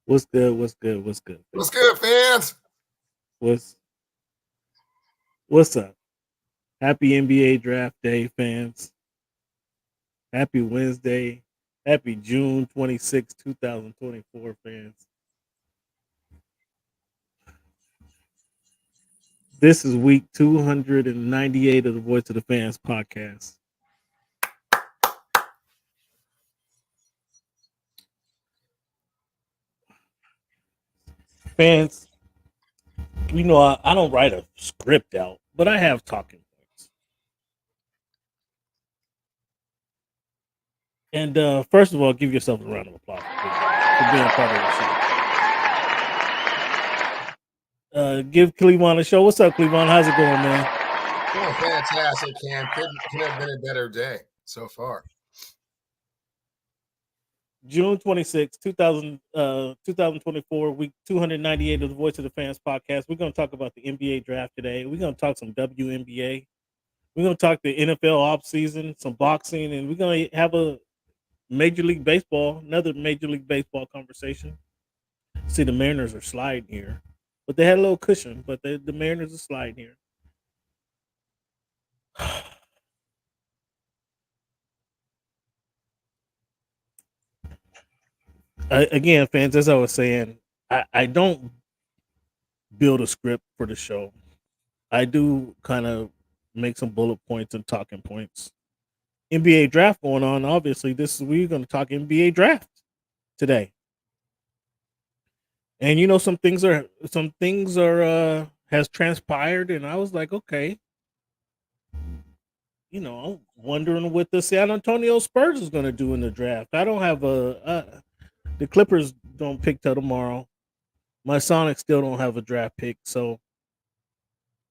What's good? What's good? What's good, What's fam? good, fans? What's what's up? Happy NBA draft day, fans. Happy Wednesday. Happy June 26, 2024, fans. This is week 298 of the Voice of the Fans podcast. Fans, I don't write a script out, but I have talking points. And first of all, give yourself a round of applause for being part of the show. Give Cleavon a show. What's up, Cleavon? How's it going, man? Doing fantastic, Cam. Couldn't have been a better day so far. June 26, 2024, week 298 of the Voice of the Fans podcast. We're going to talk about the NBA draft today. We're going to talk some WNBA. We're going to talk the NFL offseason, some boxing, and we're going to have a another Major League Baseball conversation. See, the Mariners are sliding here, but they had a little cushion, but the Mariners are sliding here. Again, fans, as I was saying, I don't build a script for the show. I do kind of make some bullet points and talking points. NBA draft going on. Obviously, we're going to talk NBA draft today. And some things are has transpired, and I was like, okay, I'm wondering what the San Antonio Spurs is going to do in the draft. I don't have the Clippers don't pick till tomorrow. My Sonics still don't have a draft pick, so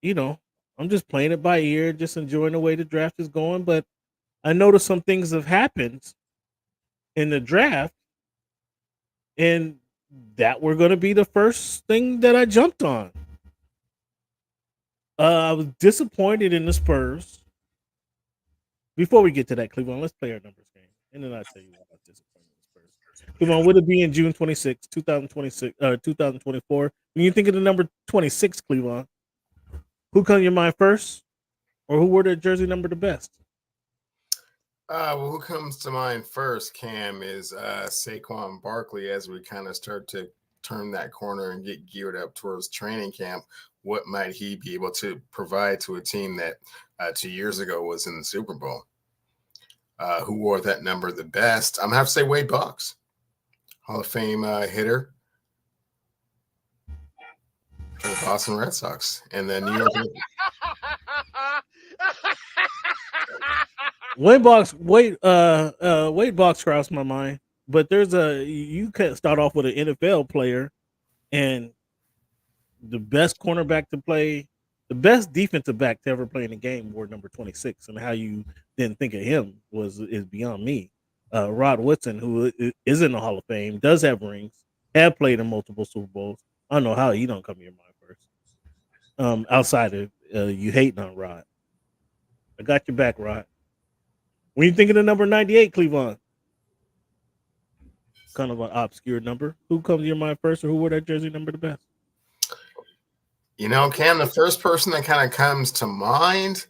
you know, I'm just playing it by ear, just enjoying the way the draft is going. But I noticed some things have happened in the draft, and that were going to be the first thing that I jumped on. I was disappointed in the Spurs. Before we get to that, Cleveland, let's play our numbers game, and then I'll tell you why I was disappointed in the Spurs. Cleveland, would it be in June 26, 2026, 2024? When you think of the number 26, Cleveland, who comes to your mind first, or who wore the jersey number the best? Well, who comes to mind first, Cam, is Saquon Barkley as we kind of start to turn that corner and get geared up towards training camp. What might he be able to provide to a team that 2 years ago was in the Super Bowl? Who wore that number the best? I'm going to have to say Wade Boggs, Hall of Fame hitter for the Boston Red Sox and the New York. Wade Box crossed my mind, but you can't start off with an NFL player and the best cornerback to play, the best defensive back to ever play in the game wore number 26, and how you didn't think of him is beyond me. Rod Woodson, who is in the Hall of Fame, does have rings, have played in multiple Super Bowls. I don't know how he don't come to your mind first. Outside of you hating on Rod, I got your back, Rod. When you think of the number 98, Cleveland, kind of an obscure number. Who comes to your mind first, or who wore that jersey number the best? Cam, the first person that kind of comes to mind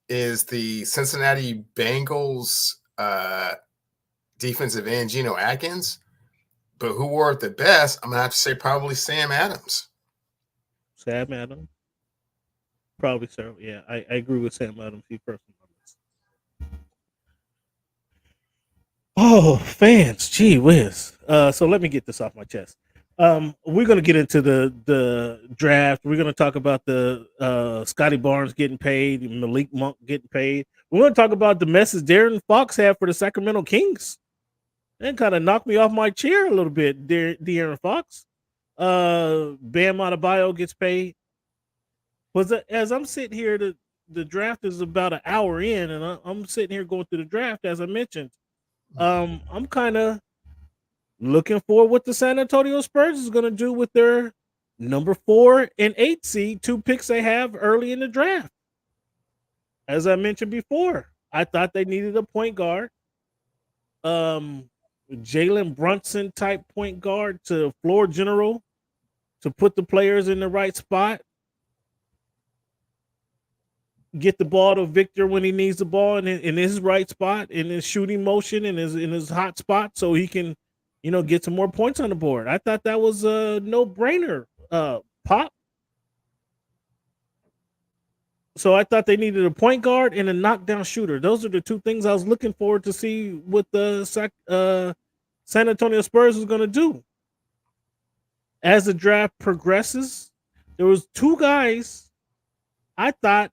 is the Cincinnati Bengals defensive end, Geno Atkins. But who wore it the best? I'm going to have to say probably Sam Adams. Sam Adams? Probably, sir. Yeah, I agree with Sam Adams. He first on my list. Oh, fans, gee whiz. So let me get this off my chest. We're gonna get into the draft. We're gonna talk about the Scotty Barnes getting paid, Malik Monk getting paid. We're gonna talk about the message Darren Fox had for the Sacramento Kings. That kind of knocked me off my chair a little bit, De'Aaron Fox. Bam Adebayo gets paid. As I'm sitting here, the draft is about an hour in, and I'm sitting here going through the draft. As I mentioned, I'm kind of looking for what the San Antonio Spurs is going to do with their number 4 and 8 seed, 2 picks they have early in the draft. As I mentioned before, I thought they needed a point guard. Jalen Brunson type point guard to floor general to put the players in the right spot, get the ball to Victor when he needs the ball in his right spot, in his shooting motion, in his hot spot, so he can, get some more points on the board. I thought that was a no brainer. Pop. So I thought they needed a point guard and a knockdown shooter. Those are the two things I was looking forward to see what the San Antonio Spurs was going to do. As the draft progresses, there was two guys I thought.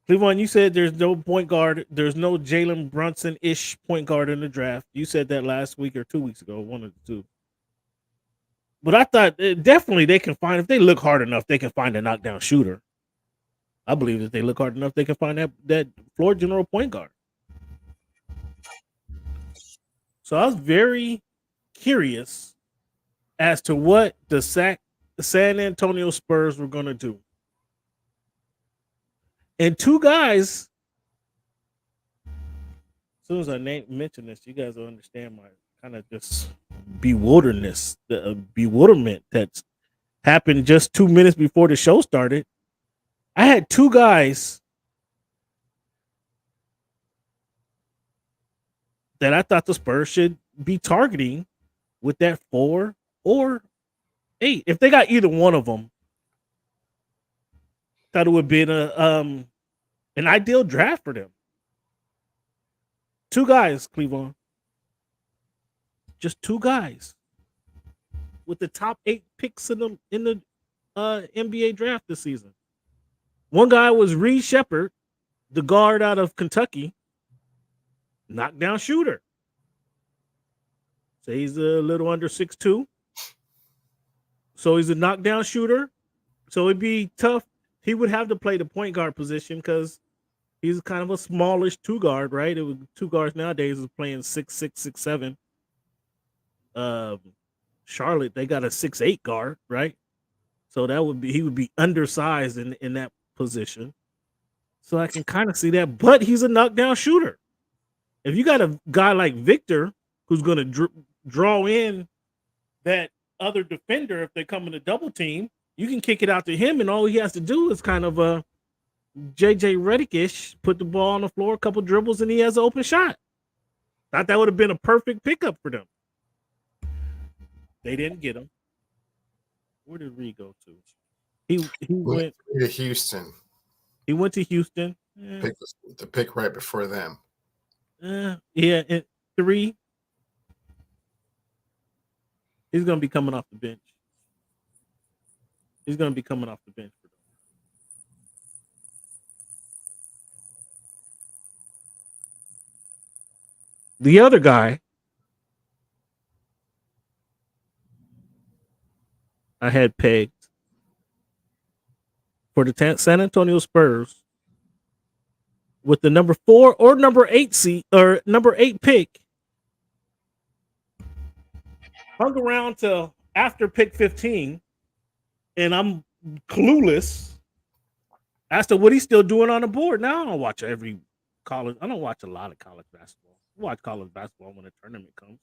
Cleveland, you said there's no point guard. There's no Jalen Brunson-ish point guard in the draft. You said that last week or 2 weeks ago, one of the two. But I thought definitely they can find, if they look hard enough, they can find a knockdown shooter. I believe if they look hard enough, they can find that floor general point guard. So I was very curious as to what the San Antonio Spurs were going to do. And two guys, as soon as I mention this, you guys will understand my kind of just bewilderness, the bewilderment that's happened just 2 minutes before the show started. I had two guys that I thought the Spurs should be targeting with that 4 or 8. If they got either one of them, thought it would be an ideal draft for them. Two guys, Cleveland. Just two guys with the top 8 picks in the NBA draft this season. One guy was Reed Shepherd, the guard out of Kentucky, knockdown shooter. So he's a little under 6'2". So he's a knockdown shooter. So it'd be tough. He would have to play the point guard position because he's kind of a smallish two guard, right? Two guards nowadays is playing 6'6", 6'7". Charlotte, they got a 6'8" guard, right? So he would be undersized in that position. So I can kind of see that, but he's a knockdown shooter. If you got a guy like Victor who's going to draw in that other defender if they come in a double team, you can kick it out to him, and all he has to do is kind of a JJ Redick-ish, put the ball on the floor, a couple dribbles, and he has an open shot. Thought that would have been a perfect pickup for them. They didn't get him. Where did Reed go to? He went to Houston. He went to Houston. The pick right before them. Yeah, and 3. He's going to be coming off the bench. He's going to be coming off the bench for them. The other guy I had pegged for the San Antonio Spurs with the number 4 or number 8 seat or number 8 pick, hung around till after pick 15, and I'm clueless as to what he's still doing on the board. Now I don't watch every college. I don't watch a lot of college basketball. I watch college basketball when the tournament comes.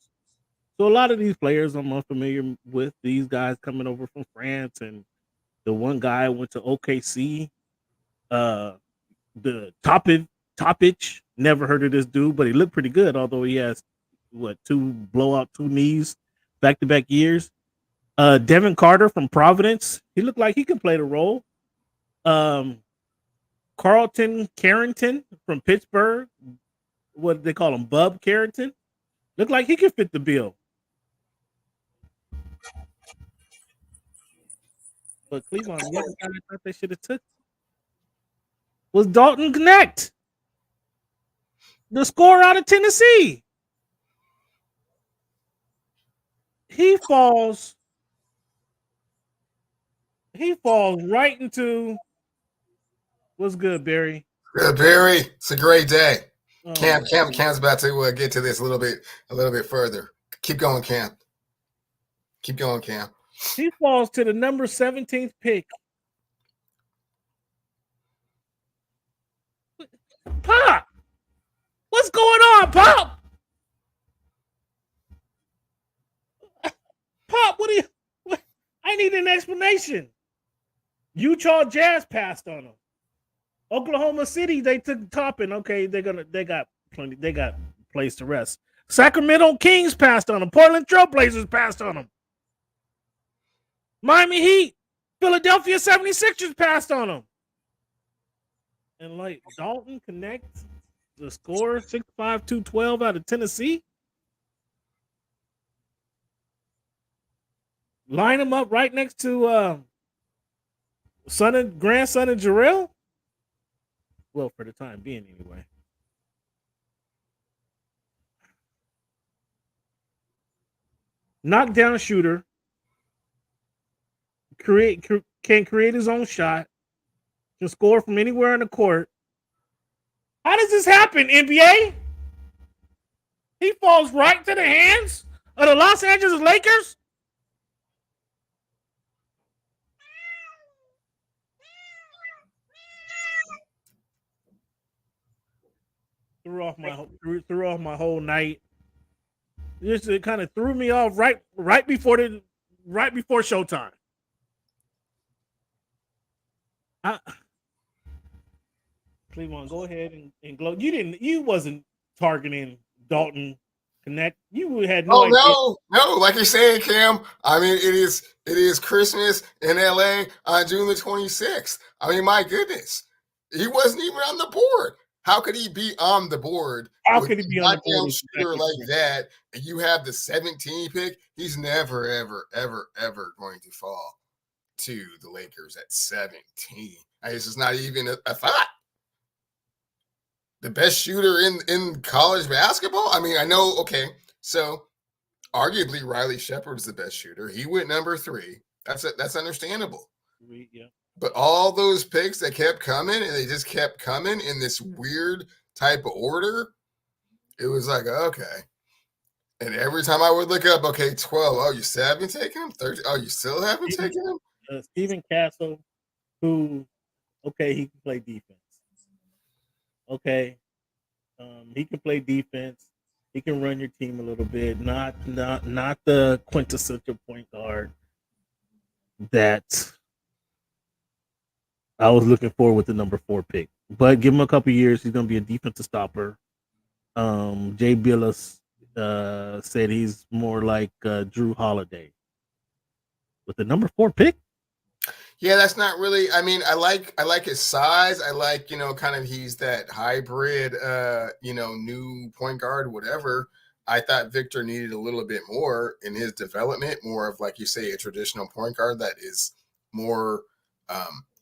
So a lot of these players I'm unfamiliar with. These guys coming over from France, and the one guy went to OKC. The Topic, never heard of this dude, but he looked pretty good. Although he has 2 knees, back-to-back years. Devin Carter from Providence, he looked like he could play the role. Carlton Carrington from Pittsburgh, what do they call him, Bub Carrington, looked like he could fit the bill. But Cleveland, the other guy I thought they should have took was Dalton Knecht, the scorer out of Tennessee. He falls right into what's good, Barry. Good, Barry. It's a great day. Oh, Cam's about to get to this a little bit further. Keep going, Cam. He falls to the number 17th pick. Pop! What's going on, Pop? What do you? What? I need an explanation. Utah Jazz passed on them. Oklahoma City, they took Toppin. Okay, they got plenty. They got place to rest. Sacramento Kings passed on them. Portland Trailblazers passed on them. Miami Heat, Philadelphia 76ers passed on them. And like Dalton connects the score 6'5", 212 out of Tennessee. Line them up right next to grandson of Jarrell. Well, for the time being, anyway. Knockdown shooter. Can create his own shot. Can score from anywhere on the court. How does this happen, NBA? He falls right to the hands of the Los Angeles Lakers. Threw off my whole night. It kind of threw me off right before showtime. Cleveland, go ahead and glow. You wasn't targeting Dalton Connect. You had no idea. No, like you're saying, Cam. I mean, it is Christmas in LA on June the 26th. I mean, my goodness, he wasn't even on the board. How could he be on the board? How could he be on the board? Shooter like that, and you have the 17 pick. He's never, ever, ever, ever going to fall to the Lakers at 17. This is not even a thought. The best shooter in college basketball? I mean, I know, okay, so arguably Riley Shepard's the best shooter. He went number 3. That's understandable. Yeah. But all those picks that kept coming, and they just kept coming in this weird type of order, it was like, okay. And every time I would look up, okay, 12. Oh, you still haven't taken him? 13. Oh, you still haven't taken him? Stephen Castle, who, okay, he can play defense. Okay. He can play defense. He can run your team a little bit. Not the quintessential point guard that I was looking for with the number 4 pick. But give him a couple years, he's gonna be a defensive stopper. Jay Billis said he's more like Drew Holiday. With the number 4 pick? Yeah, that's not really. I mean, I like his size. I like, kind of he's that hybrid, new point guard, whatever. I thought Victor needed a little bit more in his development, more of, like you say, a traditional point guard that is more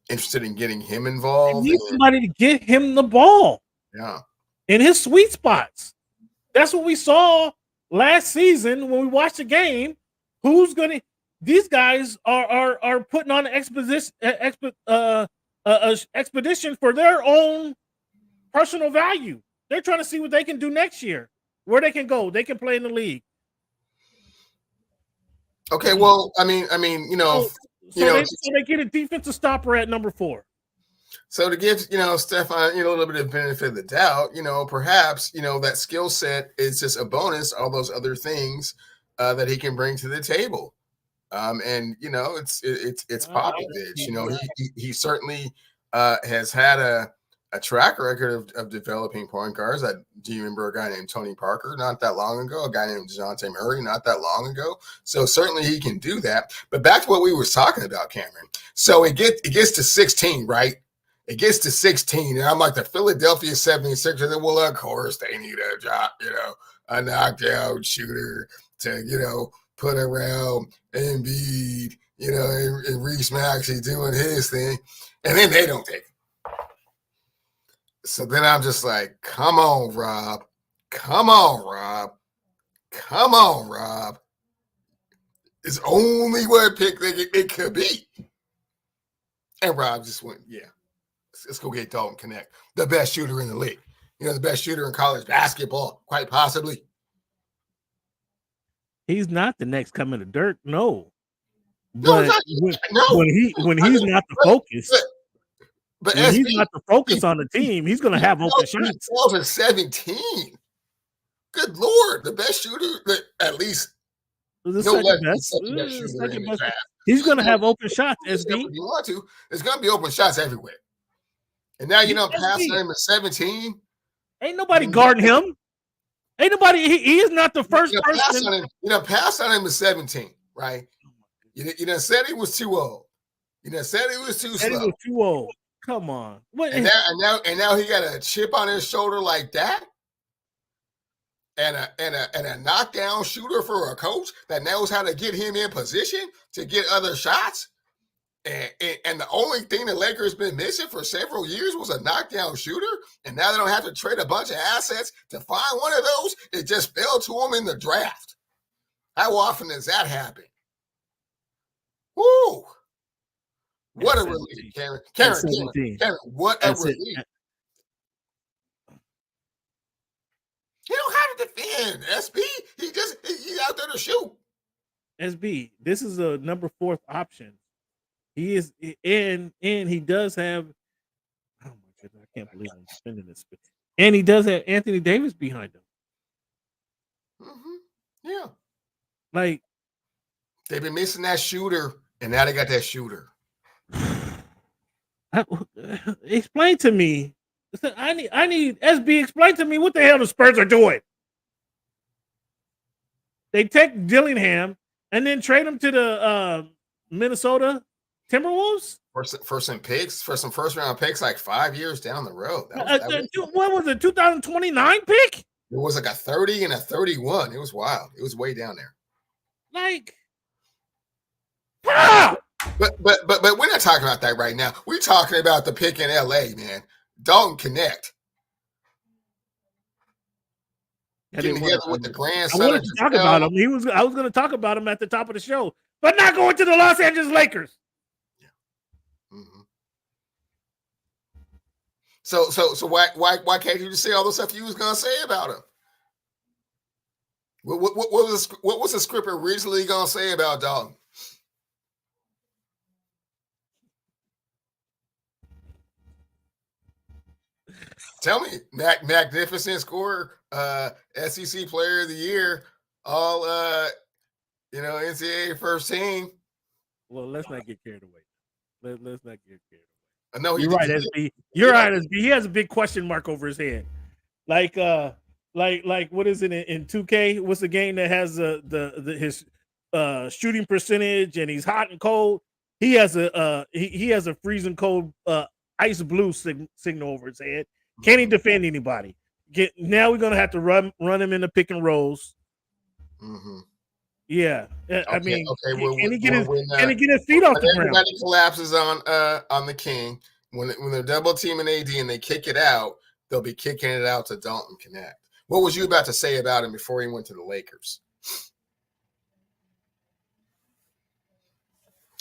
interested in getting him involved. You need somebody to get him the ball. Yeah. In his sweet spots. That's what we saw last season when we watched the game. These guys are putting on an expedition for their own personal value. They're trying to see what they can do next year, where they can go. They can play in the league. Okay, well, I mean, they get a defensive stopper at number 4. So to give, Stefan, a little bit of benefit of the doubt, perhaps, that skill set is just a bonus, all those other things that he can bring to the table. And it's Popovich. He certainly has had a track record of developing point guards. Do you remember a guy named Tony Parker not that long ago? A guy named DeJounte Murray not that long ago? So certainly he can do that. But back to what we were talking about, Cameron. So it gets to 16, right? It gets to 16, and I'm like, the Philadelphia 76ers. Well, of course they need a job, a knockdown shooter to put around Embiid, and Reese Maxey doing his thing, and then they don't take it. So then I'm just like, come on, Rob. Come on, Rob. Come on, Rob. It's only one pick it could be. And Rob just went, yeah, let's go get Dalton Connect, the best shooter in the league. The best shooter in college basketball, quite possibly. He's not the next coming of Dirk, no. But when he's not the focus, he's not the focus on the team, he's going to have open shots. 12 and 17. Good Lord, the best shooter, at least The No second less than best. second best shooter in Second the best. draft. He's gonna have open You shots. can say SB. what you want to. There's gonna be open shots everywhere. And now you don't pass SB. him at 17. Ain't nobody guarding him. Ain't nobody. He is not the first person. Pass on him at 17, right? You done said he was too old. You done said he was too slow. He was too old. Come on. What? And now he got a chip on his shoulder like that. And a knockdown shooter for a coach that knows how to get him in position to get other shots. And the only thing the Lakers been missing for several years was a knockdown shooter. And now they don't have to trade a bunch of assets to find one of those. It just fell to them in the draft. How often does that happen? Woo! What a relief, Karen. Karen, what a relief. He don't have to defend, SB. He's out there to shoot. SB, this is a number 4th option. He is, and he does have. Oh my goodness, I can't believe I'm spending this. And he does have Anthony Davis behind him. Yeah, like they've been missing that shooter, and now they got that shooter. Explain to me. I need SB. Explain to me what the hell the Spurs are doing. They take Dillingham and then trade him to the Minnesota Timberwolves for some picks, for some first-round picks, like 5 years down the road. What was it? 2029 pick? It was like a 30 and a 31. It was wild. It was way down there. Like, But we're not talking about that right now. We're talking about the pick in LA, man. Dalton Connect. Getting together with the grandson. I wanted to talk about him. I was going to talk about him at the top of the show, but not going to the Los Angeles Lakers. Yeah. Mm-hmm. So why can't you just say all the stuff you was going to say about him? What was the script originally going to say about Dalton? Tell me, magnificent scorer, SEC Player of the Year, all NCAA first team. Well, let's not get carried away. Let's not get carried away. No, you're right, SB. You're right, SB. He has a big question mark over his head. Like what is it in 2K? What's the game that has his shooting percentage and he's hot and cold? He has a freezing cold ice blue signal over his head. Can he defend anybody? Now we're gonna have to run him in the pick and rolls. Mm-hmm. Yeah, I mean, can he get his feet off the ground? Everybody collapses on the King when they're double teaming AD and they kick it out. They'll be kicking it out to Dalton Connect. What was you about to say about him before he went to the Lakers?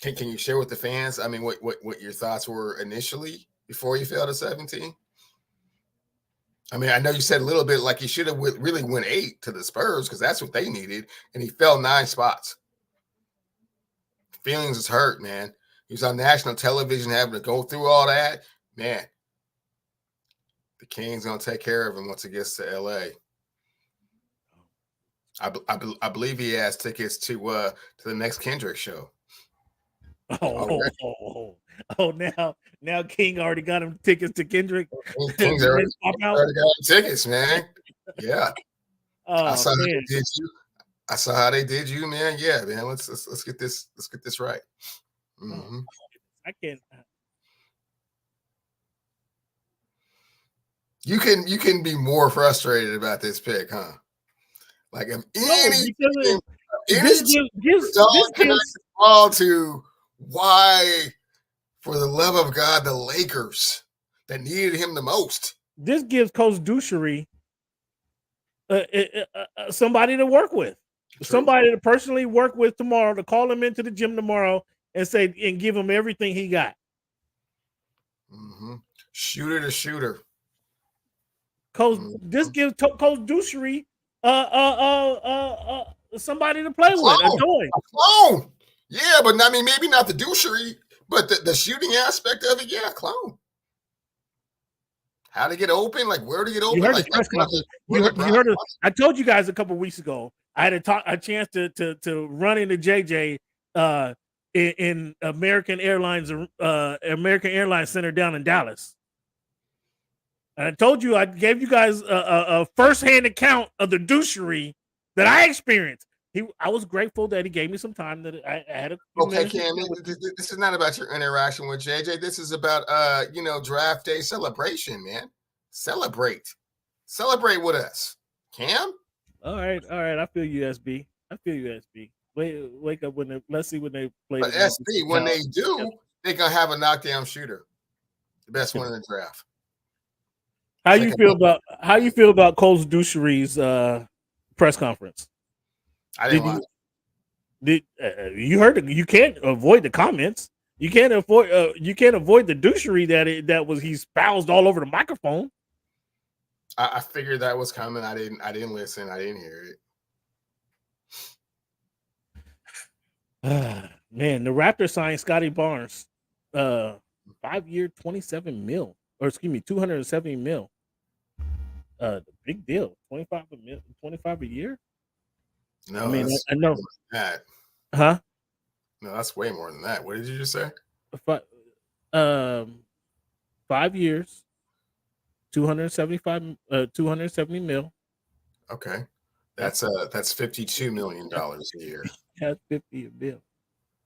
Can you share with the fans? I mean, what your thoughts were initially before he fell to 17? I mean, I know you said a little bit like he should have really went 8 to the Spurs because that's what they needed, and he fell 9 spots. Feelings is hurt, man. He was on national television having to go through all that. Man, the King's going to take care of him once he gets to L.A. I believe he has tickets to the next Kendrick show. Now King already got him tickets to Kendrick. King's already got him tickets, man. Yeah. I saw how they did you, man. Yeah, man. Let's get this right. Mm-hmm. I can't. You can be more frustrated about this pick, huh? Like if this gives all to why, for the love of God, the Lakers that needed him the most. This gives Coach Douchery somebody to work with, somebody to personally work with tomorrow, to call him into the gym tomorrow and give him everything he got. Mm-hmm. Shooter to shooter. Coach, this gives Coach Douchery somebody to play with. A clone. Yeah, but I mean, maybe not the douchery, but the shooting aspect of it, yeah, clone. How to get open, like where to get open. You heard the press conference. You heard it. I told you guys a couple of weeks ago. I had a chance to run into JJ in American Airlines Center down in Dallas. And I told you I gave you guys a firsthand account of the douchery that I experienced. I was grateful that he gave me some time that I had a few Okay, minutes. Cam, this is not about your interaction with JJ. This is about draft day celebration, man. Celebrate with us, Cam. All right. I feel you, SB. I feel you, SB. Wake up when let's see when they play. But SB, when they do, they're gonna have a knockdown shooter, the best one in the draft. How you feel about Cole's douchery's press conference? I didn't watch. You heard it? You can't avoid the comments. You can't avoid the douchery that was he spoused all over the microphone. I figured that was coming. I didn't listen. I didn't hear it. Man, the Raptors signed Scotty Barnes, 5-year, $27 million, or excuse me, $270 million. Big deal. 25 a year. No, I mean, I know that. Huh? No, that's way more than that. What did you just say? 5 years, 270 mil. Okay, that's $52 million a year. That's 50 mil.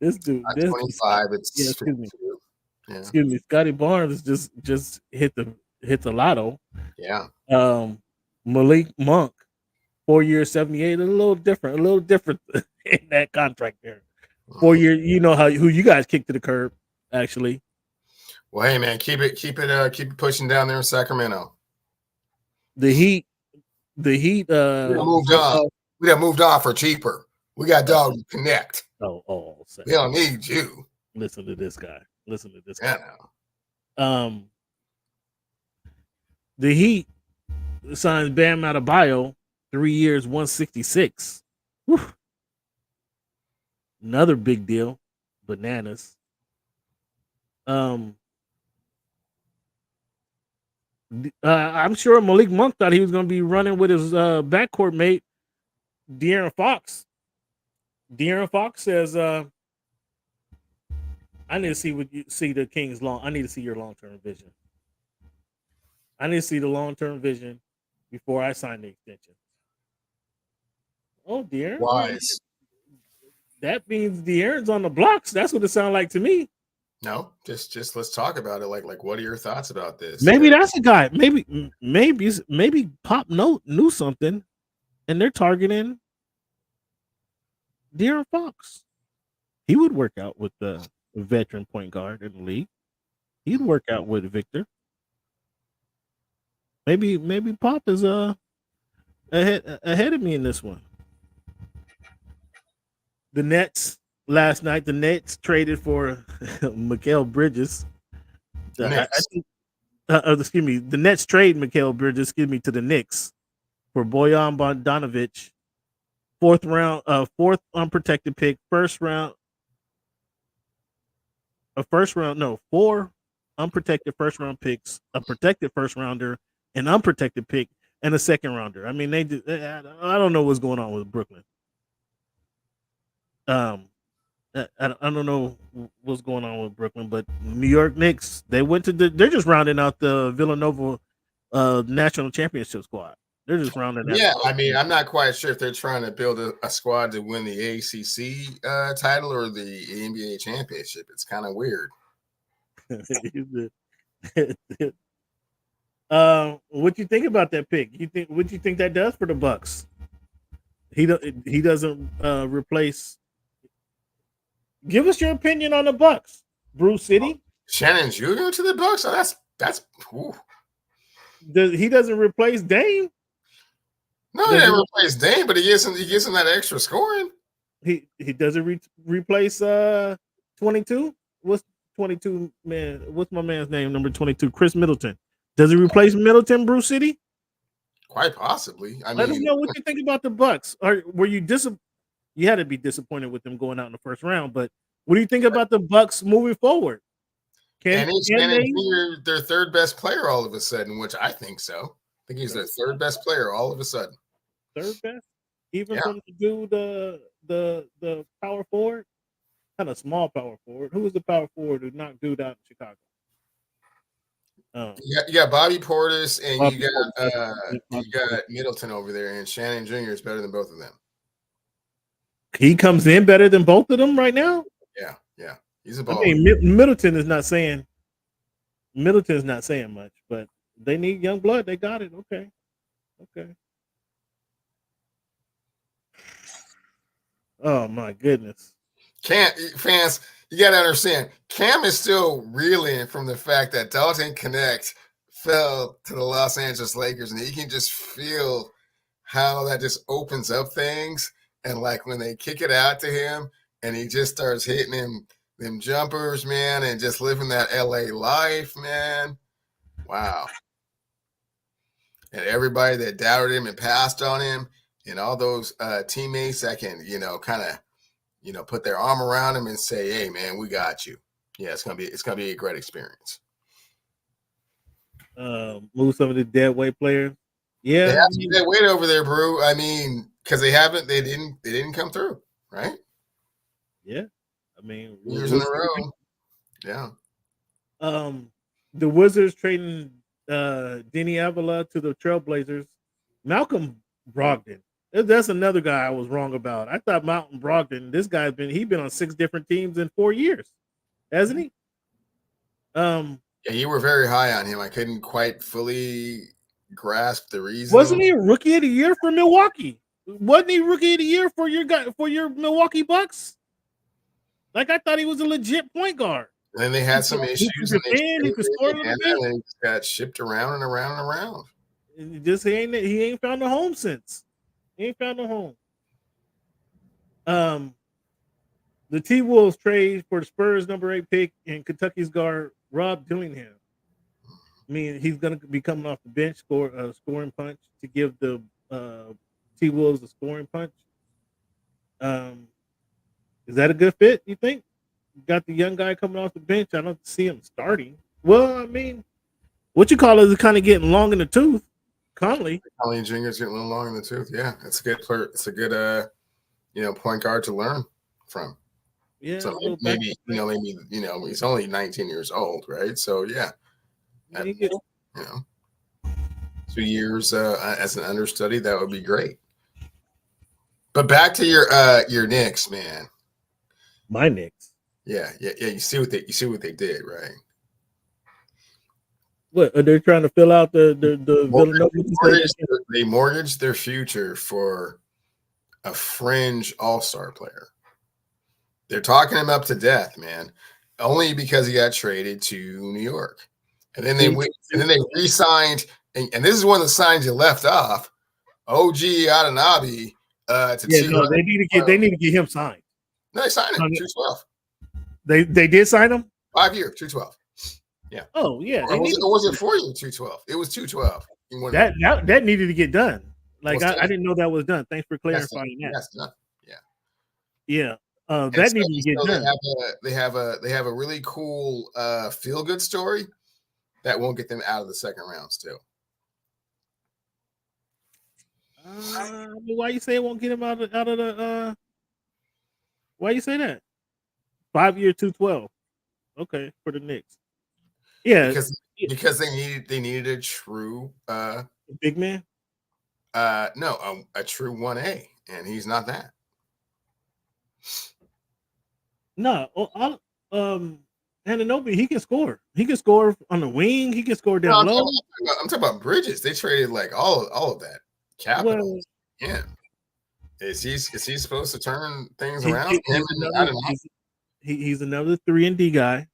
This dude, this 25. It's excuse me. Yeah. Excuse me. Scotty Barnes just hit the lotto. Yeah. Malik Monk, 4 years, 78. A little different in that contract there. 4 years. You know who you guys kicked to the curb, actually. Well, hey man, keep it pushing down there in Sacramento. The Heat. We moved on. We got moved on for cheaper. We got dog to connect. Oh, we don't need you. Listen to this guy. Yeah. The Heat signs Bam Adebayo, 3 years, 166. Whew. Another big deal. Bananas. I'm sure Malik Monk thought he was going to be running with his backcourt mate, De'Aaron Fox. De'Aaron Fox says, "I need to see the Kings I need to see your long-term vision. I need to see the long-term vision before I sign the extension." Oh, De'Aaron. Wise. That means De'Aaron's on the blocks. That's what it sounds like to me. No, just let's talk about it. Like, what are your thoughts about this? Maybe that's a guy. Maybe Pop Note knew something, and they're targeting De'Aaron Fox. He would work out with the veteran point guard in the league. He'd work out with Victor. Maybe Pop is ahead of me in this one. The Nets last night. The Nets traded for Mikal Bridges. Excuse me. The Nets trade Mikal Bridges. To the Knicks for Bojan Bogdanovic. Fourth unprotected pick. Four unprotected first round picks, a protected first rounder, an unprotected pick, and a second rounder. I mean, I don't know what's going on with Brooklyn. I don't know what's going on with Brooklyn, but New York Knicks, they're just rounding out the Villanova national championship squad. They're just rounding that. Yeah, I mean, I'm not quite sure if they're trying to build a squad to win the ACC title or the NBA championship. It's kind of weird. What you think about that pick? What you think that does for the Bucks? He doesn't replace. Give us your opinion on the Bucks, Bruce City. Shannon Jr. to the Bucks. Oh, that's. Ooh. He doesn't replace Dame. No, he doesn't replace Dame, but he gives him that extra scoring. He doesn't replace 22. What's 22 man? What's my man's name? Number 22, Chris Middleton. Does he replace Middleton, Bruce City? Quite possibly. Let us know what you think about the Bucks. Or were you You had to be disappointed with them going out in the first round, but what do you think about the Bucks moving forward? Can they their third best player all of a sudden? Which I think so. I think he's their third best player all of a sudden. Third best? even Yeah. from the dude, the power forward, kind of small power forward. Who was the power forward who knocked dude out in Chicago? Um, You got Bobby Portis and Bobby Portis. That's it. Yeah, you Bobby Portis. got Middleton over there, and Shannon Jr. is better than both of them. He comes in better than both of them right now. Yeah, yeah, he's a I baller. mean, Middleton's not saying much, but they need young blood. They got it. Okay, okay. Oh my goodness. Cam fans, you got to understand, Cam is still reeling from the fact that Dalton Connect fell to the Los Angeles Lakers, and he can just feel how that just opens up things. And like when they kick it out to him, and he just starts hitting him them jumpers, man, and just living that LA life, man. Wow. And everybody that doubted him and passed on him, and all those teammates that can, kind of put their arm around him and say, "Hey, man, we got you." Yeah, it's gonna be a great experience. Move some of the dead weight players. They Yeah, have to get that weight over there, bro. I mean, because they didn't come through, right? yeah. I mean, Years in a row. Yeah. The Wizards trading Denny Avila to the Trailblazers. Malcolm Brogdon. That's another guy I was wrong about. I thought Malcolm Brogdon. This guy's been on 6 different teams in 4 years, hasn't he? Yeah, you were very high on him. I couldn't quite fully grasp the reason. Wasn't he a rookie of the year for Milwaukee? Wasn't he rookie of the year for your Milwaukee Bucks? Like I thought he was a legit point guard. And then they had some issues, and he could score a little bit. And he just got shipped around and around and around. He ain't found a home since. He ain't found a home. The T-Wolves trade for the Spurs number 8 pick and Kentucky's guard Rob Dillingham. I mean, he's going to be coming off the bench, scoring punch to give the T-Wolves a scoring punch. Is that a good fit, you think? You got the young guy coming off the bench. I don't see him starting. Well, I mean, what you call it is kind of getting long in the tooth. Conley Jr. is getting a little long in the tooth. Yeah, it's a good player. It's a good, point guard to learn from. Yeah. So maybe he's only 19 years old, right? So yeah, 2 years as an understudy, that would be great. But back to your Knicks, man. My Knicks. Yeah. You see what they did, right? What are they trying to fill out the Villanova? They mortgaged their future for a fringe all-star player. They're talking him up to death, man, only because he got traded to New York, and then they re-signed. And this is one of the signs you left off. OG Adenabi. They need to get him signed. No, they signed him. 212. They did sign him. 5 year 212. Yeah. Oh yeah. Or was it 4 year 212? It was 212. That needed to get done. Like I didn't know that was done. Thanks for clarifying that. That's done. Yeah. Yeah. That needed to get done. They have a really cool feel good story that won't get them out of the second round still. Why you say it won't get him out of the? Why you say that? 5 year 212. Okay, for the Knicks. Yeah, because they needed a true big man. No, a true 1A, and he's not that. No, Anunoby, he can score. He can score on the wing. He can score down low. I'm talking about Bridges. They traded like all of that capital. Well, yeah. Is he supposed to turn things around? He's another 3-and-D guy.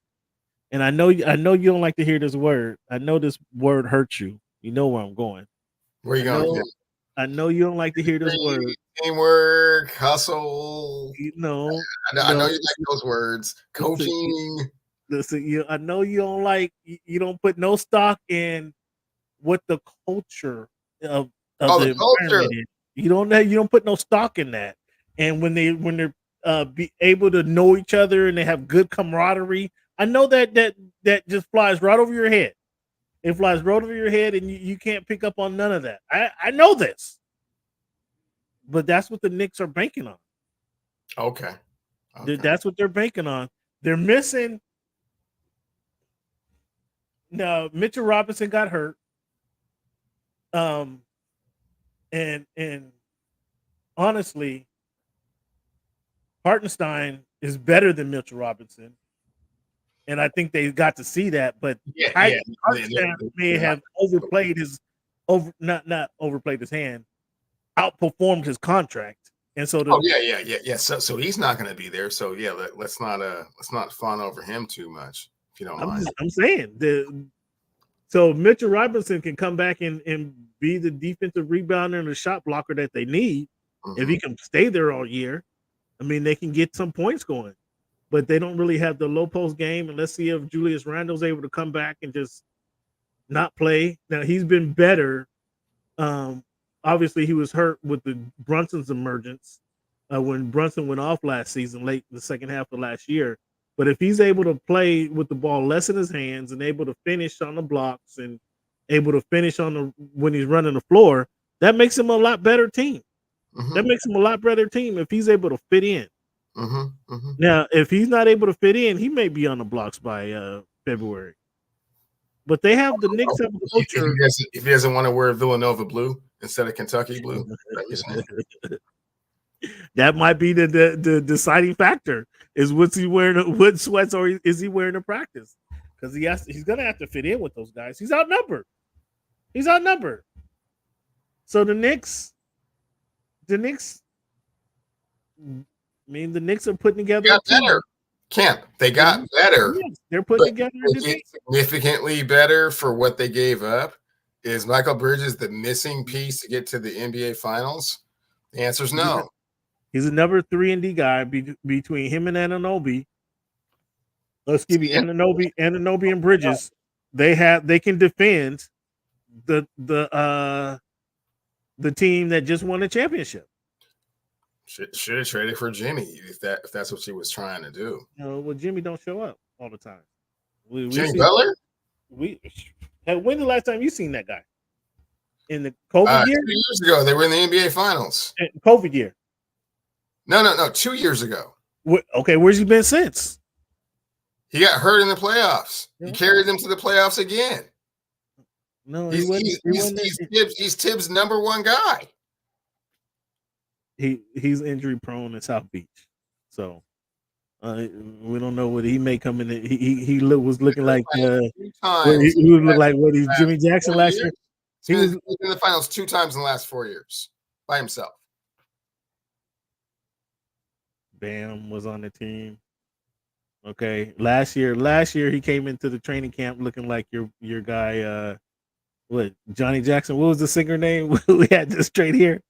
And I know you don't like to hear this word. I know this word hurts you. You know where I'm going. Where are you going? I know you don't like to hear this word. Teamwork, hustle. I know you like those words. Coaching. Listen, I know you don't like. You don't put no stock in what the culture of the environment is. You don't put no stock in that. And when they're be able to know each other and they have good camaraderie, I know that just flies right over your head. It flies right over your head, and you can't pick up on none of that. I know this. but that's what the Knicks are banking on. Okay. That's what they're banking on. They're missing. No, Mitchell Robinson got hurt. And honestly, Hartenstein is better than Mitchell Robinson. And I think they got to see that, but Hartenstein may have overplayed his not overplayed his hand, outperformed his contract. And so yeah. So he's not going to be there. So yeah, let's not fawn over him too much, if you don't mind. I'm saying so Mitchell Robinson can come back and be the defensive rebounder and the shot blocker that they need. If he can stay there all year, I mean, they can get some points going. But they don't really have the low post game. And let's see if Julius Randle's able to come back and just not play. Now, he's been better. Obviously, he was hurt with the Brunson's emergence when Brunson went off last season, late in the second half of last year. But if he's able to play with the ball less in his hands and able to finish on the blocks and able to finish when he's running the floor, that makes him a lot better team. That makes him a lot better team if he's able to fit in. Now, if he's not able to fit in, he may be on the blocks by February. But they have the Knicks have a culture. If he doesn't want to wear Villanova blue instead of Kentucky blue, that might be the deciding factor. Is what's he wearing? What sweats or is he wearing to practice? Because he's gonna have to fit in with those guys. He's outnumbered. So the Knicks. I mean, the Knicks are putting together. Got better. Camp. They got better. Yes, they're putting together significantly better for what they gave up. Is Michael Bridges the missing piece to get to the NBA Finals? The answer is no. He's a number 3-and-D guy between him and Anunoby. Excuse me, Anunoby and Bridges. They can defend the team that just won the championship. Should have traded for Jimmy if that's what she was trying to do. Well, Jimmy don't show up all the time. Jimmy Butler? When the last time you seen that guy? In the COVID year? 2 years ago, they were in the NBA Finals. COVID year. No. 2 years ago. Okay, where's he been since? He got hurt in the playoffs. He carried them to the playoffs again. No, he's Tibbs' number one guy. He's injury prone in South Beach, so we don't know what he may come in. He was looking like he was looking like what he's Jimmy Jackson last year. He was in the finals 2 times in the last 4 years by himself. Bam was on the team. Okay, last year he came into the training camp looking like your guy. What, Johnny Jackson? What was the singer name? We had this straight here.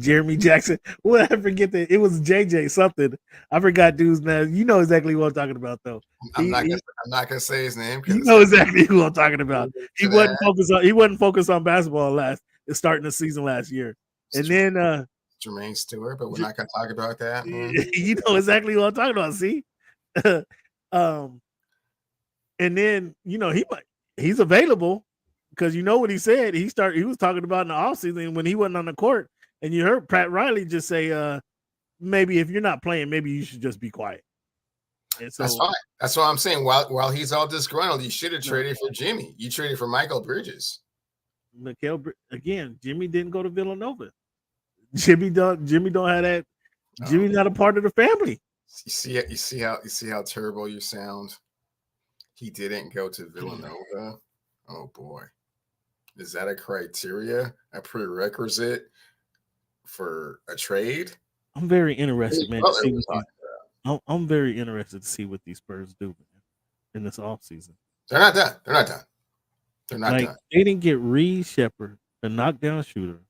Jeremy Jackson. What, I forget that. It was JJ something. I forgot dude's name. You know exactly what I'm talking about, though. I'm not gonna say his name. You know exactly who I'm talking about. He wasn't focused on basketball starting the season last year. And then Jermaine Stewart, but we're not gonna talk about that. You know exactly what I'm talking about. See, and then he's available because you know what he said. He was talking about in the offseason when he wasn't on the court, and you heard Pat Riley just say, maybe if you're not playing, maybe you should just be quiet. And so, that's fine. That's what I'm saying. While he's all disgruntled, you should have traded for Jimmy. You traded for Michael Bridges. Jimmy didn't go to Villanova. Jimmy don't have that. Jimmy's not a part of the family. You see how terrible you sound. He didn't go to Villanova. Oh boy, is that a criteria, a prerequisite for a trade? I'm very interested, man. I'm very interested to see what these Spurs do in this offseason. They're not done. They're not done. They didn't get Reed Shepherd, the knockdown shooter.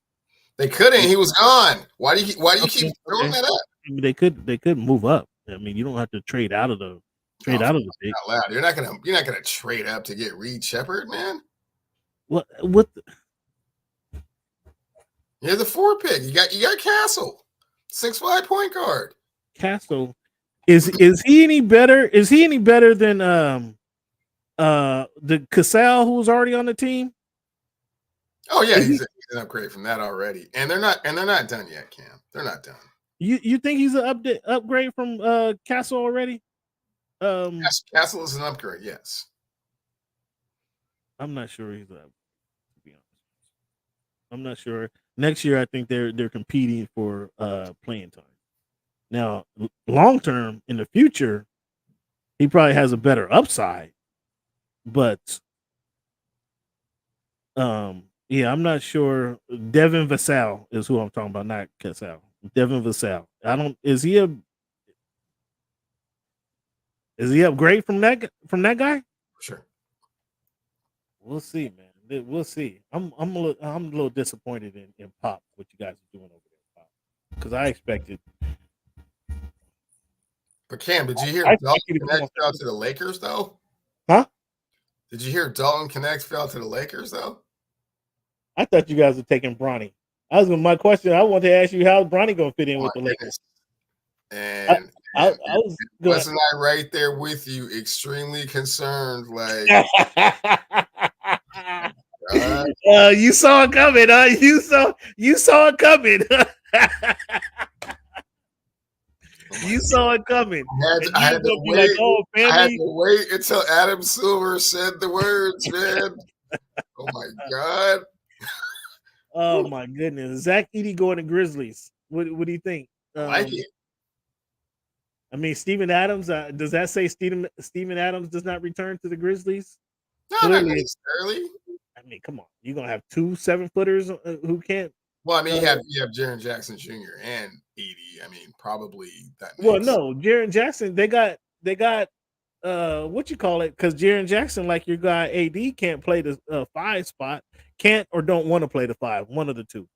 They couldn't. He was gone. Why do you keep throwing that up? I mean, they could move up. I mean, you don't have to trade out of the pick. You're not gonna trade up to get Reed Shepherd, man. What? You're the 4 pick. You got Castle, 6'5" point guard. Castle is he any better? Is he any better than the Cassell who was already on the team? Oh yeah, he's an upgrade from that already, and they're not done yet, Cam. They're not done. You think he's an upgrade from Castle already? Castle is an upgrade, yes. I'm not sure he's up. To be honest, I'm not sure. Next year, I think they're competing for playing time. Now, long term in the future, he probably has a better upside, but yeah, I'm not sure. Devin Vassell is who I'm talking about, not Casal. Devin Vassell. I don't. Is he upgrade from that guy? Sure. We'll see, man. We'll see. I'm a little disappointed in Pop what you guys are doing over there, Pop, because I expected. But Cam, did you hear I Dalton expected to come Connect off fell to the Lakers though? Huh? Did you hear Dalton Connect fell to the Lakers though? I thought you guys were taking Bronny. My question. I wanted to ask you how Bronny gonna fit in Oh with my the Lakers. goodness. I, And, I and, and was going. wasn't I right there with you, extremely concerned? Like, You saw it coming, huh? You saw it coming. You saw it coming. I had to wait. Like, oh, I had family. to wait until Adam Silver said the words, man. Oh my God. Oh my goodness. Zach Edey going to Grizzlies. What do you think? I like it. I mean, Steven Adams, does that say Steven Adams does not return to the Grizzlies? No, Clearly, not necessarily. I mean, come on. You're going to have 2 7-footers who can't. Well, I mean, you have Jaren Jackson Jr. and Edey. I mean, probably that makes. Well, no, Jaren Jackson, they got what you call it, because Jaren Jackson, like your guy AD, can't play the 5 spot, can't or don't want to play the 5, one of the two.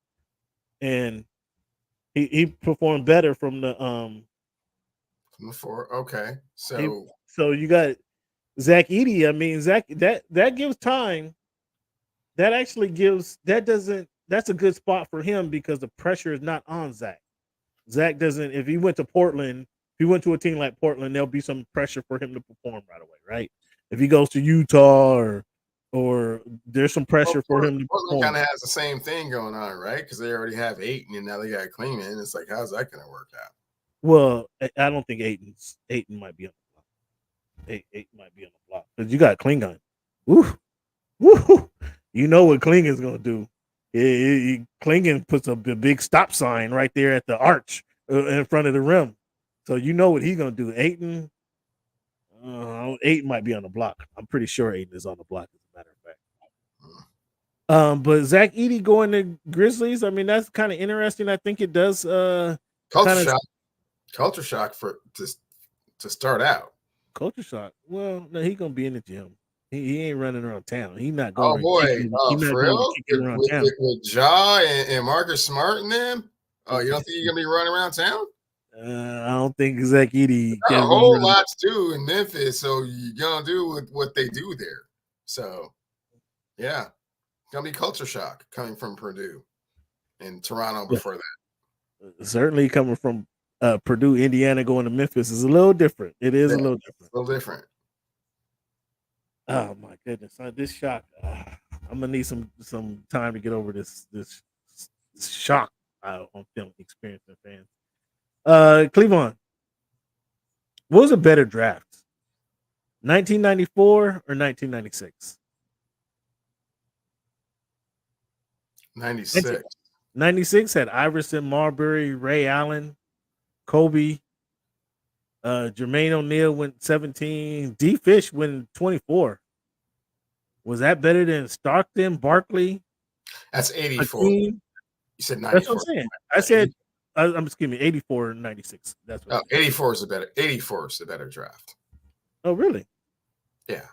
And he performed better from the 4. Okay. So you got Zach Edey. I mean, Zach, that gives time. That actually gives that's a good spot for him because the pressure is not on Zach. Zach doesn't, if he went to Portland, if he went to a team like Portland, there'll be some pressure for him to perform right away, right? If he goes to Utah or there's some pressure for him to Portland perform. kind of has the same thing going on, right? Because they already have Ayton and now they got Klingman. It's like, how's that going to work out? Well, I don't think Ayton might be on the block. Ayton might be on the block because you got Klingon. Woo, woo. You know what Klingon's gonna do? Klingon puts a big stop sign right there at the arch in front of the rim, so you know what he's gonna do. Ayton might be on the block. I'm pretty sure Ayton is on the block, as a matter of fact. But Zach Edey going to Grizzlies, I mean, that's kind of interesting. I think it does culture shock to start out. Culture shock. Well, no, he's gonna be in the gym. He ain't running around town. He's not Oh going. boy, for real? With Ja and Marcus Smart and them? Oh, you don't think you're gonna be running around town? I don't think Zach Edey got a whole lot to do in Memphis, so you're gonna do with what they do there. So, yeah, gonna be culture shock coming from Purdue and Toronto before that. Certainly coming from Purdue, Indiana, going to Memphis is a little different. It is a little different. A little different. Oh my goodness! This shock. I'm gonna need some time to get over this shock I'm feeling experiencing fans. Cleveland, what was a better draft? 1994 or 1996? 96. 96 had Iverson, Marbury, Ray Allen, Kobe. Jermaine O'Neal went 17. D. Fish went 24. Was that better than Stockton, Barkley? That's 84. Hakeem? You said 94. That's what I'm saying. I said, I'm just kidding. 84 or 96. That's what. 84 is the better. 84 is the better draft. Oh, really? Yeah.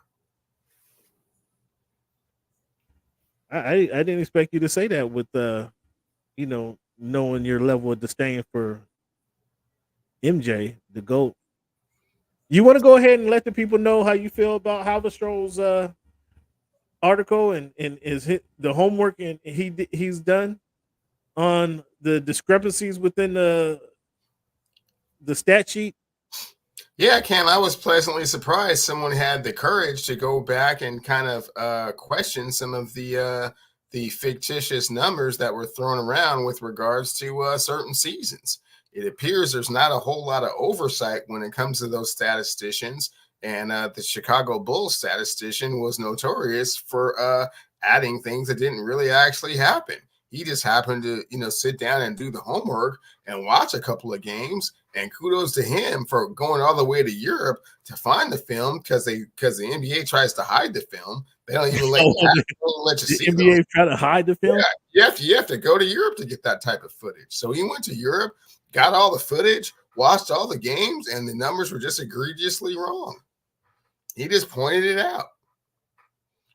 I didn't expect you to say that with knowing your level of disdain for MJ, the GOAT. You want to go ahead and let the people know how you feel about Haberstroh's article and the homework and he's done on the discrepancies within the stat sheet? Yeah, Cam, I was pleasantly surprised someone had the courage to go back and kind of question some of the the fictitious numbers that were thrown around with regards to certain seasons. It appears there's not a whole lot of oversight when it comes to those statisticians. And the Chicago Bulls statistician was notorious for adding things that didn't really actually happen. He just happened to, sit down and do the homework and watch a couple of games. And kudos to him for going all the way to Europe to find the film because the NBA tries to hide the film. They don't even let you see the NBA try to hide the film. Yeah, you have to go to Europe to get that type of footage. So he went to Europe, got all the footage, watched all the games, and the numbers were just egregiously wrong. He just pointed it out.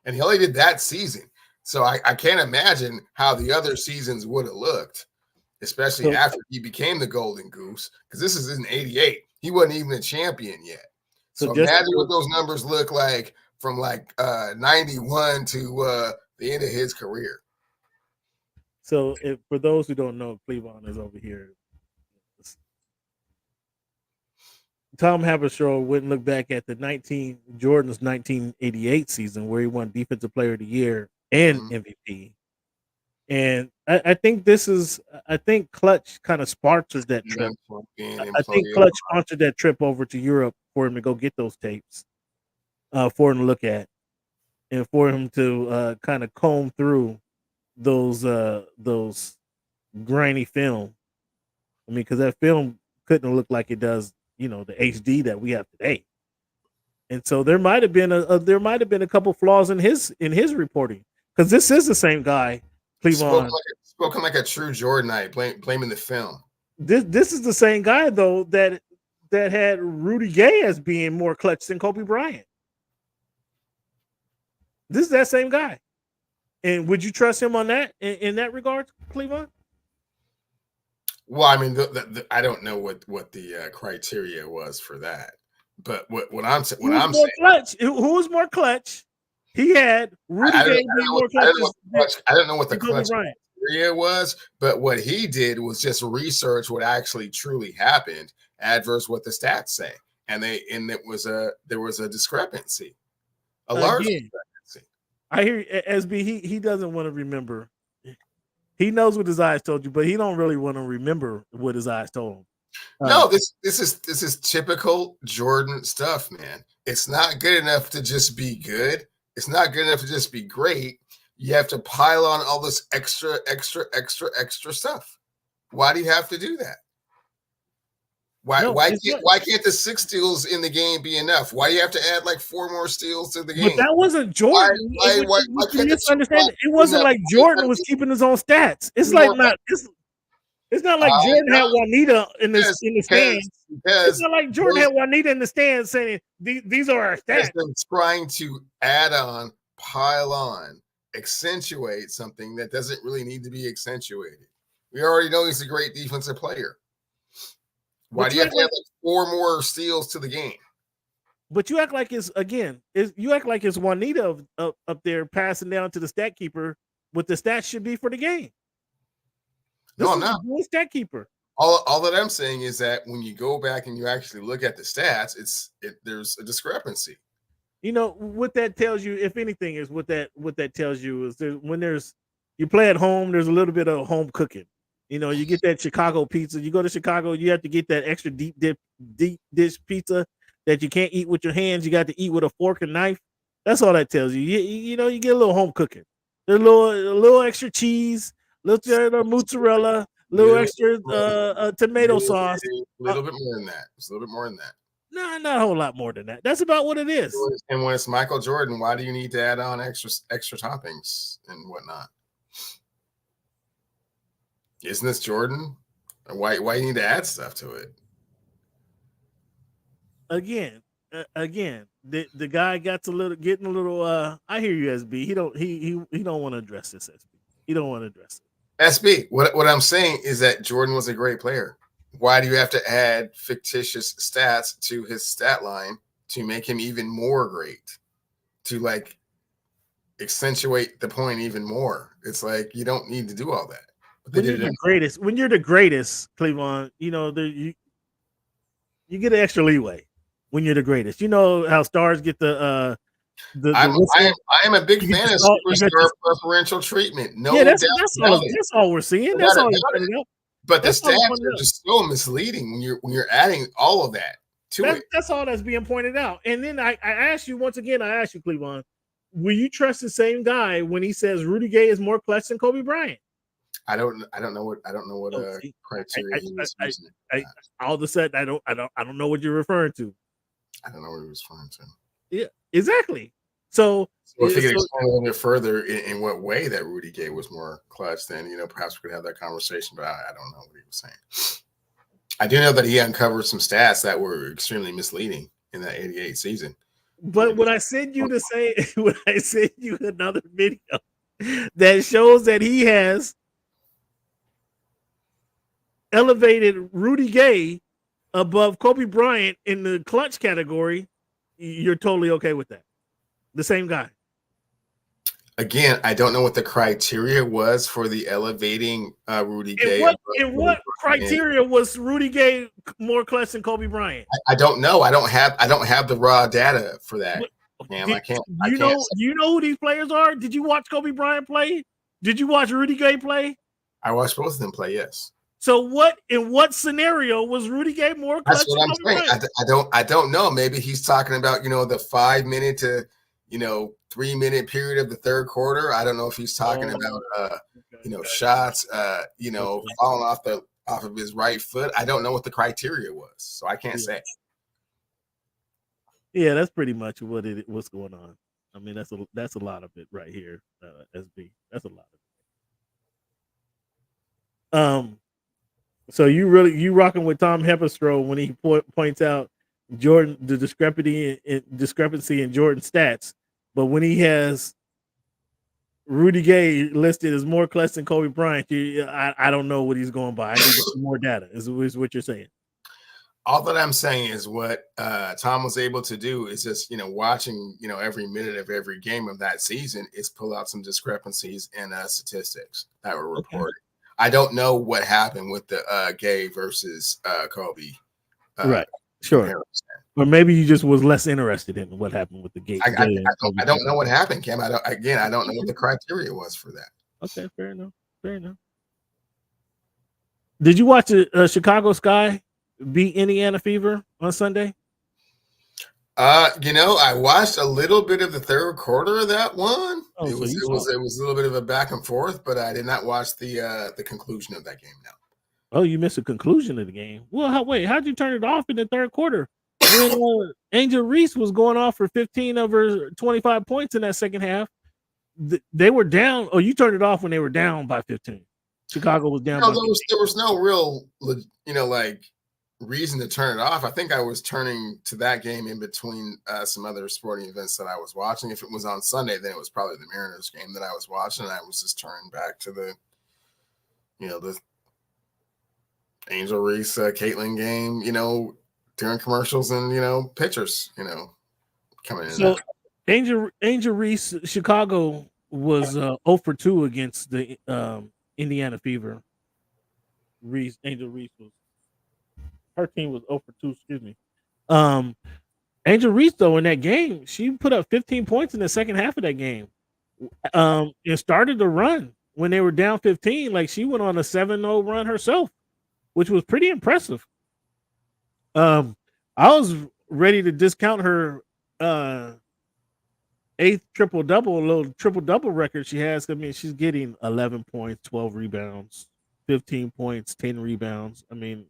And he only did that season. So I can't imagine how the other seasons would have looked, especially after he became the Golden Goose, because this is in '88. He wasn't even a champion yet. So imagine what those numbers look like from like 91 to the end of his career. So for those who don't know, Cleavon is over here. Tom Haberstroh went and looked back at Jordan's 1988 season where he won Defensive Player of the Year and MVP. And I think Clutch kind of sponsored that trip. I think Clutch sponsored that trip over to Europe for him to go get those tapes for him to look at and for him to kind of comb through those grainy film. I mean, because that film couldn't look like it does, the HD that we have today. And so there might have been a couple flaws in his reporting, because this is the same guy. Cleavon spoken like a true Jordanite, blaming the film. This is the same guy though that had Rudy Gay as being more clutch than Kobe Bryant. This is that same guy. And would you trust him on that in that regard, Cleavon? Well, I mean, I don't know what the criteria was for that, but what I'm saying, who was more clutch? He had Rudy Gay being more clutch. I don't know what the clutch criteria was, but what he did was just research what actually truly happened, adverse what the stats say, and there was a discrepancy, a large discrepancy. I hear SB. He doesn't want to remember. He knows what his eyes told you, but he don't really want to remember what his eyes told him. No, this is typical Jordan stuff, man. It's not good enough to just be good. It's not good enough to just be great. You have to pile on all this extra stuff. Why do you have to do that? Why can't the 6 steals in the game be enough? Why do you have to add like 4 more steals to the game? But that wasn't Jordan. Why it wasn't like Jordan was keeping his own stats. It's like not. It's not like Jordan had Juanita in the stands. It's not like Jordan had Juanita in the stands saying these are our stats. Trying to add on, pile on, accentuate something that doesn't really need to be accentuated. We already know he's a great defensive player. Why do you have to add like 4 more steals to the game? But you act like it's Juanita up there passing down to the stat keeper what the stats should be for the game. No, I'm not. Stat keeper. All that I'm saying is that when you go back and you actually look at the stats, there's a discrepancy. What that tells you, if anything, is what that tells you is when you play at home, there's a little bit of home cooking. You get that Chicago pizza. You go to Chicago, you have to get that extra deep dish pizza that you can't eat with your hands. You got to eat with a fork and knife. That's all that tells you. You get a little home cooking. There's a little extra cheese, little mozzarella, little extra tomato sauce. A little bit more than that. It's a little bit more than that. No, not a whole lot more than that. That's about what it is. And when it's Michael Jordan, why do you need to add on extra toppings and whatnot? Isn't this Jordan? Why you need to add stuff to it? Again, the guy getting a little. I hear you, SB. He don't want to address this, SB. He don't want to address it. SB, what I'm saying is that Jordan was a great player. Why do you have to add fictitious stats to his stat line to make him even more great? To like accentuate the point even more. It's like you don't need to do all that. When you're the greatest, Cleavon, you get an extra leeway when you're the greatest. You know how stars get the the whistle. I am a big You get fan the of salt. You got superstar your, preferential treatment. yeah. No doubt about it. That's all we're seeing. No That's doubt all you about it. pointed out. But the That's all stats you pointed are out. just so misleading when you're adding all of that to it. That's all that's being pointed out. And then I asked you once again. I asked you, Cleveland, will you trust the same guy when he says Rudy Gay is more clutch than Kobe Bryant? I don't know what Oh, see, criteria he was using. all of a sudden I don't know what you're referring to. I don't know what he was referring to. Yeah, exactly. So if you could explain a little bit further in what way that Rudy Gay was more clutch, then perhaps we could have that conversation. But I don't know what he was saying. I do know that he uncovered some stats that were extremely misleading in that '88 season. But when I send you to say, when I send you another video that shows that he has elevated Rudy Gay above Kobe Bryant in the clutch category, you're totally okay with that. The same guy. Again, I don't know what the criteria was for the elevating Rudy Gay. What criteria was Rudy Gay more clutch than Kobe Bryant? I don't know. I don't have the raw data for that. You know who these players are? Did you watch Kobe Bryant play? Did you watch Rudy Gay play? I watched both of them play. Yes. So in what scenario was Rudy Gay more clutch? That's what I'm saying. I don't know. Maybe he's talking about the 5 minute to 3 minute period of the third quarter. I don't know if he's talking about shots falling off of his right foot. I don't know what the criteria was, so I can't say. Yeah, that's pretty much what's going on. I mean, that's a lot of it right here, SB. That's a lot of it. So you rocking with Tom Hepperstro when he points out the discrepancy in Jordan's stats, but when he has Rudy Gay listed as more clutch than Kobe Bryant, I don't know what he's going by. I need more data. Is what you're saying? All that I'm saying is what Tom was able to do is just watching every minute of every game of that season is pull out some discrepancies in statistics that were reported. Okay. I don't know what happened with the Gay versus Kobe. Right. Sure. Comparison. Or maybe you just was less interested in what happened with the Gay. I don't know what happened, Cam. I don't know what the criteria was for that. Okay, fair enough. Did you watch Chicago Sky beat Indiana Fever on Sunday? I watched a little bit of the third quarter of that one. Oh, it was a little bit of a back and forth, but I did not watch the conclusion of that game. No. Oh, you missed the conclusion of the game. Well, how'd you turn it off in the third quarter when Angel Reese was going off for 15 over 25 points in that second half? They were down. Oh, you turned it off when they were down by 15. Chicago was down. No, there was no real, reason to turn it off. I think I was turning to that game in between some other sporting events that I was watching. If it was on Sunday, then it was probably the Mariners game that I was watching. And I was just turning back to the Angel Reese Caitlin game, during commercials and pitchers, coming in. So Angel Reese Chicago was 0 for 2 against the Indiana Fever. Angel Reese was. Her team was 0 for 2, excuse me. Angel Reese, though, in that game, she put up 15 points in the second half of that game. And started to run when they were down 15. Like, she went on a 7-0 run herself, which was pretty impressive. I was ready to discount her 8th triple-double, a little triple-double record she has. I mean, she's getting 11 points, 12 rebounds, 15 points, 10 rebounds. I mean,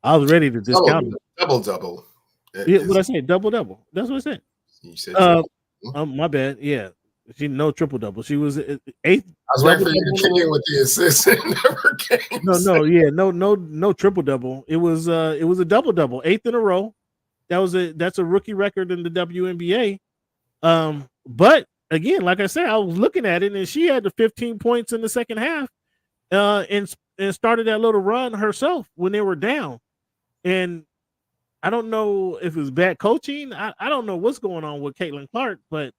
I was ready to discount double. Yeah, what I said, double. That's what I said. You said my bad. Yeah, she no triple double. She was 8th. I was waiting for you to kick in with the assist and never came. No triple double. It was a double, 8th in a row. That's a rookie record in the WNBA. But again, like I said, I was looking at it, and she had the 15 points in the second half, and started that little run herself when they were down. And I don't know if it was bad coaching. I don't know what's going on with Caitlin Clark, but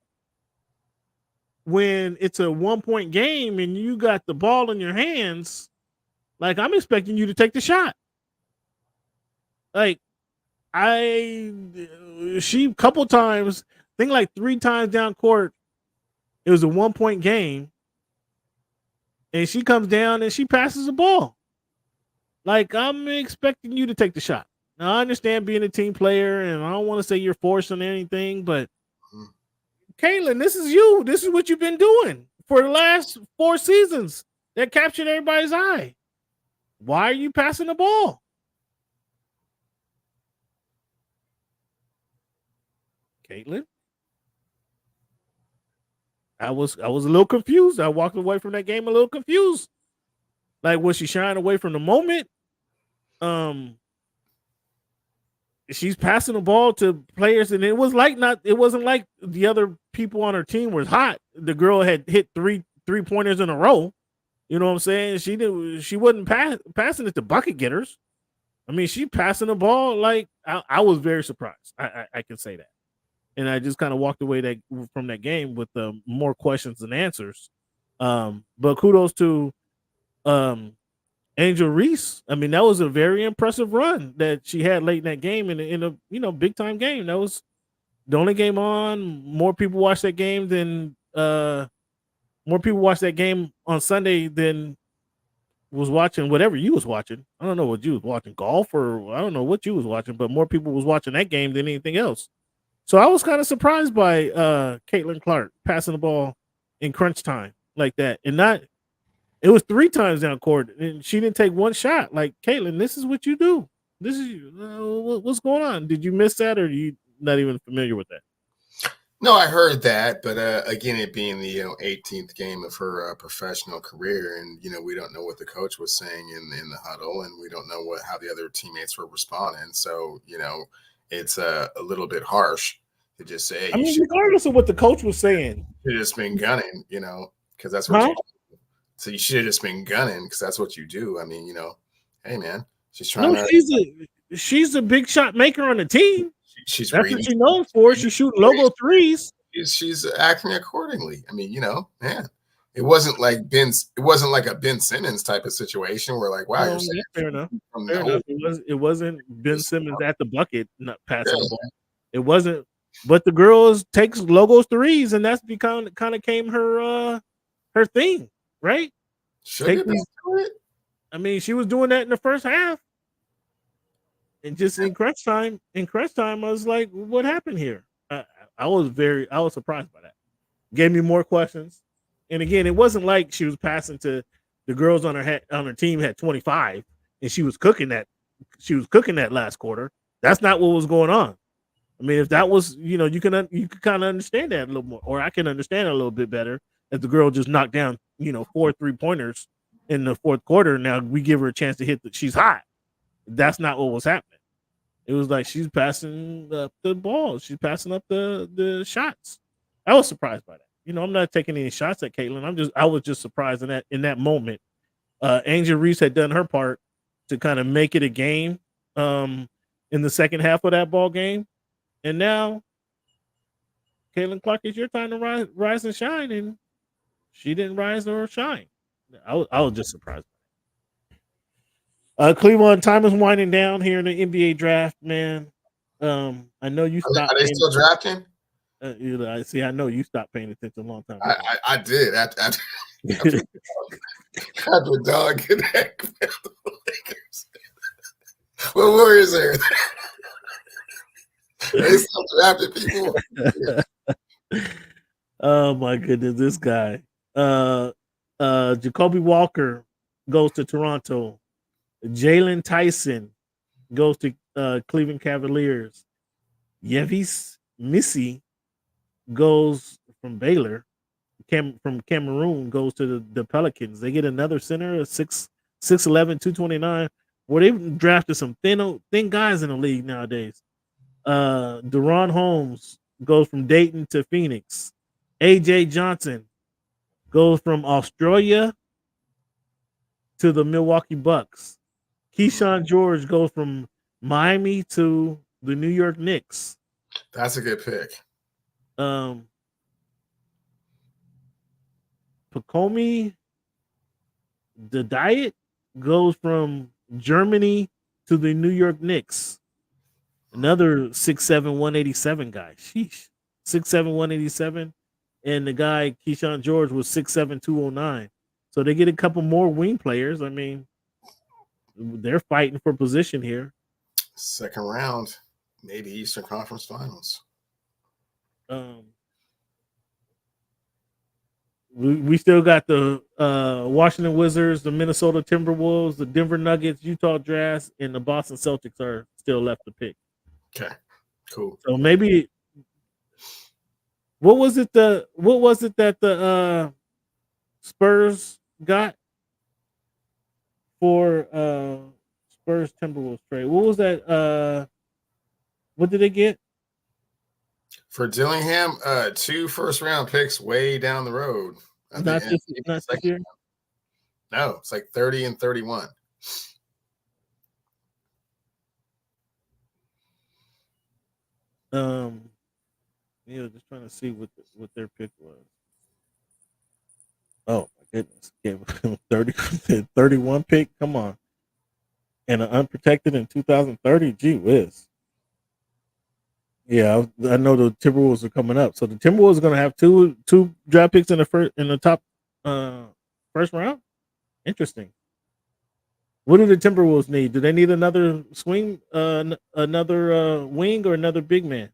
when it's a 1-point game and you got the ball in your hands, like, I'm expecting you to take the shot. Like, She couple times, I think like 3 times down court. It was a 1-point game, and she comes down and she passes the ball. Like, I'm expecting you to take the shot. Now I understand being a team player, and I don't want to say you're forcing anything, but Mhm. Caitlin, this is you. This is what you've been doing for the last 4 seasons that captured everybody's eye. Why are you passing the ball? Caitlin? I was a little confused. I walked away from that game a little confused. Like, was she shying away from the moment? Um, she's passing the ball to players, and it wasn't like the other people on her team was hot. The girl had hit three pointers in a row. You know what I'm saying? She wasn't passing it to bucket getters. I mean, she passing the ball like I was very surprised. I can say that, and I just kind of walked away from that game with more questions than answers. But kudos to um, Angel Reese. I mean, that was a very impressive run that she had late in that game in a big time game. That was the only game on. More people watched that game on Sunday than was watching whatever you was watching. I don't know what you was watching, golf, or I don't know what you was watching, but more people was watching that game than anything else. So I was kind of surprised by Caitlin Clark passing the ball in crunch time like that, and not. It was 3 times down court, and she didn't take one shot. Like, Caitlin, this is what you do. This is what's going on. Did you miss that, or are you not even familiar with that? No, I heard that, but again, it being the 18th game of her professional career, and we don't know what the coach was saying in the huddle, and we don't know how the other teammates were responding. So it's a little bit harsh to just say, hey, I you mean, should regardless of what the coach was saying, have just been gunning, because that's what huh? you do. So you should have just been gunning because that's what you do. I mean, hey man, she's trying No, to. she's a big shot maker on the team. She's That's what reading. she's known for. She's shooting logo threes. She's acting accordingly. I mean, man, it wasn't like it wasn't like a Ben Simmons type of situation where like, wow, you're No, saying that's fair enough. from the Fair whole enough. It wasn't Ben just Simmons at the bucket not passing the yeah, ball. It wasn't. But the girls takes logos threes, and that's become kind of came her thing, right? should Take have been these. to it. I mean, she was doing that in the first half, and just in crunch time. In crunch time, I was like, "What happened here?" I was surprised by that. Gave me more questions, and again, it wasn't like she was passing to the girls on her team had 25, and she was cooking that. She was cooking that last quarter. That's not what was going on. I mean, if that was, you can kind of understand that a little more, or I can understand it a little bit better. If the girl just knocked down, 4 3-pointers in the fourth quarter, now we give her a chance to hit. She's hot. That's not what was happening. It was like she's passing up the ball. She's passing up the shots. I was surprised by that. I'm not taking any shots at Caitlin. I was just surprised in that moment. Angel Reese had done her part to kind of make it a game in the second half of that ball game, and now Caitlin Clark, it's your time to rise and shine, and she didn't rise or shine. I was just surprised. Cleveland, time is winding down here in the NBA draft, man. I know you stopped Are they paying. still drafting? I see. I know you stopped paying attention a long time I, ago. I, I did after after dog connect with the Lakers. What Warriors are they still drafting people? Oh my goodness, this guy. Uh, Jacoby Walker goes to Toronto. Jalen Tyson goes to Cleveland Cavaliers. Yevis Missy goes from Baylor. From Cameroon goes to the Pelicans. They get another center, a 6'11", 229. Well, they've drafted some thin guys in the league nowadays. Deron Holmes goes from Dayton to Phoenix. AJ Johnson goes from Australia to the Milwaukee Bucks. Keyshawn George goes from Miami to the New York Knicks. That's a good pick. Pacomi the Diet goes from Germany to the New York Knicks. Another 6'7", 187 guy. Sheesh. 6'7", 187. And the guy, Keyshawn George, was 6'7", 209. So they get a couple more wing players. I mean, they're fighting for position here. Second round, maybe Eastern Conference Finals. Um, we still got the Washington Wizards, the Minnesota Timberwolves, the Denver Nuggets, Utah Jazz, and the Boston Celtics are still left to pick. Okay, cool. So maybe what was it that the Spurs got for Spurs Timberwolves trade? What was that? What did they get? For Dillingham, 2 first-round picks way down the road. I Not think this, not this year. No, it's like 30 and 31. Just trying to see what their pick was. Oh my goodness, gave him 30, 31 pick. Come on, and an unprotected in 2030. Gee whiz. Yeah, I know the Timberwolves are coming up, so the Timberwolves are going to have two draft picks in the top first round. Interesting. What do the Timberwolves need? Do they need another swing, another wing, or another big man?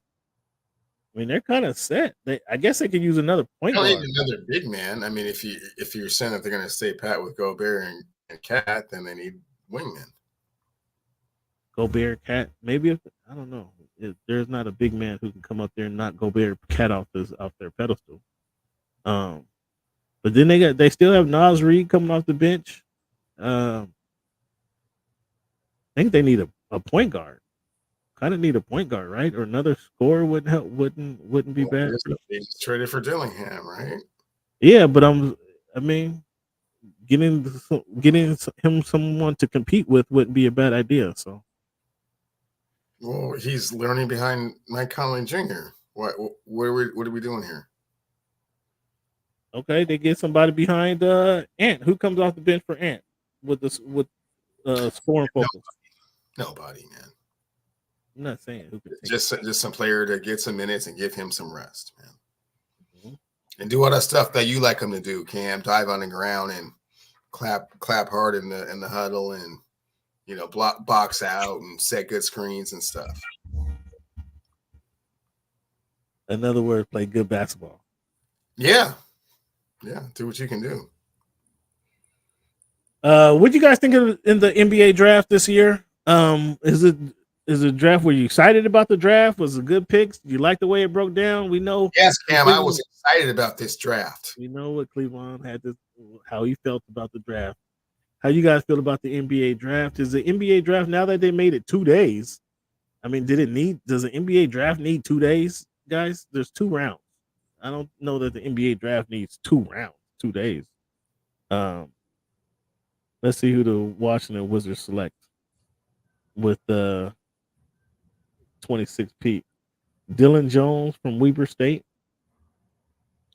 I mean, they're kind of set. I guess they could use another point They don't guard. need another big man. I mean, if you're saying that they're going to stay pat with Gobert and Cat, then they need wingmen. Gobert, Cat, maybe I don't know. There's not a big man who can come up there and knock Gobert, Cat off their pedestal. But then they still have Nas Reed coming off the bench. I think they need a point guard. Kind of need a point guard, right? Or another scorer wouldn't help. Wouldn't be bad. They just traded for Dillingham, right? Yeah, but I mean, getting him someone to compete with wouldn't be a bad idea. So, well, he's learning behind Mike Conley Jr. What are we doing here? okay, they get somebody behind Ant. Who comes off the bench for Ant with scoring focus? Nobody, man. I'm not saying who can just some player to get some minutes and give him some rest, man. Mm-hmm. And do all that stuff that you like him to do, Cam. Dive on the ground and clap hard in the huddle, and box out and set good screens and stuff. In other words, play good basketball. Yeah, do what you can do. What do you guys think of in the NBA draft this year? Is a draft? Were you excited about the draft? Was it good picks? Do you like the way it broke down? We know. Yes, Cam, I was excited about this draft. We know what Cleveland had how he felt about the draft. How you guys feel about the NBA draft? Is the NBA draft, now that they made it 2 days? I mean, does the NBA draft need 2 days, guys? There's 2 rounds. I don't know that the NBA draft needs 2 rounds, 2 days. Let's see who the Washington Wizards select with the 26 Pete. Dylan Jones from Weber State.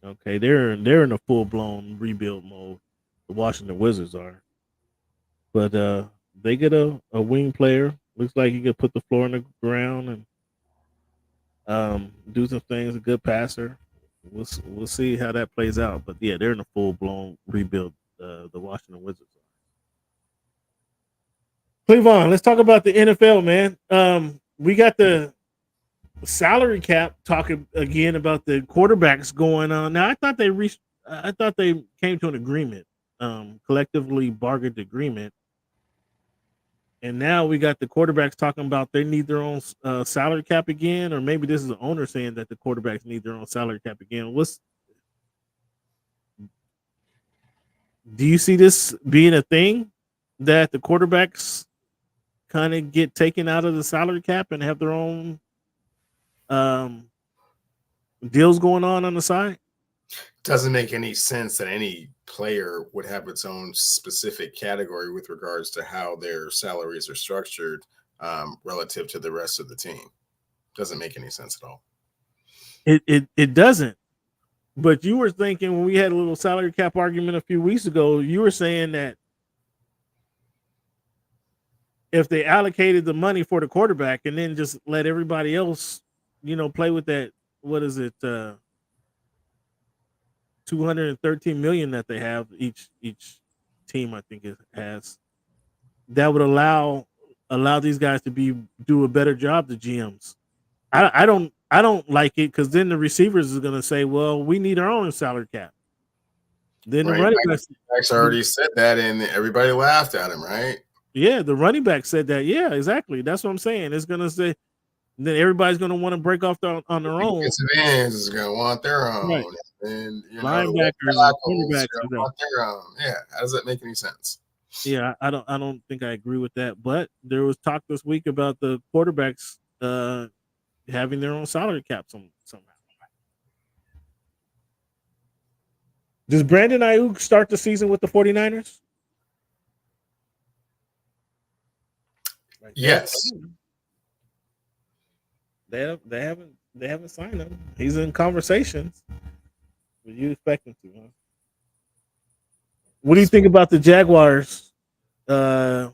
Okay, they're in a full-blown rebuild mode. The Washington Wizards are. But they get a wing player. Looks like he could put the floor on the ground and do some things. A good passer. We'll see how that plays out. But yeah, they're in a full-blown rebuild. The Washington Wizards are. Cleveland, let's talk about the NFL, man. We got the salary cap talking again about the quarterbacks going on. Now, I thought they came to an agreement, collectively bargained agreement. And now we got the quarterbacks talking about they need their own salary cap again, or maybe this is the owner saying that the quarterbacks need their own salary cap again. Do you see this being a thing that the quarterbacks kind of get taken out of the salary cap and have their own deals going on the side? Doesn't make any sense that any player would have its own specific category with regards to how their salaries are structured relative to the rest of the team. Doesn't make any sense at all. It doesn't. But you were thinking, when we had a little salary cap argument a few weeks ago, you were saying that if they allocated the money for the quarterback and then just let everybody else, play with that. What is it? 213 million that they have each team. I think it has that would allow these guys to do a better job. The GMs. I don't like it because then the receivers is gonna say, well, we need our own salary cap. Then the Right. running backs, Max already said that, and everybody laughed at him, right? yeah, the running back said that. Yeah, exactly. That's what I'm saying. It's gonna say then everybody's gonna want to break off on their own. Defensive ends is going to want their Right. own, and the left Linebackers and tackles cornerbacks, are going to want their own. Yeah, how does that make any sense? yeah, I don't think I agree with that. But there was talk this week about the quarterbacks having their own salary cap somehow. Does Brandon Ayuk start the season with the 49ers? Like Yes. they haven't signed him. He's in conversations. But you expect him to, huh? What do you think about the Jaguars? Uh,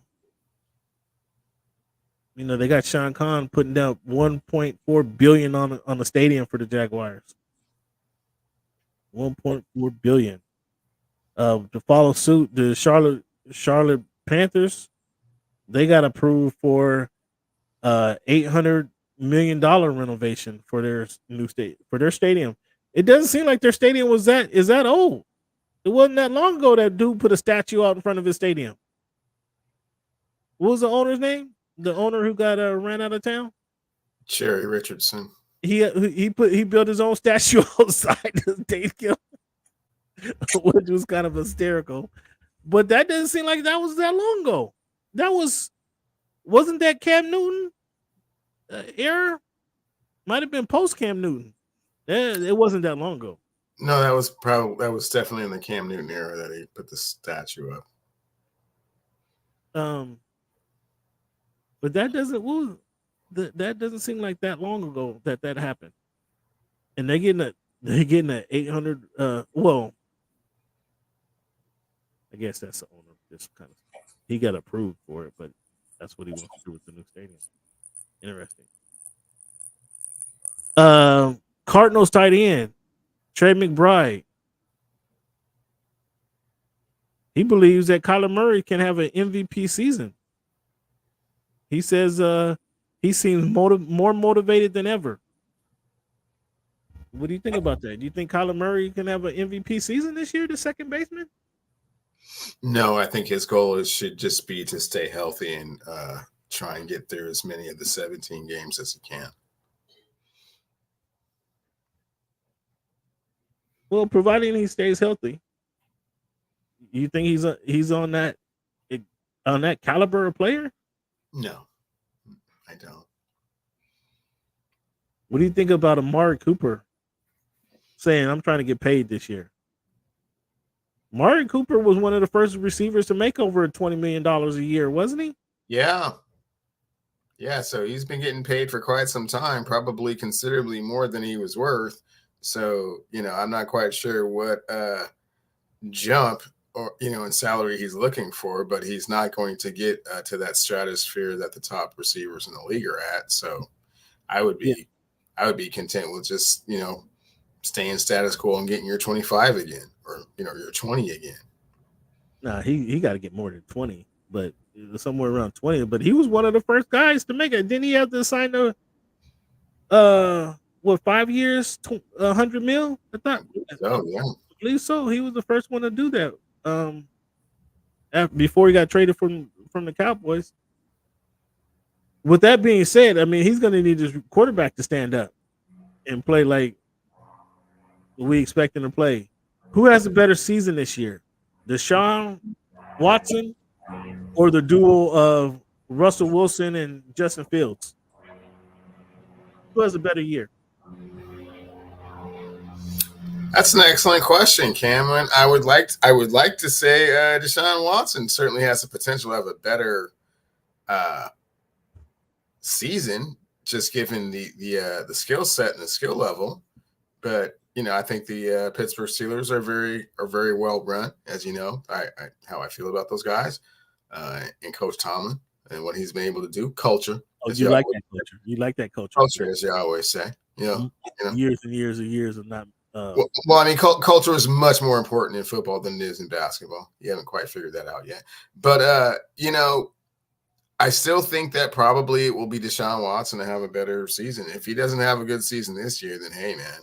they got Sean Khan putting down 1.4 billion on the stadium for the Jaguars. 1.4 billion. To follow suit, the Charlotte Panthers, they got approved for $800 million renovation for their stadium. It doesn't seem like their stadium is that old. It wasn't that long ago that dude put a statue out in front of his stadium. What was the owner's name? The owner who got ran out of town? Jerry Richardson. He built his own statue outside the stadium, which was kind of hysterical. But that doesn't seem like that was that long ago. Wasn't that Cam Newton era? Might have been post Cam Newton. It wasn't that long ago. No, that was definitely in the Cam Newton era that he put the statue up. But that doesn't seem like that long ago that happened. And they're getting a 800. Well, I guess that's the owner. Just kind of he got approved for it, but that's what he wants to do with the new stadium. Interesting. Cardinals tight end Trey McBride. He believes that Kyler Murray can have an MVP season. He says he seems more motivated than ever. What do you think about that? Do you think Kyler Murray can have an MVP season this year, the second baseman? No, I think his goal should just be to stay healthy and try and get through as many of the 17 games as he can. Well, providing he stays healthy, you think he's on that caliber of player? No, I don't. What do you think about Amari Cooper saying, I'm trying to get paid this year? Amari Cooper was one of the first receivers to make over $20 million a year, wasn't he? Yeah. Yeah, so he's been getting paid for quite some time, probably considerably more than he was worth. So, I'm not quite sure what jump or, in salary he's looking for, but he's not going to get to that stratosphere that the top receivers in the league are at. So I would be content with just, staying status quo and getting your 25 again or, your 20 again. Nah, he got to get more than 20, but somewhere around 20. But he was one of the first guys to make it. Didn't he have to sign 5 years, 100 mil? I thought. Oh, yeah. I believe so. He was the first one to do that. Before he got traded from the Cowboys. With that being said, I mean he's going to need his quarterback to stand up and play like we expect him to play. Who has a better season this year, Deshaun Watson or the duo of Russell Wilson and Justin Fields? Who has a better year? That's an excellent question, Cameron. I would like to say Deshaun Watson certainly has the potential to have a better season, just given the skill set and the skill level. But I think the Pittsburgh Steelers are very well run, as you know. How I feel about those guys and Coach Tomlin. and what he's been able to do. Culture, Oh, as you you like always, that culture. You like that culture. culture, as you always say. You know. Years and years and years of not. Well, I mean, culture is much more important in football than it is in basketball. You haven't quite figured that out yet, but I still think that probably it will be Deshaun Watson to have a better season. If he doesn't have a good season this year, then hey, man,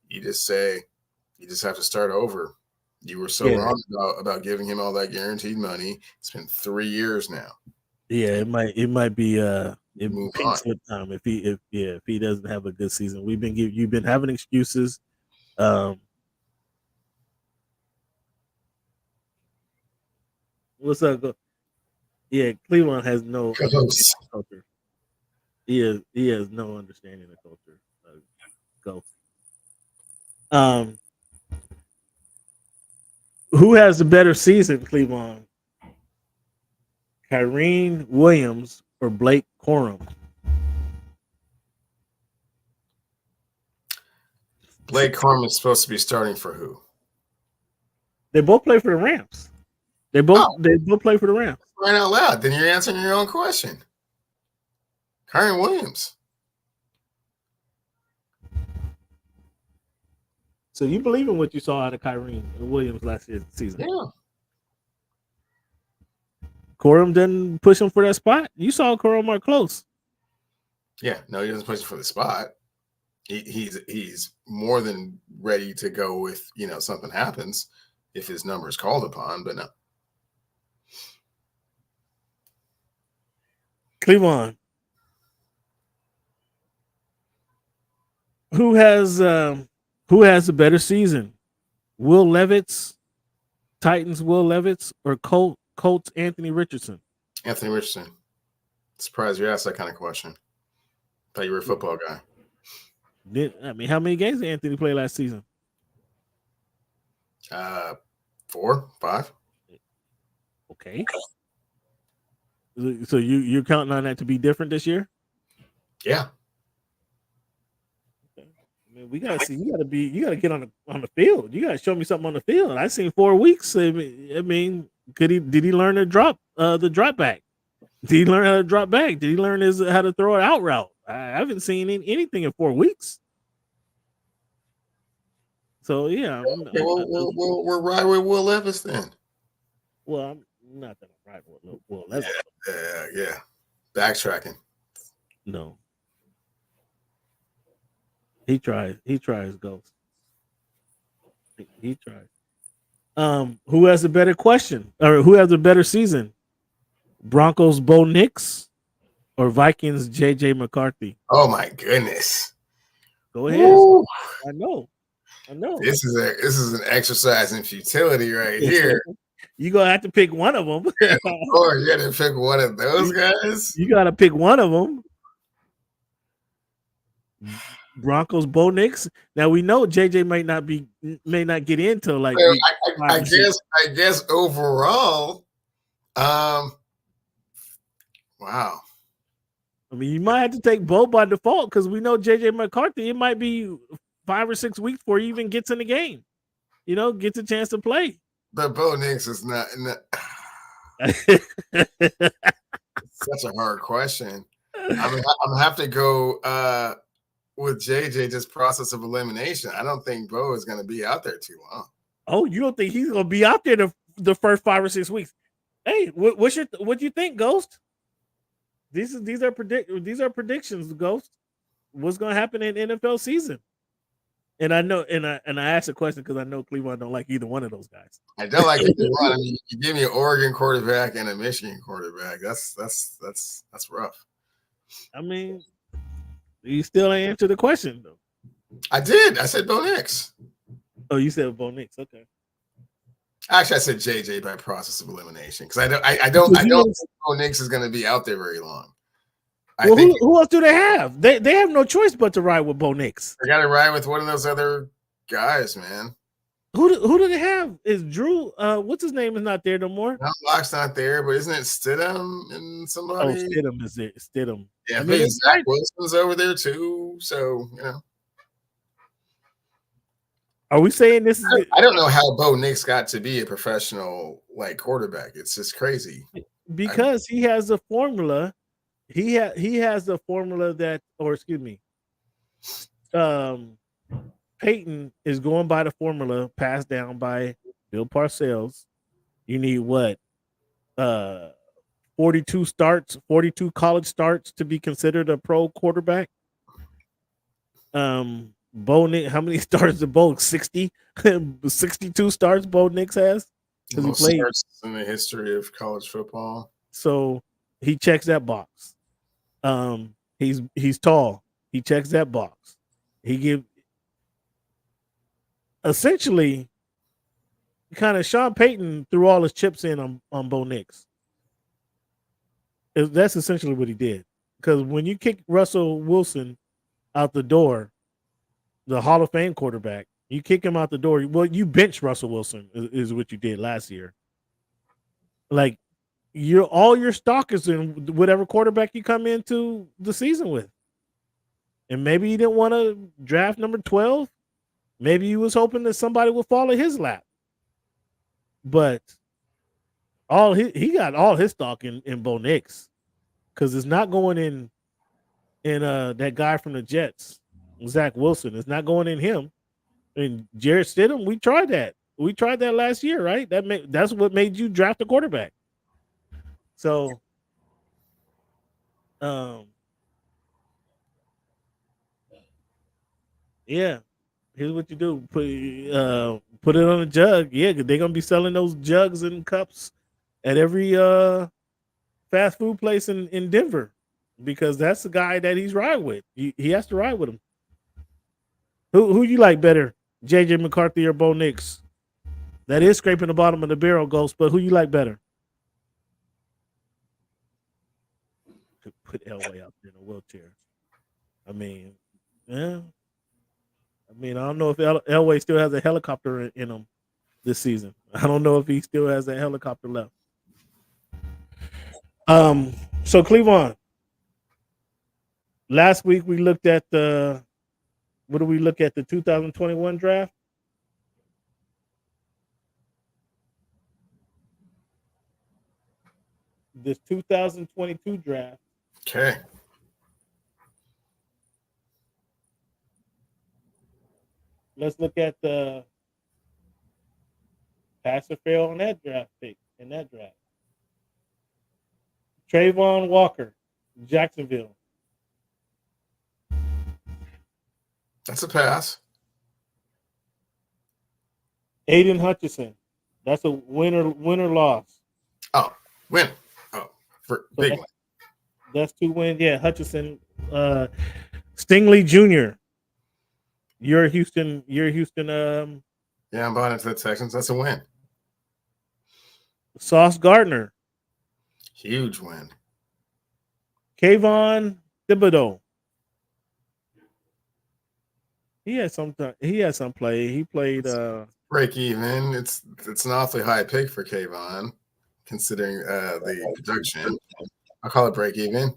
you just have to start over. You were so Yeah. wrong about giving him all that guaranteed money. It's been 3 years now. Yeah, it might be Move pink on. slip time if he doesn't have a good season. You've been having excuses. What's up? Yeah, Cleveland has no understanding of culture. He has no understanding of culture. Go. Um, who has the better season, Cleveland? Kyrene Williams or Blake Corum? Blake Corum is supposed to be starting for who? They both play for the Rams. They both play for the Rams. Right out loud. Then you're answering your own question. Kyron Williams. So you believe in what you saw out of Kyrene Williams last season? Yeah. Corum didn't push him for that spot. You saw Corum more close. Yeah, no, he doesn't push him for the spot. He's more than ready to go if something happens, if his number is called upon, but no. Cleveland. Who has a better season? Will Levis, Titans Will Levis, or Colts Anthony Richardson? Anthony Richardson. Surprised you asked that kind of question. Thought you were a football guy. How many games did Anthony play last season? 4, 5. Okay. So you're counting on that to be different this year? Yeah. Okay. I mean, we gotta see. You gotta get on the field. You gotta show me something on the field. I seen 4 weeks. I mean, did he learn to drop the drop back? Did he learn how to drop back? Did he learn how to throw an out route? I haven't seen anything in 4 weeks. So yeah, we're right with Will Levis then. Well, I'm not that I'm right with Will Levis. Yeah. Backtracking. No. He tries. Ghost. He tries. Who has a better question, or who has a better season? Broncos Bo Nix or Vikings JJ McCarthy? Oh my goodness. Go ahead. Woo. I know. This is an exercise in futility right here. You're gonna have to pick one of them. Or you gotta pick one of those guys. You gotta pick one of them. Broncos Bo Nix. Now we know JJ may not get into like. I guess overall, wow. I mean, you might have to take Bo by default because we know JJ McCarthy. It might be 5 or 6 weeks before he even gets in the game. Gets a chance to play. But Bo Nix is not. Such a hard question. I'm gonna have to go with JJ. Just process of elimination. I don't think Bo is gonna be out there too long. Oh, you don't think he's gonna be out there the first 5 or 6 weeks? Hey, what do you think, Ghost? These are predictions, Ghost. What's gonna happen in NFL season? And I know, and I asked a question because I know Cleveland don't like either one of those guys. I don't like either one. I mean, you give me an Oregon quarterback and a Michigan quarterback. That's rough. I mean, you still ain't answered the question though. I did. I said Bo Nix. Oh, you said Bo Nix. Okay. Actually, I said JJ by process of elimination because I don't think Bo Nix is going to be out there very long. Well, who else do they have? They have no choice but to ride with Bo Nix. They got to ride with one of those other guys, man. Who do they have? Is Drew? What's his name? Is not there no more. No, Locke's not there, but isn't it Stidham and somebody? Oh, Stidham is it? Stidham. Yeah, I mean, Zach Wilson's over there too. So Are we saying this is? I don't know how Bo Nix got to be a professional quarterback. It's just crazy. because he has a formula. He has a formula that, or excuse me, um, Peyton is going by the formula passed down by Bill Parcells. You need what? Uh 42 starts, 42 college starts to be considered a pro quarterback. Bo Nix, how many starts did Bo? 60? 62 starts Bo Nix has because he Most played. starts in the history of college football. So he checks that box. He's tall. He checks that box. He give essentially kind of Sean Payton threw all his chips in on Bo Nix. That's essentially what he did. Because when you kick Russell Wilson out the door, the Hall of Fame quarterback, you kick him out the door. Well, you bench Russell Wilson is what you did last year. Like all your stock is in whatever quarterback you come into the season with. And maybe you didn't want to draft number 12. Maybe you was hoping that somebody would fall in his lap. But he got all his stock in Bo Nix. Because it's not going in that guy from the Jets, Zach Wilson. It's not going in him. And Jarrett Stidham, we tried that. We tried that last year, right? That's what made you draft a quarterback. So, yeah. Here's what you do: put it on a jug. Yeah, they're gonna be selling those jugs and cups at every fast food place in Denver because that's the guy that he's riding with. He has to ride with him. Who you like better, JJ McCarthy or Bo Nix? That is scraping the bottom of the barrel, Ghost. But who you like better? Could put Elway out there in a wheelchair. I mean, yeah. I mean, I don't know if Elway still has a helicopter in him this season. I don't know if he still has that helicopter left. So Cleveland. Last week we looked at what do we look at? The 2021 draft. This 2022 draft. Okay. Let's look at the pass or fail on that draft pick in that draft. Trayvon Walker, Jacksonville. That's a pass. Aiden Hutchinson. That's a winner loss. Oh, win. Oh, big win. That's 2 wins. Yeah, Hutchinson. Stingley Jr. You're Houston. Yeah, I'm buying into the Texans. That's a win. Sauce Gardner. Huge win. Kayvon Thibodeau. He had some play. He played break even. It's an awfully high pick for Kayvon, considering the production. I'll call it break even.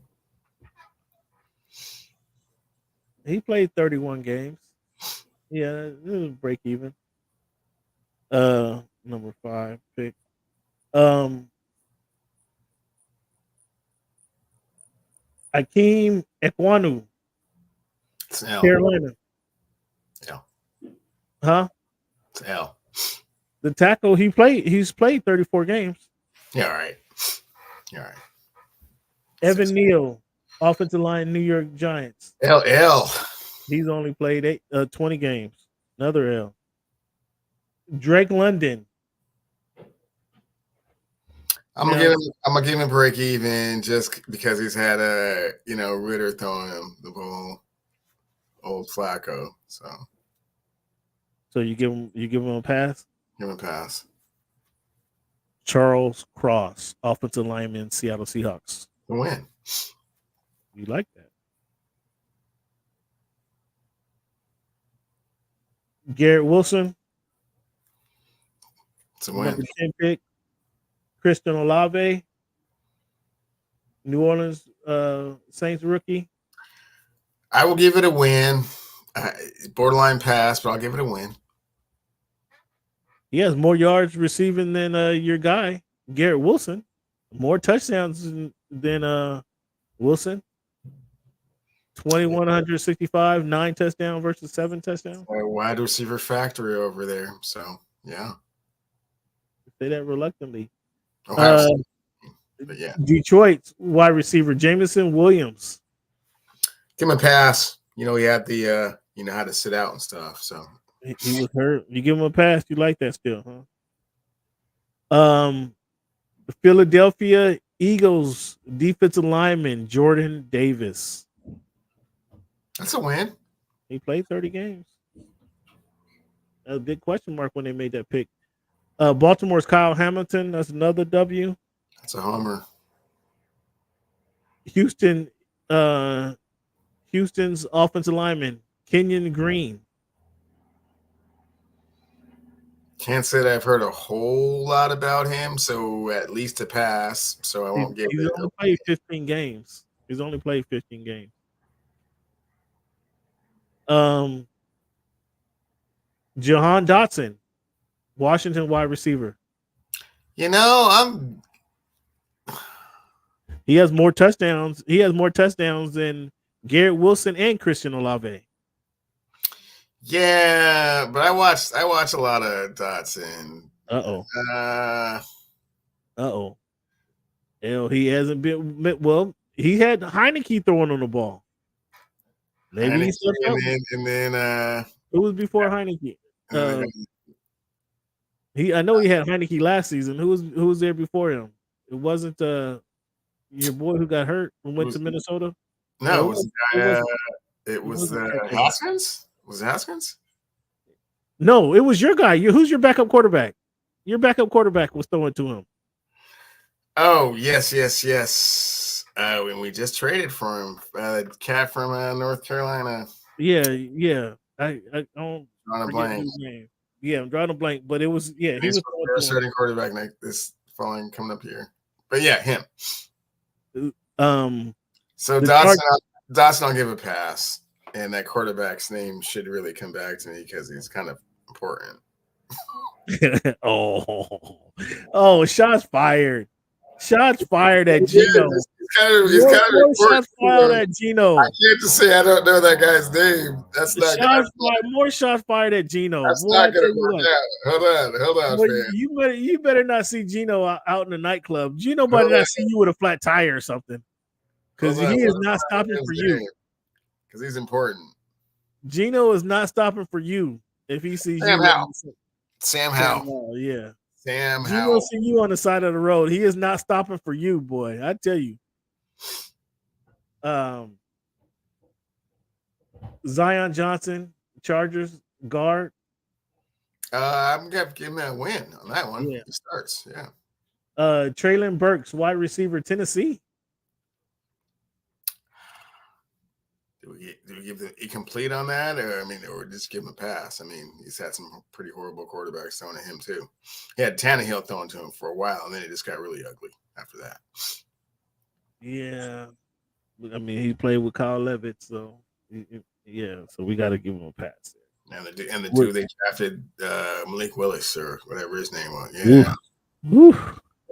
He played 31 games. Yeah, it was break even. Number 5 pick. Akeem Ekwonu. It's an L. Carolina. L. Huh? It's an L. The tackle he's played 34 games. Yeah, all right. All right. Evan Neal, offensive line, New York Giants. L. He's only played 20 games. Another L. Drake London. I'm gonna give him a break even just because he's had Ritter throwing him the ball, old Flacco. So you give him a pass? Give him a pass. Charles Cross, offensive lineman, Seattle Seahawks. A win. You like that? Garrett Wilson. It's a win. Number 10 pick. Christian Olave. New Orleans Saints rookie. I will give it a win. Borderline pass, but I'll give it a win. He has more yards receiving than your guy, Garrett Wilson. More touchdowns than Wilson. 2,165, 9 touchdowns versus 7 touchdowns. A wide receiver factory over there. So yeah. Say that reluctantly. Oh, Uh, absolutely. But yeah, Detroit's wide receiver Jameson Williams. give him a pass. He had the how to sit out and stuff. So He was hurt. You give him a pass. You like that still, huh? The Philadelphia Eagles defensive lineman Jordan Davis. that's a win. He played 30 games. A big question mark when they made that pick. Baltimore's Kyle Hamilton. That's another W. That's a homer. Houston, Houston's offensive lineman Kenyon Green. Can't say that I've heard a whole lot about him, so at least a pass. So I won't give He's it. only played 15 games. He's only played 15 games. Jahan Dotson, Washington wide receiver. I'm He has more touchdowns. He has more touchdowns than Garrett Wilson and Christian Olave. yeah, but I watch a lot of Dotson. Uh-oh. Uh Uh-oh. Hell, he hasn't been well. He had Heineke throwing on the ball. Maybe he stepped up. and then It was before Heineke. and then I know he had Heineke last season. Who was there before him? It wasn't your boy who got hurt and went to Minnesota. no, it was the guy. It was wasn't Haskins. Was it Haskins? No, it was your guy. Who's your backup quarterback? Your backup quarterback was throwing to him. Oh, yes. When we just traded for him, cat from North Carolina. Yeah. I don't Drawing a forget blank. his name. Yeah, I'm drawing a blank, but it was he was our starting quarterback this following coming up here. But yeah, him. So Dotson I'll give a pass, and that quarterback's name should really come back to me because he's kind of important. oh, shots fired. Shots fired at Gino. It's shots fired at Gino. I can't just say I don't know that guy's name. That's not more shots fired at Gino. That's not gonna work out. Hold on, well, man. You better not see Gino out in the nightclub. Gino better not see you with a flat tire or something. Because he is not stopping for you. Because he's important. Gino is not stopping for you if he sees Sam you. Howell. Sam Howell, yeah. Sam Gino Howell. see you on the side of the road. He is not stopping for you, boy. I tell you. Zion Johnson, Chargers guard. I'm gonna give him a win on that one. Yeah. He starts, yeah. Traylon Burks, wide receiver, Tennessee. Do we give the incomplete on that, or just give him a pass? I mean, he's had some pretty horrible quarterbacks throwing at him too. He had Tannehill throwing to him for a while, and then it just got really ugly after that. Yeah, I mean, he played with Kyle Levitt, so yeah. So we got to give him a pass. And the two they drafted, Malik Willis or whatever his name was. Yeah.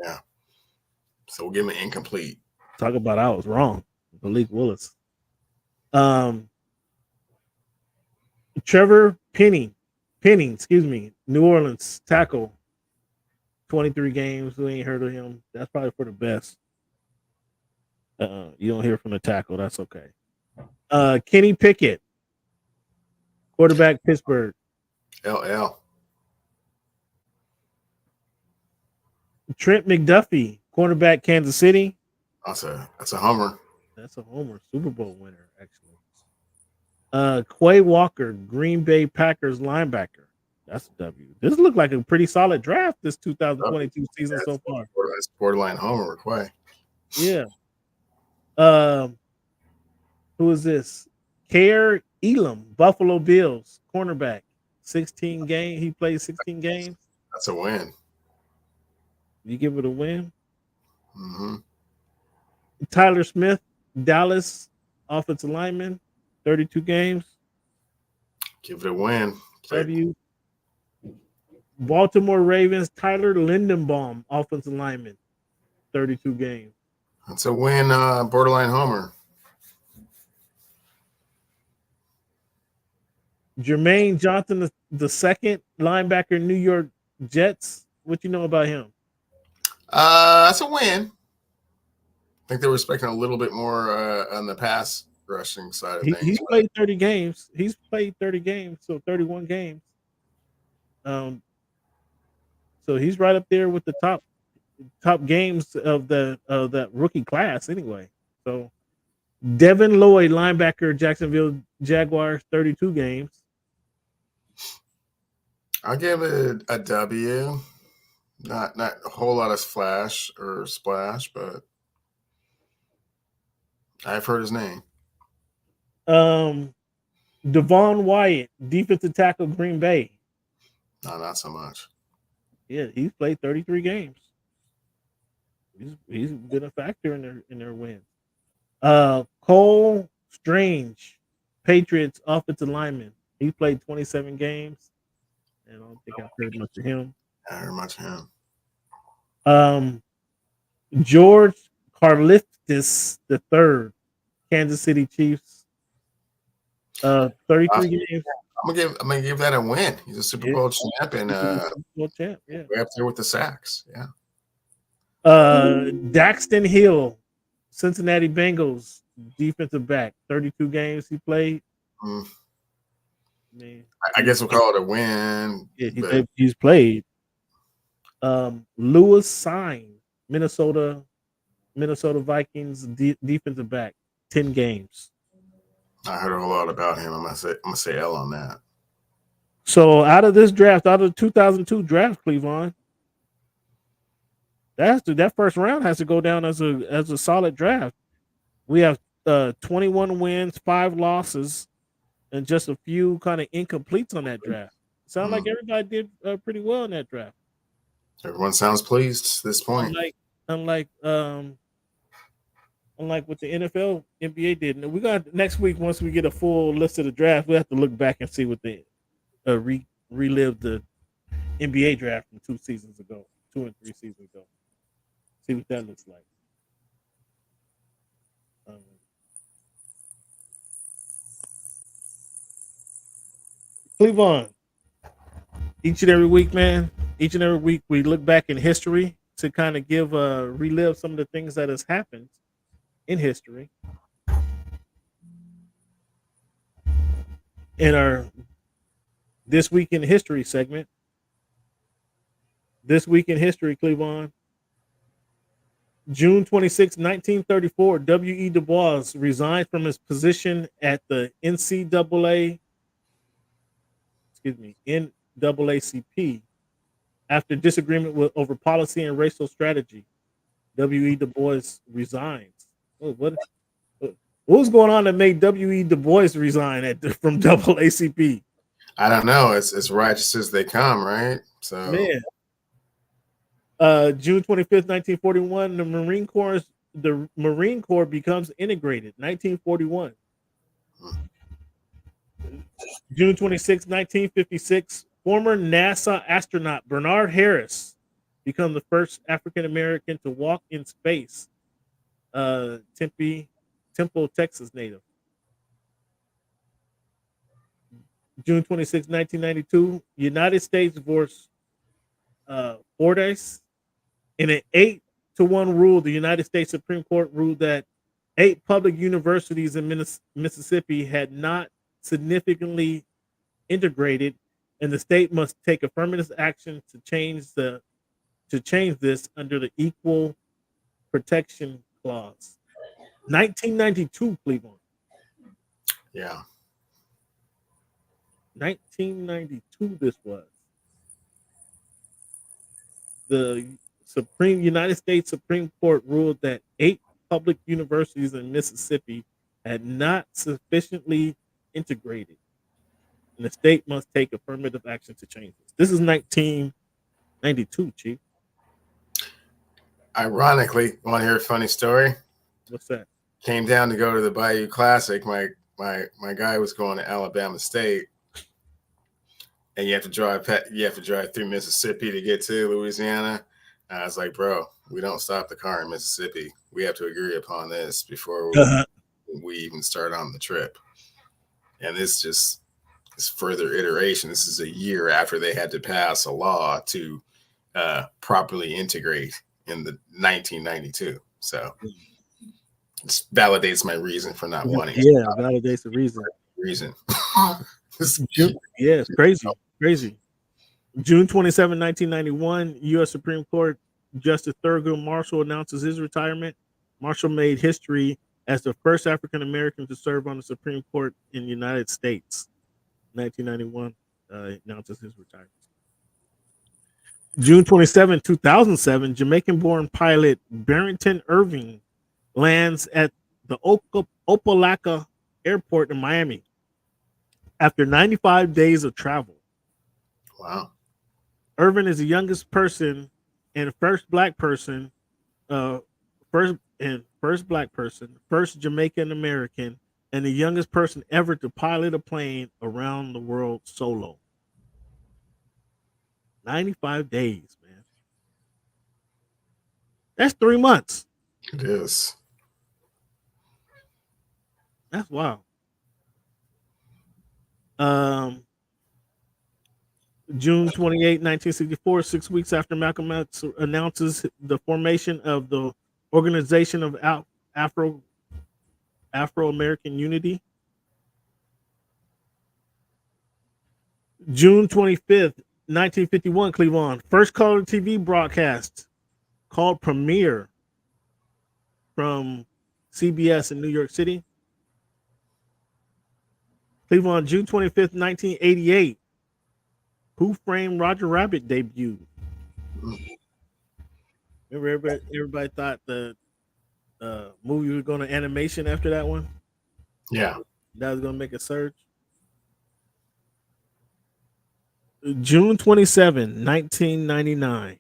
Yeah. So we'll give him an incomplete. Talk about I was wrong. Malik Willis. Trevor Penning, New Orleans tackle. 23 games. We ain't heard of him. That's probably for the best. You don't hear from the tackle. That's okay. Kenny Pickett, quarterback, Pittsburgh. LL. Trent McDuffie, cornerback, Kansas City. That's a homer. That's a homer. Super Bowl winner, actually. Quay Walker, Green Bay Packers linebacker. That's a W. This looked like a pretty solid draft this 2022 season so far. That's borderline homer, Quay. Yeah. Who is this? Kare Elam, Buffalo Bills, cornerback. 16 games. He played 16 games. That's a win. You give it a win? Mm-hmm. Tyler Smith, Dallas offensive lineman, 32 games. Give it a win. W. Baltimore Ravens, Tyler Lindenbaum, offensive lineman, 32 games. That's a win, borderline homer. Jermaine Johnson, the second linebacker, New York Jets. What you know about him? That's a win. I think they were expecting a little bit more on the pass rushing side of things. He's played 30 games. He's played 30 games, so 31 games. So he's right up there with the top games of that rookie class anyway. So Devin Lloyd, linebacker, Jacksonville Jaguars, 32 games. I'll give it a W. Not a whole lot of flash or splash, but I've heard his name. Devon Wyatt, defensive tackle, Green Bay. No, not so much. Yeah, he's played 33 games. He's been a factor in their win. Cole Strange, Patriots offensive lineman. He played 27 games, and I don't think I've heard much of him. I heard much of him. George Karlaftis the third, Kansas City Chiefs. 33 games. I'm gonna give that a win. He's a Super Bowl champ and Super Bowl champ, yeah. way up there with the sacks. Yeah. Daxton Hill, Cincinnati Bengals defensive back. 32 games he played. I guess we'll call it a win. Yeah, he's played. Lewis Sign, Minnesota Vikings defensive back, 10 games. I heard a whole lot about him. I'm gonna say L on that. So out of this draft, out of the 2002 draft, Cleveland, that first round has to go down as a solid draft. We have 21 wins, 5 losses, and just a few kind of incompletes on that draft. Sound like everybody did pretty well in that draft. Everyone sounds pleased at this point. Unlike what the NFL, NBA did. And we got next week, once we get a full list of the draft, we have to look back and see what they relive the NBA draft from 2 and 3 seasons ago. See what that looks like. Cleveland, each and every week, man. Each and every week, we look back in history to kind of relive some of the things that has happened in history. In our This Week in History segment. This Week in History, Cleveland. June 26, 1934, W.E. Du Bois resigned from his position at the NAACP after disagreement over policy and racial strategy. W.E. Du Bois resigns. What was going on that made W.E. Du Bois resign from NAACP? I don't know. It's righteous as they come, right? So, man. June 25th, 1941, the Marine Corps becomes integrated. 1941. June 26, 1956, former NASA astronaut Bernard Harris becomes the first African American to walk in space. Temple, Texas native. June 26, 1992, United States divorced Fordyce. In an 8-1 rule, the United States Supreme Court ruled that 8 public universities in Mississippi had not significantly integrated, and the state must take affirmative action to change this under the Equal Protection Clause. 1992, Cleveland. Yeah. 1992, this was. The United States Supreme Court ruled that 8 public universities in Mississippi had not sufficiently integrated, and the state must take affirmative action to change this. This is 1992, Chief. Ironically, want to hear a funny story? What's that? Came down to go to the Bayou Classic. My guy was going to Alabama State, and you have to drive through Mississippi to get to Louisiana. I was like, bro, we don't stop the car in Mississippi. We have to agree upon this before Uh-huh. we even start on the trip. And this just is further iteration. This is a year after they had to pass a law to properly integrate in the 1992. So this validates my reason for not wanting to. Yeah, validates the reason. Reason. Yeah, it's crazy. Crazy. June 27, 1991, U.S. Supreme Court Justice Thurgood Marshall announces his retirement. Marshall made history as the first African American to serve on the Supreme Court in the United States. 1991, announces his retirement. June 27, 2007, Jamaican born pilot Barrington Irving lands at the Opelika Airport in Miami after 95 days of travel. Wow. Irvin is the youngest person and first black person, uh, first black person, first Jamaican American, and the youngest person ever to pilot a plane around the world solo. 95 days, man. That's 3 months. It is. That's wild. Um, June 28, 1964, 6 weeks after Malcolm X announces the formation of the Organization of Afro American Unity. June 25th, 1951, Cleveland, first color TV broadcast called Premiere from CBS in New York City. Cleveland, June 25th, 1988, Who Framed Roger Rabbit debuted. Remember, everybody thought the movie was going to animation after that one. Yeah. That was going to make a surge. June 27, 1999,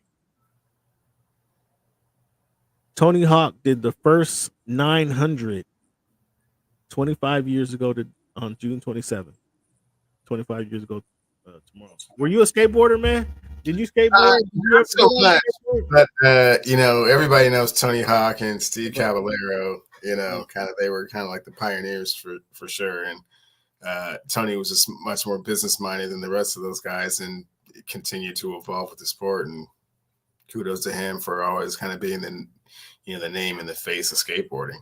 Tony Hawk did the first 900 25 years ago on June 27th. 25 years ago tomorrow. Were you a skateboarder, man? Did you skateboard? Did you ever So get on much. skateboard? But everybody knows Tony Hawk and Steve Caballero. Kind of they were kind of like the pioneers for sure. And Tony was just much more business minded than the rest of those guys, and continued to evolve with the sport. And kudos to him for always kind of being the name and the face of skateboarding.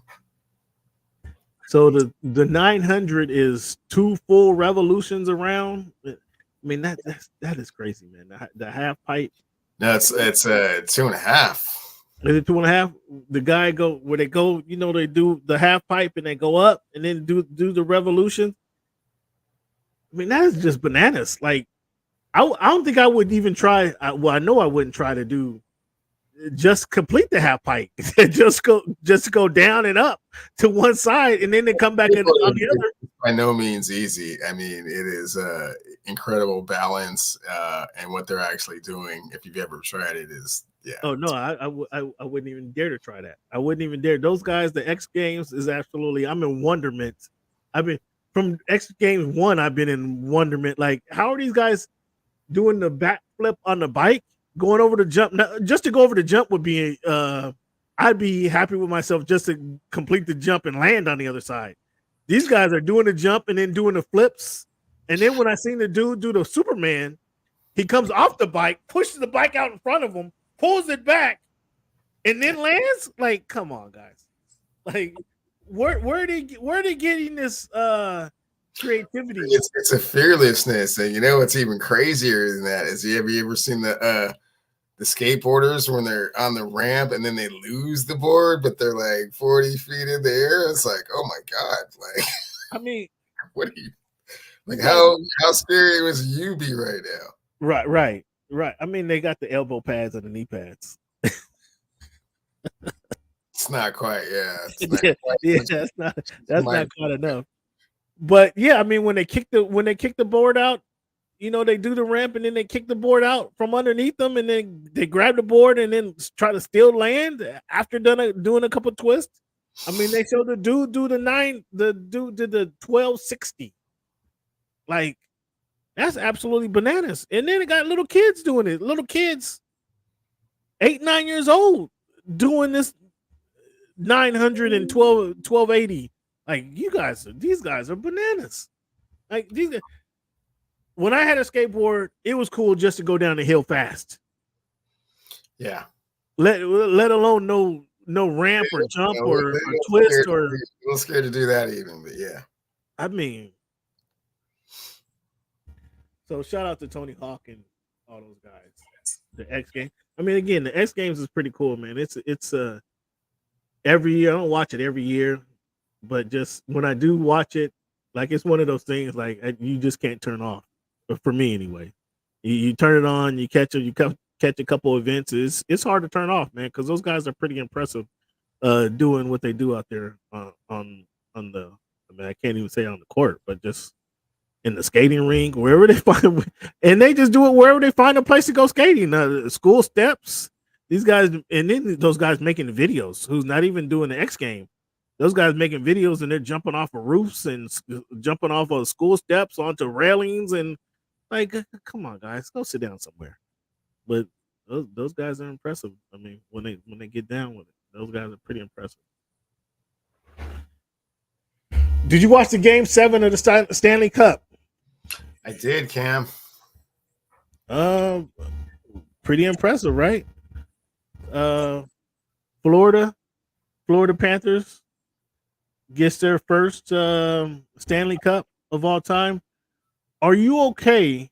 So the 900 is 2 full revolutions around. I mean that is crazy, man. The half pipe. No, it's 2.5. Is it 2.5? The guy go where they go. They do the half pipe and they go up and then do the revolution. I mean that is just bananas. Like I don't think I would even try. I know I wouldn't try to do just complete the half pipe. just go down and up to one side and then they come back on the other. By no means easy. I mean, it is incredible balance and what they're actually doing. If you've ever tried it, is yeah. Oh no, I wouldn't even dare to try that. I wouldn't even dare. Those guys, the X Games is absolutely. I'm in wonderment. I've been from X Games 1. I've been in wonderment. Like, how are these guys doing the backflip on the bike? Going over the jump, now, just to go over the jump would be, I'd be happy with myself just to complete the jump and land on the other side. These guys are doing the jump and then doing the flips. And then when I seen the dude do the Superman, he comes off the bike, pushes the bike out in front of him, pulls it back, and then lands. Like, come on, guys. Like, where are they getting this creativity? It's a fearlessness, and what's even crazier than that is have you ever seen the skateboarders when they're on the ramp and then they lose the board, but they're like 40 feet in the air? It's like, oh my god! Like, I mean, what are you like? How scary was you be right now? Right. I mean, they got the elbow pads and the knee pads. It's not quite, yeah. That's not quite enough. But yeah, I mean, when they kick the board out, they do the ramp and then they kick the board out from underneath them, and then they grab the board and then try to still land after doing a couple twists. I mean, they showed the dude do the 1260. Like, that's absolutely bananas. And then it got little kids doing it. Little kids 8, 9 years old doing this 1280. Like these guys are bananas. Like when I had a skateboard, it was cool just to go down the hill fast. Yeah. Let alone no ramp or jump or twist or. A little scared to do that even, but yeah. I mean, so shout out to Tony Hawk and all those guys. The X Games. I mean, again, the X Games is pretty cool, man. It's every year. I don't watch it every year, but just when I do watch it, like it's one of those things like you just can't turn off. But for me, anyway, you turn it on, you catch a couple events. It's hard to turn off, man, because those guys are pretty impressive, doing what they do out there on the. I mean, I can't even say on the court, but just in the skating rink, wherever they find, and they just do it wherever they find a place to go skating. School steps, these guys, and then those guys making the videos who's not even doing the X game. Those guys making videos and they're jumping off of roofs and jumping off of school steps onto railings and like, come on, guys, go sit down somewhere. But those guys are impressive. I mean, when they get down with it, those guys are pretty impressive. Did you watch the Game 7 of the Stanley Cup? I did, Cam. Pretty impressive, right? Florida Panthers gets their first Stanley Cup of all time. Are you okay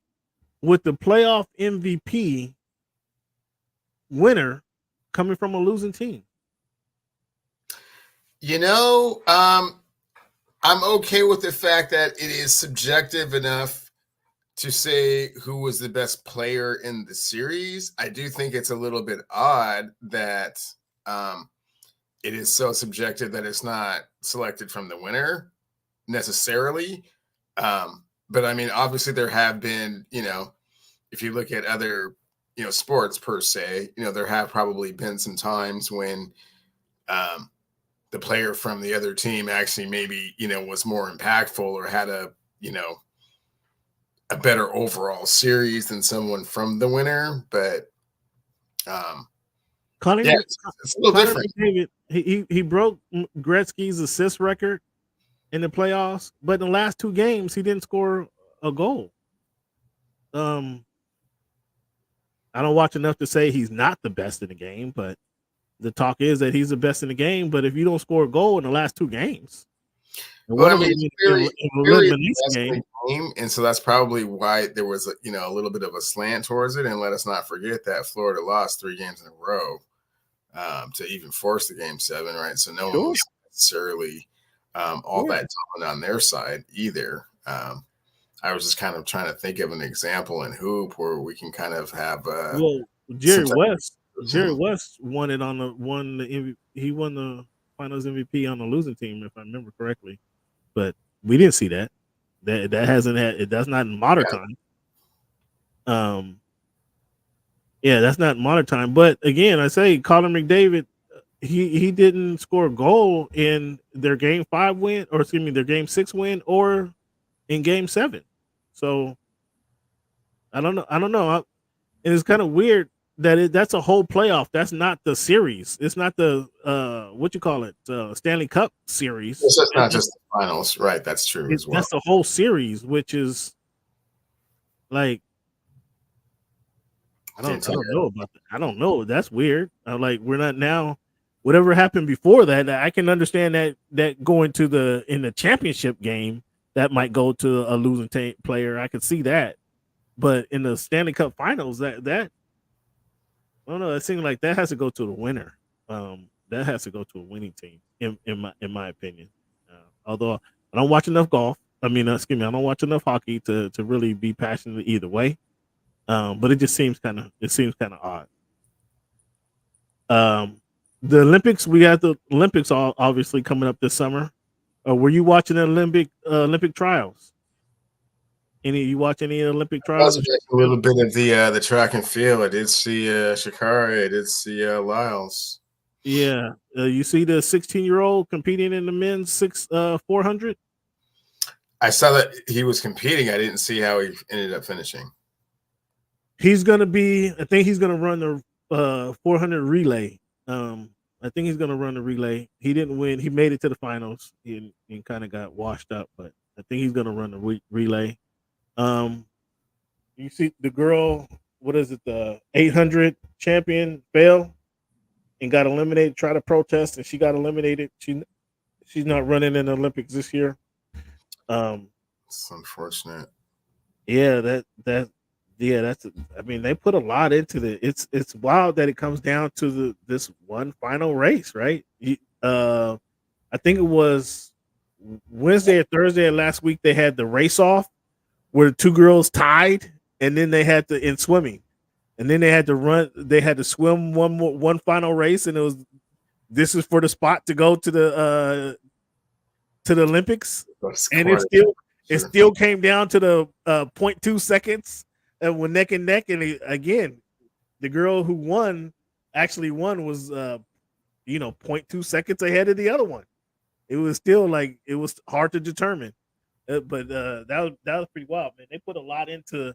with the playoff MVP winner coming from a losing team? I'm okay with the fact that it is subjective enough to say who was the best player in the series. I do think it's a little bit odd that it is so subjective that it's not selected from the winner necessarily. But I mean, obviously there have been, if you look at other, sports per se, there have probably been some times when the player from the other team actually maybe, was more impactful or had a better overall series than someone from the winner. But Connor, yeah, it's a little different. McDavid, he broke Gretzky's assist record in the playoffs, but in the last 2 games he didn't score a goal. I don't watch enough to say he's not the best in the game, but the talk is that he's the best in the game. But if you don't score a goal in the last 2 games, well, I mean, really the game, and so that's probably why there was a little bit of a slant towards it. And let us not forget that Florida lost 3 games in a row to even force the Game 7, right? So no one was necessarily all that dominant on their side either. I was just kind of trying to think of an example in hoop where we can kind of have Jerry West won it he won the Finals MVP on the losing team, if I remember correctly. But we didn't see that. That hasn't had. That's not in modern time. That's not in modern time. But again, I say Connor McDavid, he didn't score a goal in their Game 5 win, or excuse me, their Game 6 win, or in Game 7. So I don't know. And it's kind of weird that that's a whole playoff. That's not the series. It's not the what you call it, Stanley Cup series. It's not just the finals, right? That's true as well. That's the whole series, which is like I don't know about that. I don't know. That's weird. We're not now. Whatever happened before that, I can understand that going to in the championship game that might go to a losing player. I could see that, but in the Stanley Cup Finals, that I don't know. It seems like that has to go to the winner. That has to go to a winning team, in my opinion. Although I don't watch enough golf. I don't watch enough hockey to really be passionate either way. But it just seems kind of odd. The Olympics, we got the Olympics all obviously coming up this summer. Were you watching the Olympic trials? You watch any Olympic trials? A little bit of the track and field. I did see Shakari. I did see Lyles. Yeah, you see the 16-year-old competing in the men's 400. I saw that he was competing. I didn't see how he ended up finishing. He's gonna be. I think he's gonna run 400 relay. I think he's gonna run the relay. He didn't win. He made it to the finals and kind of got washed up, but I think he's gonna run the relay. Um, you see the girl, what is it? The 800 champion fell and got eliminated. Tried to protest and she got eliminated. She's not running in the Olympics this year. Um, It's unfortunate. yeah, that's. I mean, they put a lot into the. It's wild that it comes down to this one final race, right? I think it was Wednesday or Thursday of last week. They had the race off where the two girls tied, and then they had to in swimming, and then they had to run. They had to swim one final race, and it was this is for the spot to go to the Olympics, That's and quite it sure. still came down to the 0.2 seconds and were neck and neck. And again, the girl who actually won was 0.2 seconds ahead of the other one. It was still like it was hard to determine, but that was pretty wild, man. They put a lot into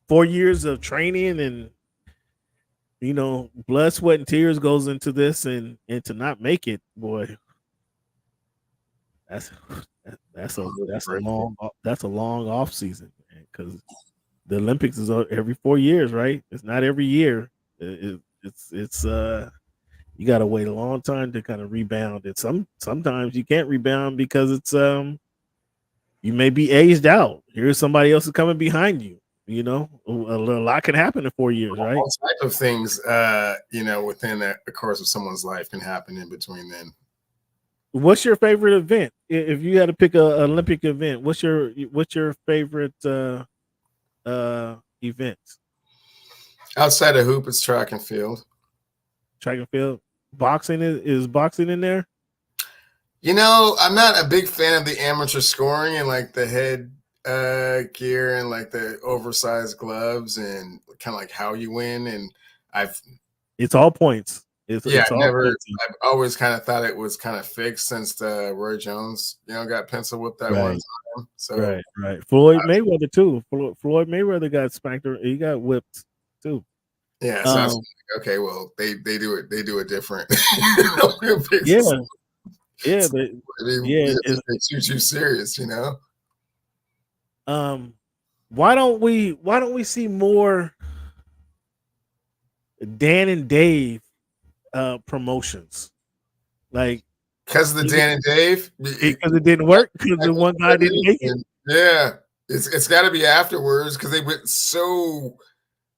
4 years of training and blood, sweat, and tears goes into this, and to not make it, boy, that's that's a long off season because the Olympics is every 4 years, right? It's not every year. It's you got to wait a long time to kind of rebound. And sometimes you can't rebound because it's you may be aged out. Here's somebody else is coming behind you. A lot can happen in 4 years, right? All type of things, within the course of someone's life can happen in between then. What's your favorite event? If you had to pick an Olympic event, what's your favorite event? Outside of hoop, it's track and field. Track and field. Boxing is boxing in there? I'm not a big fan of the amateur scoring and like the head gear and like the oversized gloves and kind of like how you win. And it's all points. It's all I've always kind of thought it was kind of fixed since the Roy Jones, got pencil whipped that one time. So right. Floyd Mayweather too. Floyd Mayweather got spanked. He got whipped too. Yeah. So I was like, okay, well, they do it. They do it different. Yeah. They shoot you serious, Why don't we see more Dan and Dave promotions? Like because of the Dan and Dave, because it didn't work because the one guy didn't make it. Yeah, it's got to be afterwards because they went so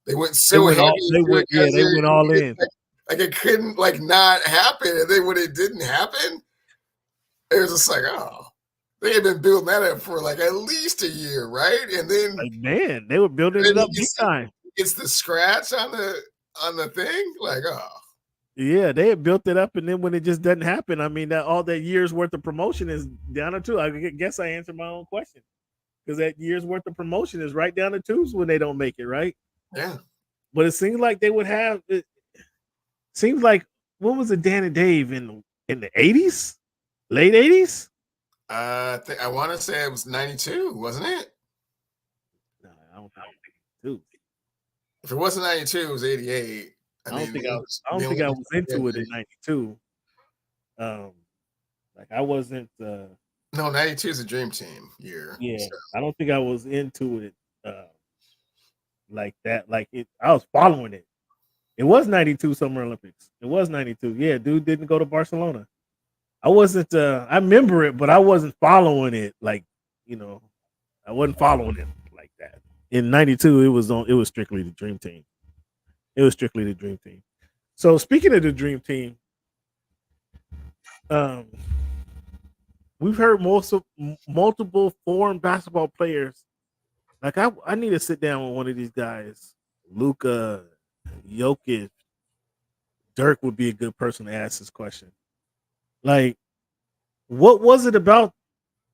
heavy. They went all in. Like it couldn't not happen, and then when it didn't happen, it was just like, oh, they had been building that up for like at least a year, right? And then they were building it up big time. It's the scratch on the thing, like, oh. Yeah, they had built it up, and then when it just doesn't happen, I mean, all that year's worth of promotion is down to two. I guess I answered my own question because that year's worth of promotion is right down to twos when they don't make it, right? Yeah. But it seems like they would have. It seems like what was it, Dan and Dave in the 80s, late 80s? I want to say it was 92, wasn't it? No, I don't think 92. If it wasn't 92, it was 88. I don't think I was into it in 92. Like I wasn't. No, 92 is a dream team year. Yeah, so. I don't think I was into it like that. Like I was following it. It was 92 Summer Olympics. It was 92. Yeah, dude didn't go to Barcelona. I wasn't. I remember it, but I wasn't following it. Like I wasn't following it like that. In 92, it was strictly the dream team. It was strictly the dream team. So speaking of the dream team, we've heard multiple foreign basketball players. Like I need to sit down with one of these guys. Luka, Jokic, Dirk would be a good person to ask this question. Like, what was it about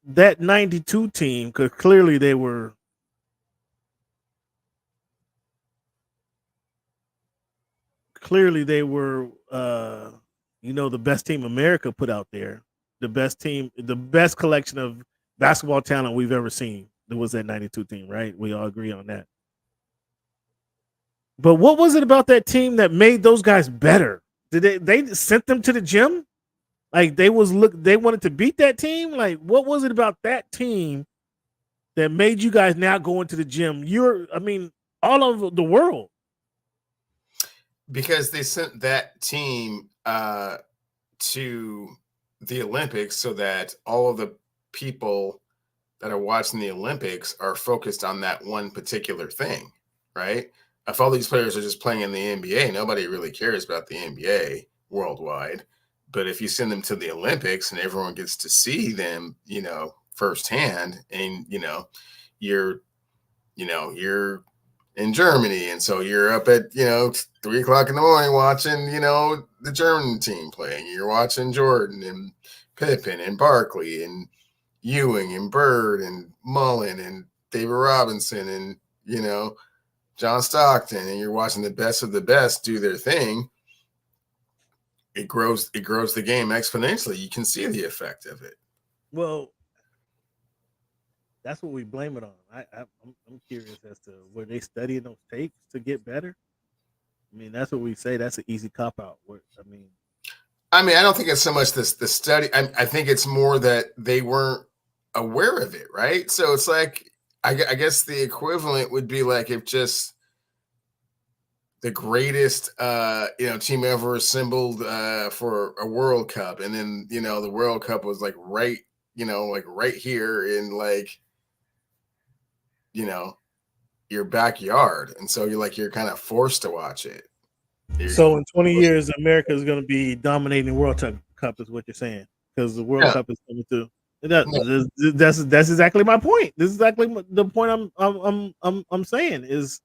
that 92 team? Because clearly they were the best team America put out there, the best collection of basketball talent we've ever seen. There was that 92 team, right? We all agree on that. But what was it about that team that made those guys better? Did they sent them to the gym? Like they wanted to beat that team? Like what was it about that team that made you guys now go into the gym? All over the world. Because they sent that team to the Olympics so that all of the people that are watching the Olympics are focused on that one particular thing, right? If all these players are just playing in the NBA, nobody really cares about the NBA worldwide. But if you send them to the Olympics and everyone gets to see them, firsthand, and you're, you're in Germany, and so you're up at 3 o'clock in the morning watching the German team playing. You're watching Jordan and Pippen and Barkley and Ewing and Bird and Mullen and David Robinson and John Stockton, and you're watching the best of the best do their thing. It grows the game exponentially. You can see the effect of it. Well, that's what we blame it on. I'm curious as to were they studying those tapes to get better? I mean, that's what we say. That's an easy cop out. I don't think it's so much the study. I think it's more that they weren't aware of it, right? So it's like I guess the equivalent would be like if just the greatest team ever assembled for a World Cup, and then the World Cup was like right here in your backyard, and so you're kind of forced to watch it. So in 20 years, America is going to be dominating the World Cup, is what you're saying, because the World Cup is coming through. That's exactly my point. This is exactly the point I'm saying is,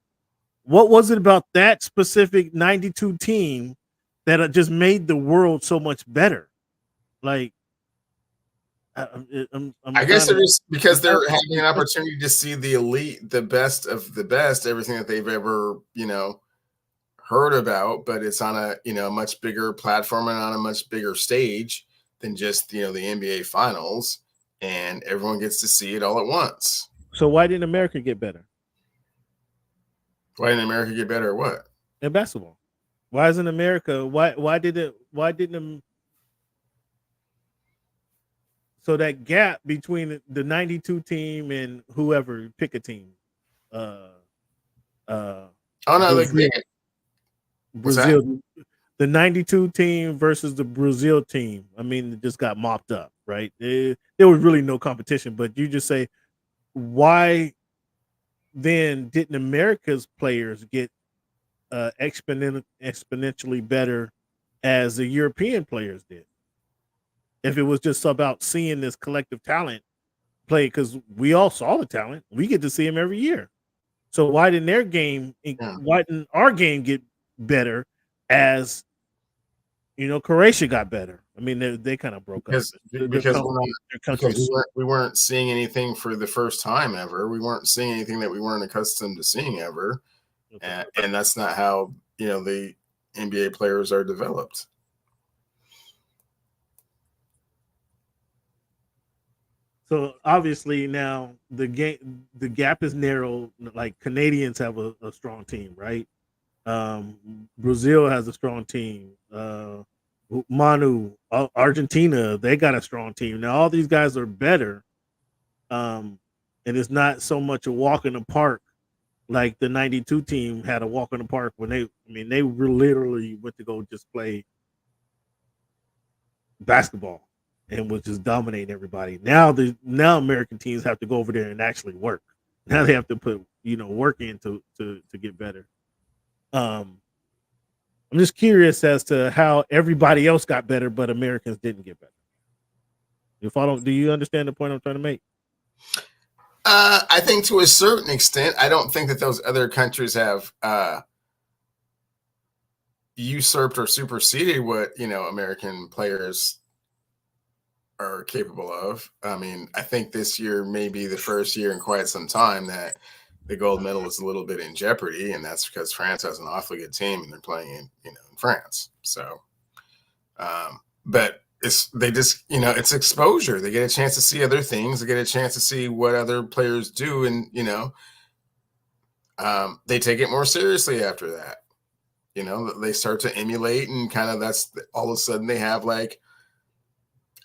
what was it about that specific 92 team that just made the world so much better? Like, I guess it is because they're having an opportunity to see the elite, the best of the best, everything that they've ever heard about, but it's on a much bigger platform and on a much bigger stage than just the NBA finals, and everyone gets to see it all at once. So why didn't America get better? Why didn't America get better at what? In basketball. Why isn't America why didn't so that gap between the 92 team and whoever, pick a team. Brazil, the 92 team versus the Brazil team. I mean, it just got mopped up, right? There was really no competition, but you just say, why then didn't America's players get exponentially better as the European players did? If it was just about seeing this collective talent play, because we all saw the talent, we get to see them every year. So why didn't why didn't our game get better as Croatia got better? I mean, they kind of broke up because we weren't seeing anything for the first time ever. We weren't seeing anything that we weren't accustomed to seeing ever, and that's not how the NBA players are developed. So obviously now the gap is narrow. Like Canadians have a strong team, right? Brazil has a strong team. Argentina, they got a strong team. Now all these guys are better, and it's not so much a walk in the park like the 92 team had a walk in the park when they literally went to go just play basketball and was just dominating everybody. Now American teams have to go over there and actually work. Now they have to put work in to get better. I'm just curious as to how everybody else got better, but Americans didn't get better. Do you understand the point I'm trying to make? I think to a certain extent. I don't think that those other countries have usurped or superseded what American players are capable of. I mean, I think this year may be the first year in quite some time that the gold medal is a little bit in jeopardy, and that's because France has an awfully good team and they're playing in France. So, but it's exposure. They get a chance to see other things. They get a chance to see what other players do, and They take it more seriously after that. You know, they start to emulate, and kind of that's all of a sudden they have like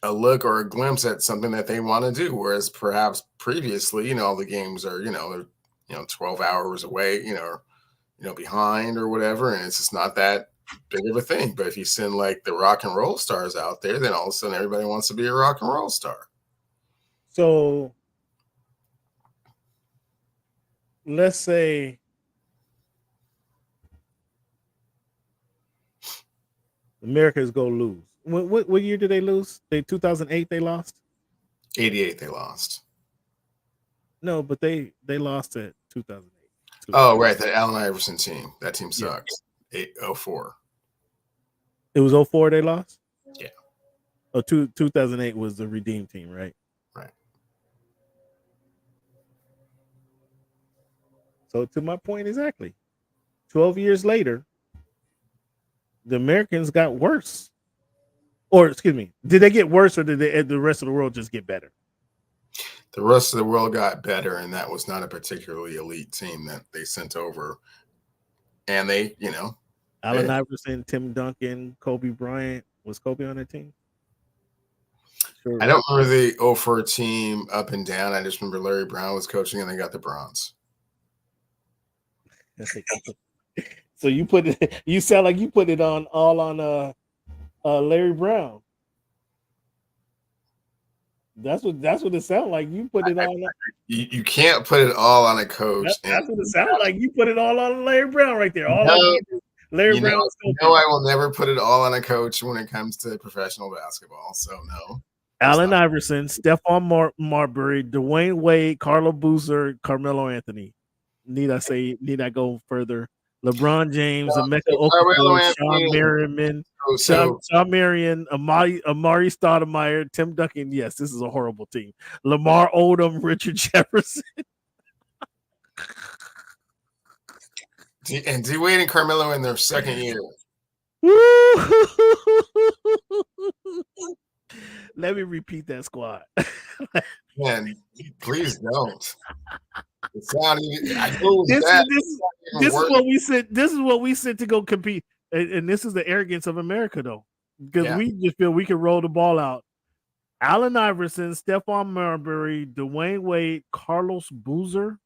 a look or a glimpse at something that they want to do. Whereas perhaps previously, all the games are, they're 12 hours away, behind or whatever, and it's just not that big of a thing. But if you send like the rock and roll stars out there, then all of a sudden everybody wants to be a rock and roll star. So let's say America's go lose. What year did they lose? 2008 they lost? 88 they lost. No, but they lost at 2008. Oh, right. The Allen Iverson team. That team sucks. 04. It was 04 they lost? Yeah. Oh, 2008 was the redeemed team, right? Right. So to my point exactly. 12 years later, the Americans got worse. Or excuse me, did they get worse, or did the rest of the world just get better? The rest of the world got better, and that was not a particularly elite team that they sent over. And they, Allen Iverson, Tim Duncan, Kobe Bryant. Was Kobe on that team? Sure. I don't remember the 04 team up and down. I just remember Larry Brown was coaching, and they got the bronze. So you put it. You sound like you put it all on Larry Brown. That's what it sounds like. You put it on. You can't put it all on a coach. That's what it sounds like. You put it all on Larry Brown right there. Larry Brown. I will never put it all on a coach when it comes to professional basketball. So no. Allen Iverson, Stephon Marbury, Dwayne Wade, Carlo Boozer, Carmelo Anthony. Need I go further? LeBron James, Emeka Okafor, Sean Marion, Amari Stoudemire, Tim Duncan. Yes, this is a horrible team. Lamar Odom, Richard Jefferson. And D Wade and Carmelo in their second year. Let me repeat that squad. Man, please don't. This is what we said. This is what we said to go compete, and this is the arrogance of America, though, because we just feel we can roll the ball out. Allen Iverson, Stephon Marbury, Dwayne Wade, Carlos Boozer,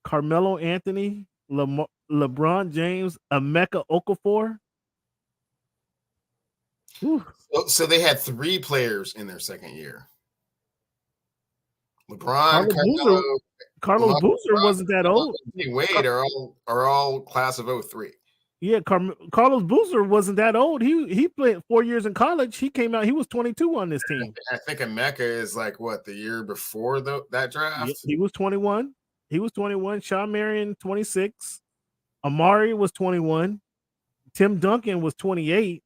Carmelo Anthony, LeBron James, Emeka Okafor. So they had 3 players in their second year. LeBron, Carlos Boozer wasn't that old. Wade are all class of 03. Yeah, Carlos Boozer wasn't that old. He played 4 years in college. He came out. He was 22 on this team. I think Emeka is like what, the year before that draft. Yeah, he was 21. Sean Marion 26. Amari was 21. Tim Duncan was 28.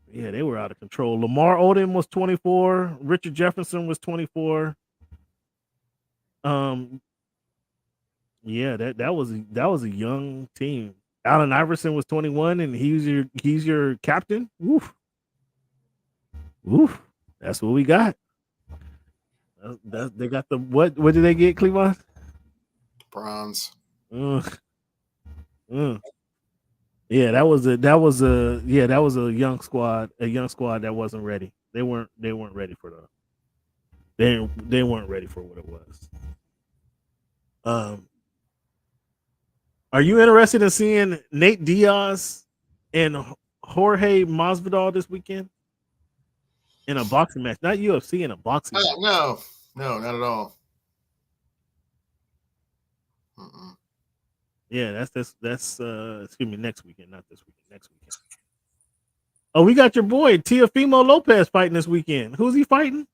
Yeah, they were out of control. Lamar Odom was 24. Richard Jefferson was 24. Yeah, that was a young team. Allen Iverson was 21, and he's your captain. Oof. That's what we got. They got the what? What did they get, Cleveland? Bronze. Yeah, that was a young squad. A young squad that wasn't ready. They weren't ready for they weren't ready for what it was. Are you interested in seeing Nate Diaz and Jorge Masvidal this weekend in a boxing match? Not UFC, in a boxing match. No, not at all. Mm-mm. Yeah, that's excuse me, next weekend, not this weekend. Next weekend. Oh, we got your boy Teofimo Lopez fighting this weekend. Who's he fighting?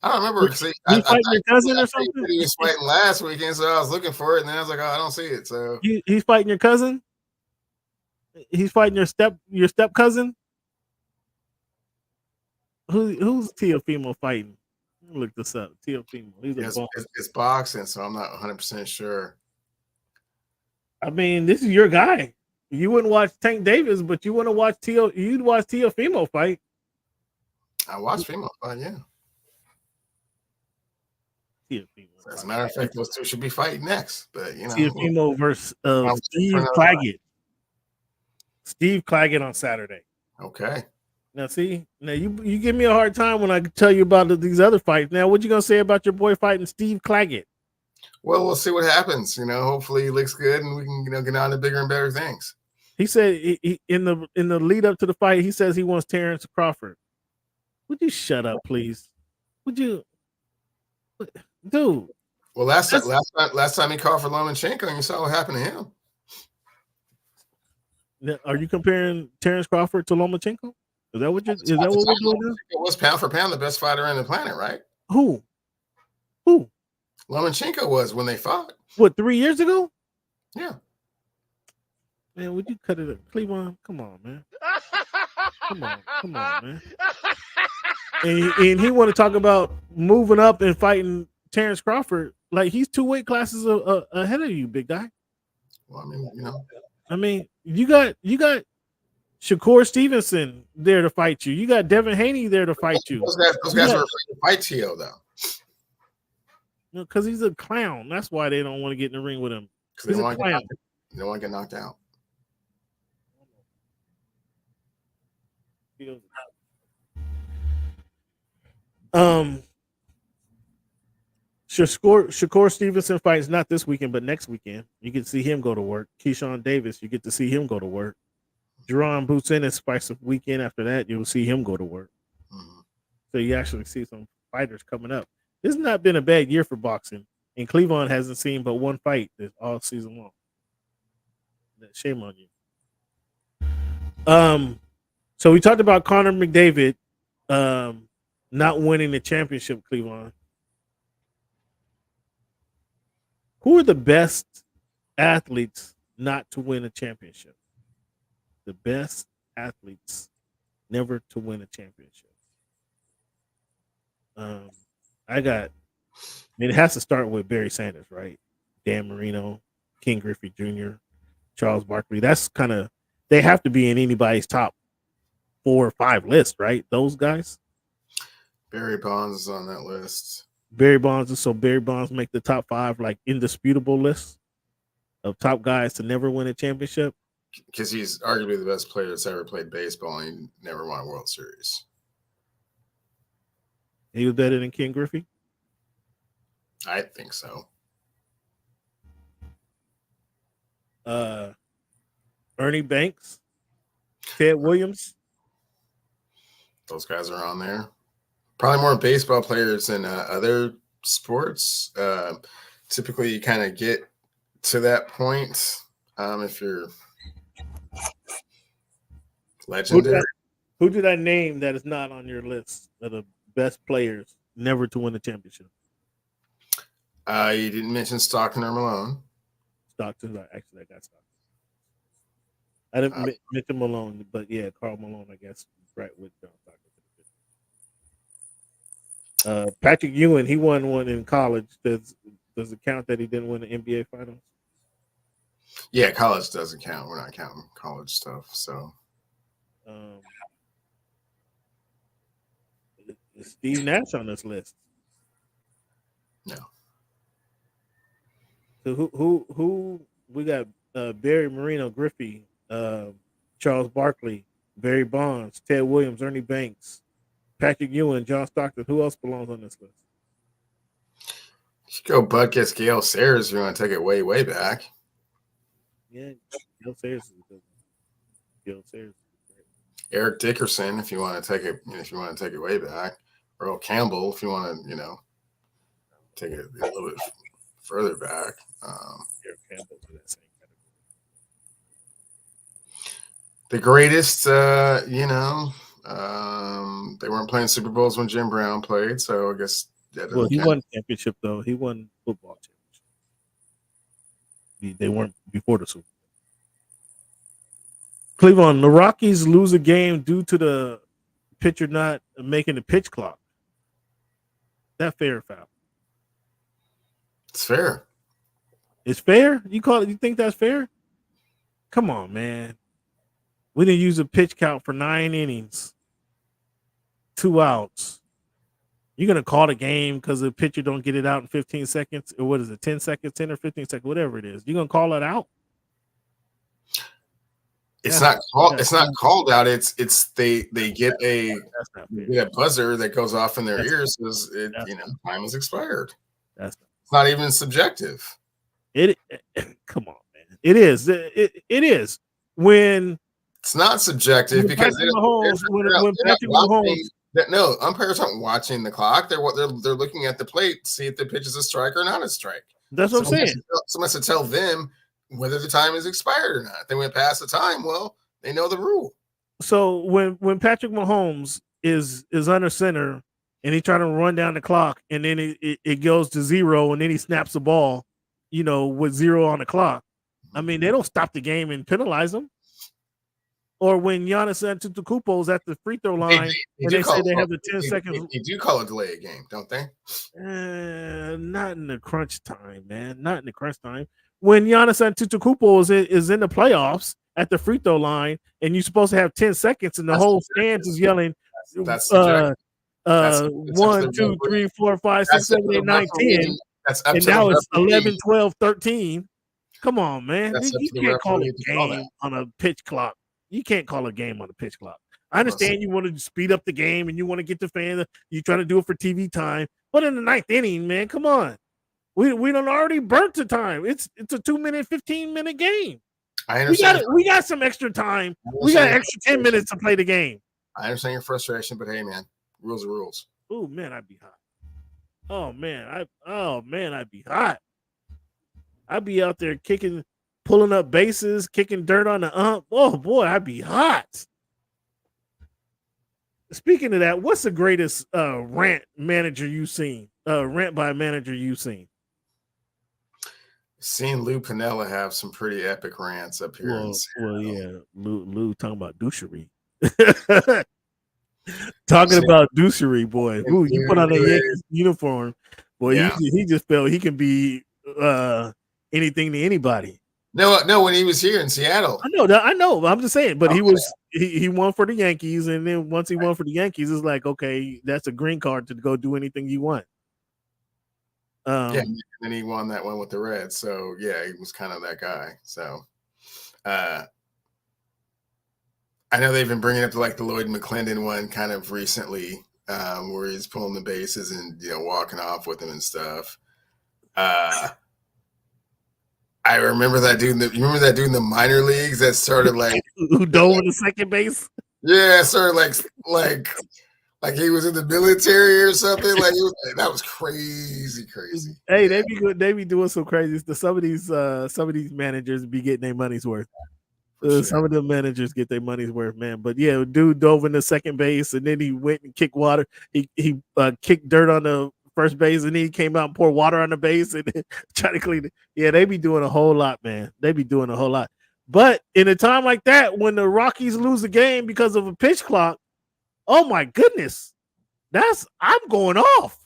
I don't remember. He's fighting your cousin or something? He was fighting last weekend, so I was looking for it, and then I was like, oh, I don't see it. So he's fighting your cousin? He's fighting your step cousin? Who's Teofimo fighting? Let me look this up. Teofimo. It's boxing, so I'm not 100% sure. I mean, this is your guy. You wouldn't watch Tank Davis, but you want to watch you'd watch Teofimo fight. I watched Fimo fight, yeah. As a matter of fact, those two should be fighting next. But Tiafimo versus Steve another Claggett. Steve Claggett on Saturday. Okay. Now, see, now you give me a hard time when I tell you about these other fights. Now, what you gonna say about your boy fighting Steve Claggett? Well, we'll see what happens. Hopefully he looks good, and we can get on to bigger and better things. He said he, in the lead up to the fight, he says he wants Terrence Crawford. Would you shut up, please? Would you, dude? Well, last time he called for Lomachenko, and you saw what happened to him. Are you comparing Terrence Crawford to Lomachenko? Is that what we're doing now? It was pound for pound the best fighter on the planet, right? Who? Lomachenko was when they fought. What, 3 years ago? Yeah. Man, would you cut it up? Cleveland, come on, man. Come on, man. And he want to talk about moving up and fighting Terrence Crawford. Like, he's 2 weight classes ahead of you, big guy. Well, I mean, you got Shakur Stevenson there to fight you. You got Devin Haney there to fight you. Those guys are afraid to fight Tio, though. Because he's a clown. That's why they don't want to get in the ring with him. They don't want to get knocked out. Shakur Stevenson fights not this weekend, but next weekend. You get to see him go to work. Keyshawn Davis, you get to see him go to work. Jerron Boots Ennis fights the weekend after that. You'll see him go to work. Mm-hmm. So you actually see some fighters coming up. This has not been a bad year for boxing, and Cleveland hasn't seen but one fight this all season long. Shame on you. So we talked about Connor McDavid not winning the championship, Cleveland. Who are the best athletes not to win a championship? The best athletes never to win a championship. It has to start with Barry Sanders, right? Dan Marino, King Griffey Jr., Charles Barkley. That's kind of, they have to be in anybody's top 4 or 5 list, right? Those guys. Barry Bonds is on that list. Barry Bonds make the top 5 like indisputable list of top guys to never win a championship. Because he's arguably the best player that's ever played baseball, and he never won a World Series. He was better than Ken Griffey? I think so. Ernie Banks, Ted Williams. Those guys are on there. Probably more baseball players than other sports. Typically, you kind of get to that point if you're legendary. Who did I name that is not on your list of the best players never to win a championship? You didn't mention Stockton or Malone. Stockton, actually, I got Stockton. I didn't mention Malone, but yeah, Karl Malone, I guess, right with John Stockton. Patrick Ewing, he won one in college. Does it count that he didn't win the NBA Finals? Yeah, college doesn't count. We're not counting college stuff. So, is Steve Nash on this list? No. So who we got? Barry Marino, Griffey, Charles Barkley, Barry Bonds, Ted Williams, Ernie Banks, Patrick Ewing, John Stockton. Who else belongs on this list? You should go Bud gets Gale Sayers if you want to take it way, way back. Yeah, Gale Sayers is good. Gale Sayers is great. Eric Dickerson, if you want to take it, way back. Earl Campbell, if you want to, take it a little bit further back. Eric Campbell's in that same category. The greatest, they weren't playing Super Bowls when Jim Brown played, so I guess that doesn't he count. won championship though. He won football championship. They weren't before the Super Bowl. Cleveland, the Rockies lose a game due to the pitcher not making the pitch clock. That fair or foul? It's fair. It's fair? You think that's fair? Come on, man. We didn't use a pitch count for 9 innings, 2 outs. You're gonna call the game because the pitcher don't get it out in 15 seconds, or what is it, 10 seconds, 10 or 15 seconds, whatever it is. You're gonna call it out. It's That's not called. that's It's not not called out. It's they get a that's not they fair. get a buzzer that goes off in their That's ears because that's not, time has expired. that's not, It's not even subjective. it. Come on, man. It is. It is when It's not subjective because Patrick Mahomes when they're not Patrick watching. Mahomes. No, umpires aren't watching the clock. They're looking at the plate to see if the pitch is a strike or not a strike. That's what I'm saying. Someone has to tell them whether the time is expired or not. They went past the time. Well, they know the rule. So when Patrick Mahomes is under center and he trying to run down the clock and then it goes to 0 and then he snaps the ball, with 0 on the clock. I mean, they don't stop the game and penalize him. Or when Giannis Antetokounmpo's at the free throw line and they say they have the 10 seconds. They do call a delay a game, don't they? Not in the crunch time, man. Not in the crunch time. When Giannis Antetokounmpo is in the playoffs at the free throw line and you're supposed to have 10 seconds and the whole stands is yelling, that's subjective. 1, 2, 3, 4, 5, 6, 7, 8, 9, 10. And now it's 11, 12, 13. Come on, man. You can't call a game on a pitch clock. You can't call a game on a pitch clock. I understand you want to speed up the game and you want to get the fans. You're trying to do it for TV time. But in the 9th inning, man, come on. We done already burnt the time. It's a 2-minute, 15-minute game. I understand. We got some extra time. We got extra 10 minutes to play the game. I understand your frustration, but hey, man, rules are rules. Oh man, I'd be hot. Oh man, I'd be hot. I'd be out there pulling up bases, kicking dirt on the ump. Oh boy, I'd be hot. Speaking of that, what's the greatest rant manager you've seen? Rant by manager you've seen? Seen Lou Piniella have some pretty epic rants up here. Well, yeah, Lou talking about douchery. Talking about douchery, boy. Ooh, you put on a Yankees uniform, boy. Yeah. He just felt he can be anything to anybody. No, when he was here in Seattle. I know. I'm just saying, but he won for the Yankees, and then once he won for the Yankees, it's like, okay, that's a green card to go do anything you want. And then he won that one with the Reds. So yeah, he was kind of that guy. So I know they've been bringing up like the Lloyd McClendon one kind of recently, where he's pulling the bases and walking off with him and stuff. I remember that dude. You remember that dude in the minor leagues that started like who dove in the second base? Yeah, started like he was in the military or something. Like that was crazy. Hey, they be good. They be doing some crazy stuff. Some of these managers be getting their money's worth. Sure. Some of the managers get their money's worth, man. But yeah, dude dove in the second base and then he went and kicked water. He kicked dirt on the first base and then he came out and poured water on the base and try to clean it. Yeah, they be doing a whole lot, man. They be doing a whole lot. But in a time like that, when the Rockies lose the game because of a pitch clock, oh my goodness, I'm going off.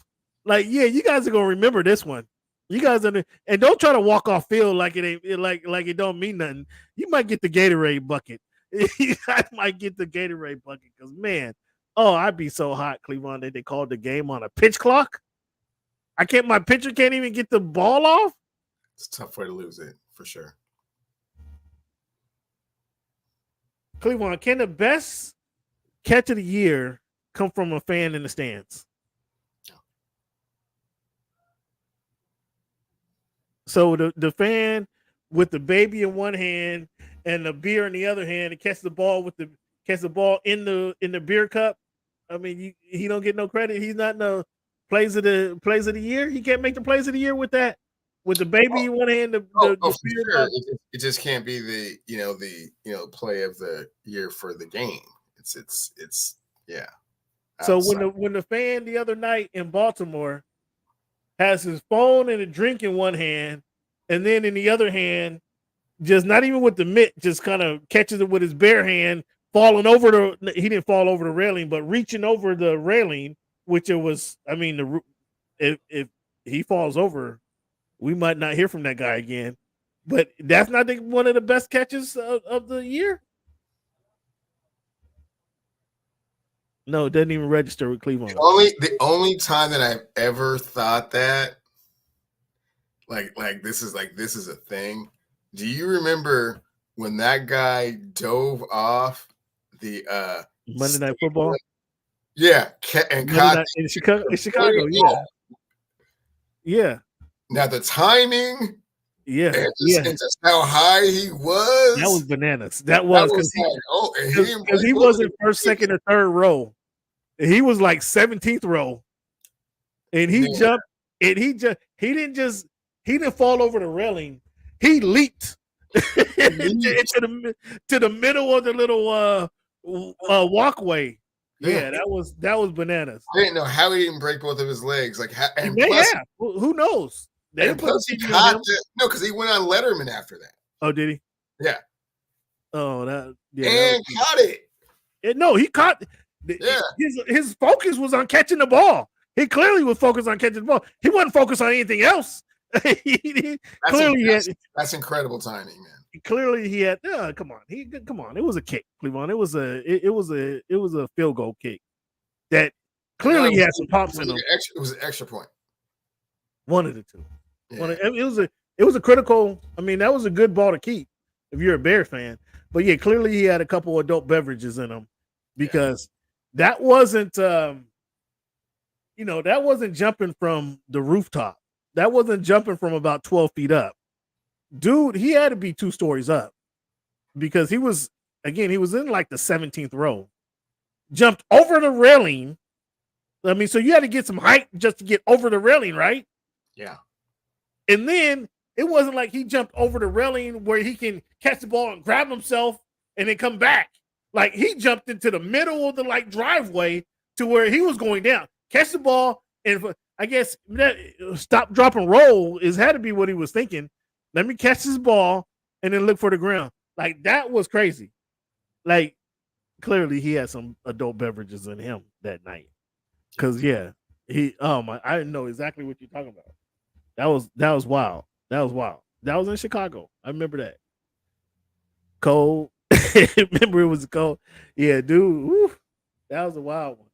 Like, yeah, you guys are gonna remember this one. You guys are, and don't try to walk off field like it ain't like it don't mean nothing. You might get the Gatorade bucket. I might get the Gatorade bucket because man, I'd be so hot, Cleveland, that they called the game on a pitch clock. My pitcher can't even get the ball off. It's a tough way to lose it for sure. Cleveland, can the best catch of the year come from a fan in the stands? So the fan with the baby in one hand and the beer in the other hand and catch the ball in the beer cup. I mean, he don't get no credit. He's not no plays of the year. He can't make the plays of the year with that. With the baby in one hand, the beer cup. It just can't be the play of the year for the game. It's yeah. So when the fan the other night in Baltimore has his phone and a drink in one hand, and then in the other hand, just not even with the mitt, just kind of catches it with his bare hand, he didn't fall over the railing, but reaching over the railing, which it was, I mean, if he falls over, we might not hear from that guy again. But that's not one of the best catches of the year. No, it doesn't even register with Cleveland. The only time that I've ever thought that, like this is a thing. Do you remember when that guy dove off the Monday Night Football. Yeah, and Monday caught night in Chicago. In the Chicago, yeah, ball. yeah, Now the timing yeah, and yeah. just how high he That was was. bananas. That That was was and because he wasn't first, second, or third row. He was like 17th row, and he man, jumped. And he didn't fall over the railing. He leaped to the middle of the little walkway. Yeah, that was bananas. I didn't know how he didn't break both of his legs. He may have. Who knows? They didn't put he the TV caught on him. no, because he went on Letterman after that. Oh, did he? Yeah. Oh, And caught it. No, he caught. Yeah. His focus was on catching the ball. He clearly was focused on catching the ball. He wasn't focused on anything else. That's incredible timing, man. Clearly, he had. Come on, It was a kick, Cleveland. It was a field goal kick that clearly he had some pops in him. It was an extra point. One of the two. Yeah. It was a critical. I mean, that was a good ball to keep if you're a Bear fan. But yeah, clearly he had a couple adult beverages in him because that wasn't, that wasn't jumping from the rooftop. That wasn't jumping from about 12 feet up. Dude, he had to be 2 stories up because he was in like the 17th row, jumped over the railing. I mean, so you had to get some height just to get over the railing, right? Yeah. And then it wasn't like he jumped over the railing where he can catch the ball and grab himself and then come back. Like he jumped into the middle of the driveway to where he was going down, catch the ball, and I guess that stop, drop, and roll had to be what he was thinking. Let me catch this ball and then look for the ground. Like that was crazy. Like clearly he had some adult beverages in him that night. Cause I didn't know exactly what you're talking about. That was wild. That was wild. That was in Chicago. I remember that. Cold. Remember it was cold. Yeah, dude. Woo, that was a wild one.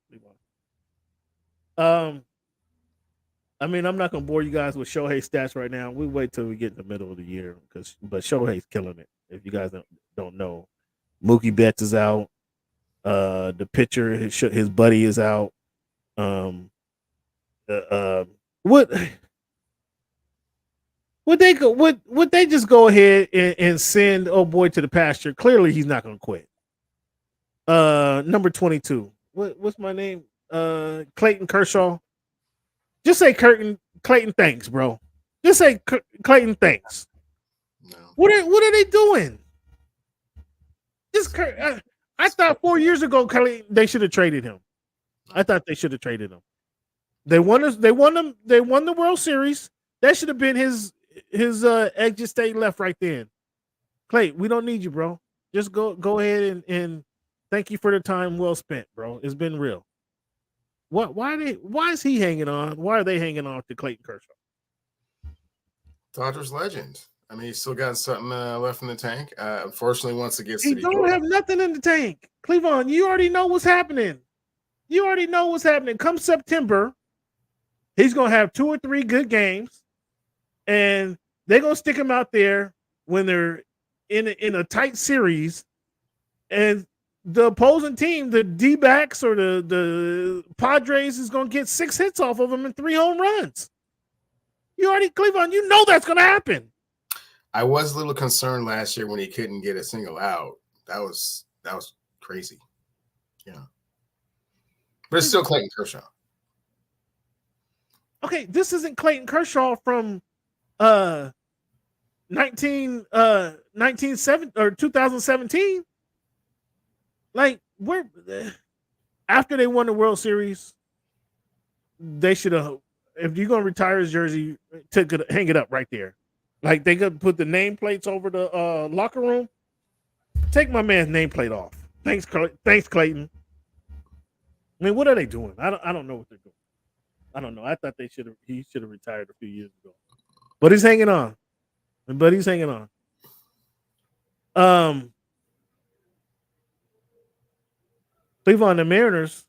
I mean, I'm not gonna bore you guys with Shohei stats right now. We wait till we get in the middle of the year but Shohei's killing it. If you guys don't know, Mookie Betts is out. The pitcher, his buddy is out. What would they go? Would they just go ahead and send old boy to the pasture? Clearly, he's not gonna quit. Number 22. What's my name? Clayton Kershaw. Just say Clayton, thanks, bro. Just say Clayton, thanks. No. What are they doing? I thought 4 years ago, they should have traded him. I thought they should have traded him. They won the World Series. That should have been his exit state left right then. Clay, we don't need you, bro. Just go ahead and thank you for the time well spent, bro. It's been real. Why is he hanging on? Why are they hanging on to Clayton Kershaw? Dodgers legend. I mean, he's still got something left in the tank. Unfortunately, once it gets he to don't have nothing in the tank. Cleveland, you already know what's happening. Come September, he's gonna have 2 or 3 good games, and they're gonna stick him out there when they're in a tight series, and the opposing team, the D-backs or the Padres, is gonna get 6 hits off of him and 3 home runs. Cleveland, you know that's gonna happen. I was a little concerned last year when he couldn't get a single out. That was crazy. Yeah. But it's still Clayton Kershaw. Okay, this isn't Clayton Kershaw from 2017. Like after they won the World Series, they should have. If you're gonna retire his jersey, hang it up right there. Like they could put the nameplates over the locker room. Take my man's nameplate off. Thanks, Clayton. I mean, what are they doing? I don't know what they're doing. I don't know. I thought he should have retired a few years ago. But he's hanging on. Cleveland, the Mariners,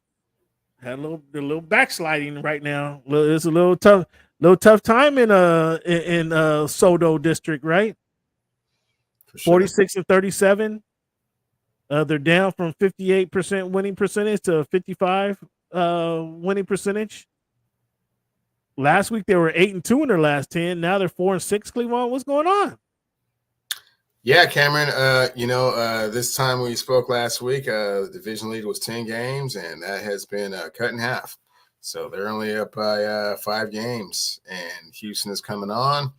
had a little backsliding right now. It's a little tough time in Sodo district, right? For sure. 46 and 37. They're down from 58% winning percentage to 55 winning percentage. Last week they were 8-2 in their last 10. Now they're 4-6. Cleveland, what's going on? Yeah, Cameron. This time we spoke last week, the division lead was 10 games, and that has been cut in half. So they're only up by 5 games, and Houston is coming on.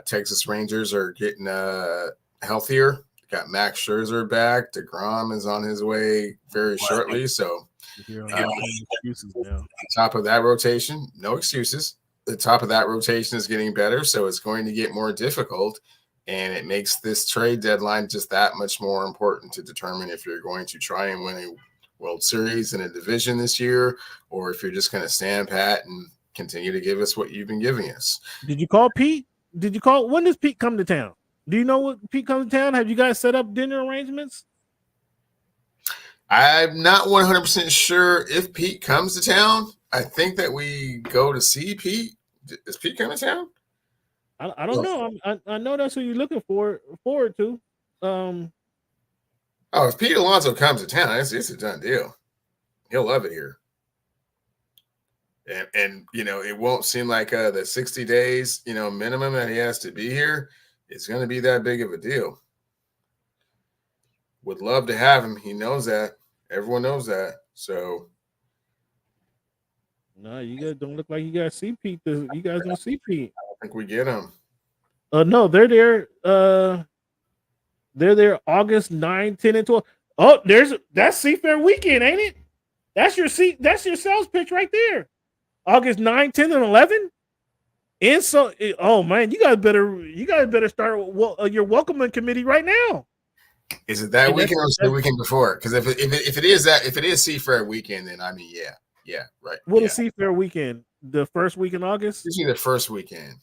Texas Rangers are getting healthier. Got Max Scherzer back. DeGrom is on his way very shortly. So excuses now. the top of that rotation, no excuses. The top of that rotation is getting better, so it's going to get more difficult. And it makes this trade deadline just that much more important to determine if you're going to try and win a World Series in a division this year, or if you're just going to stand pat and continue to give us what you've been giving us. Did you call Pete? When does Pete come to town? Do you know what Pete comes to town? Have you guys set up dinner arrangements? I'm not 100% sure if Pete comes to town. I think that we go to see Pete. Is Pete coming to town? I don't know. I know that's who you're looking forward to. If Pete Alonso comes to town, it's a done deal. He'll love it here. And it won't seem like the 60 days, minimum that he has to be here. It's going to be that big of a deal. Would love to have him. He knows that. Everyone knows that. So. No, you guys don't look like you guys see Pete. You guys don't see Pete. I don't think we get him. No, they're there. They're there August 9, 10, and 12. Oh, that's Seafair weekend, ain't it? That's your sales pitch right there. August 9, 10, and 11. And so, oh man, you guys better start your welcoming committee right now. Is it that weekend or is it the weekend before? Because if it is Seafair weekend, then I mean, yeah, right. What is Seafair weekend? The first week in August? This is the first weekend.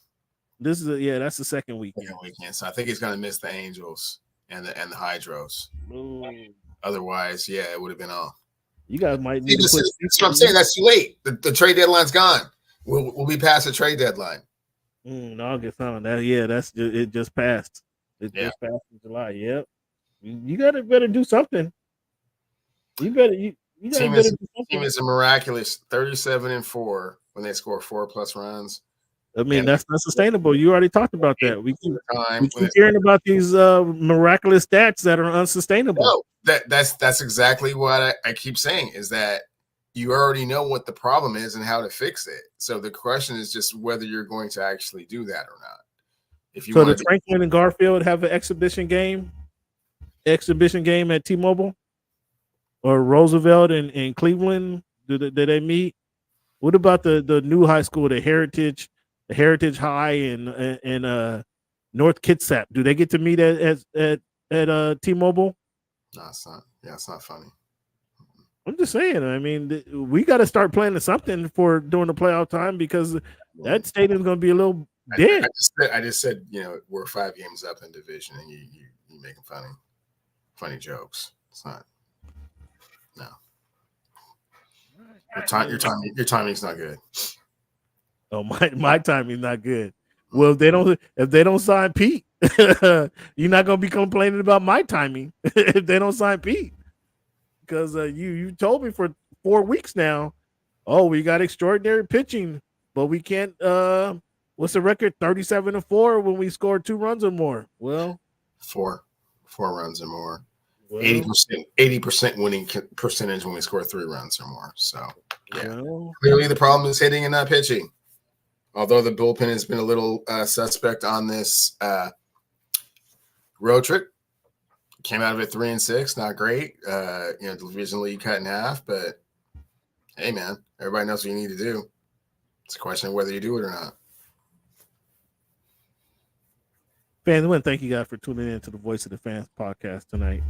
This is that's the second weekend. So I think he's going to miss the Angels and the Hydros. Ooh. Otherwise, it would have been all. You guys might need that's what I'm saying. That's too late. The trade deadline's gone. We'll be past the trade deadline. August, huh? It just passed. It just passed in July. Yep. You better do something. You better do something. Team is a miraculous 37-4 when they score 4+ runs. I mean, that's not sustainable. You already talked about that. We keep hearing about these miraculous stats that are unsustainable. No, that's exactly what I keep saying, is that you already know what the problem is and how to fix it. So the question is just whether you're going to actually do that or not. So did Franklin and Garfield have an exhibition game at T-Mobile? Or Roosevelt and Cleveland? Did they meet? What about the new high school, the Heritage High and North Kitsap? Do they get to meet at T-Mobile? No, it's not. Yeah, it's not funny. I'm just saying. I mean, we got to start planning something for during the playoff time, because that stadium's going to be a little dead. I just said, we're 5 games up in division, and you making funny jokes. It's not. No. Your timing's not good. Oh, my timing's not good. Well, if they don't sign Pete, you're not gonna be complaining about my timing if they don't sign Pete. Because you told me for 4 weeks now, we got extraordinary pitching, but we can't what's the record? 37-4 when we score 2 runs or more. Well, 4 runs or more. 80% winning percentage when we score 3 runs or more. So clearly the problem is hitting and not pitching. Although the bullpen has been a little suspect on this road trip. Came out of it 3-6, not great. Division lead cut in half, but hey, man, everybody knows what you need to do. It's a question of whether you do it or not. Fans, I want to thank you guys for tuning in to the Voice of the Fans podcast tonight.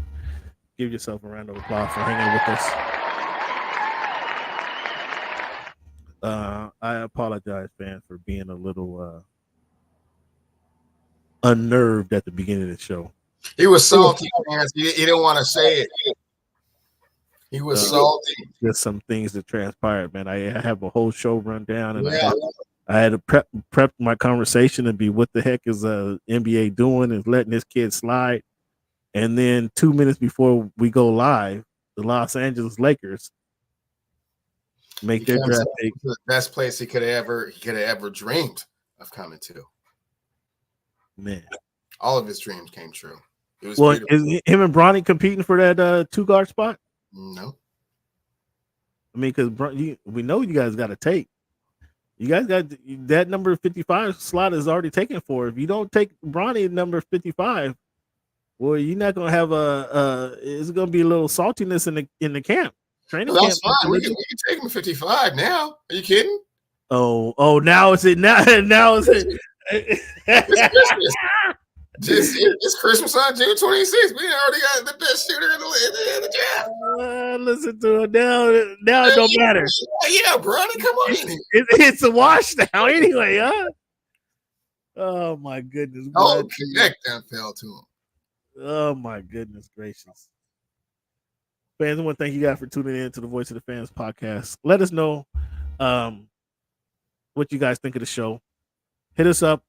Give yourself a round of applause for hanging with us. I apologize, fans, for being a little unnerved at the beginning of the show. He was salty, man. He didn't want to say it. He was salty. Just some things that transpired, man. I have a whole show rundown, and Yeah. I had to prep my conversation and be what the heck is NBA doing and letting this kid slide. And then 2 minutes before we go live, the Los Angeles Lakers make their draft pick. The best place he could have ever dreamed of coming to. Man, all of his dreams came true. It was well, beautiful. is him and Bronny competing for that 2-guard spot? No. I mean, because we know you guys got to take. You guys got that number 55 slot is already taken for. If you don't take Bronny at number 55, well, you're not gonna have it's gonna be a little saltiness in the camp. Training camp. That's fine. We can take him at 55 now. Are you kidding? Oh, now it's it now it's it. It's Christmas on June 26th. We already got the best shooter in the draft. Listen to it now. It don't matter. Yeah, Bronny, come on. It's a wash now anyway, huh? Oh my goodness. Oh, connect that fell to him. Oh my goodness gracious. Fans, I want to thank you guys for tuning in to the Voice of the Fans podcast. Let us know what you guys think of the show. Hit us up.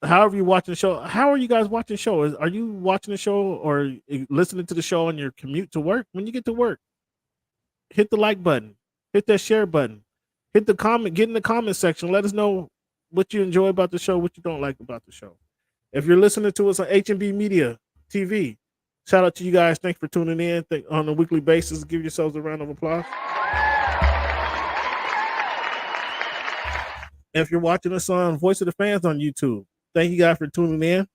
However you watching the show, how are you guys watching the show? Are you watching the show or listening to the show on your commute to work? When you get to work, hit the like button, hit that share button, hit the comment, get in the comment section. Let us know what you enjoy about the show, what you don't like about the show. If you're listening to us on HMB Media TV, shout out to you guys. Thanks for tuning in on a weekly basis. Give yourselves a round of applause. If you're watching us on Voice of the Fans on YouTube, thank you guys for tuning in.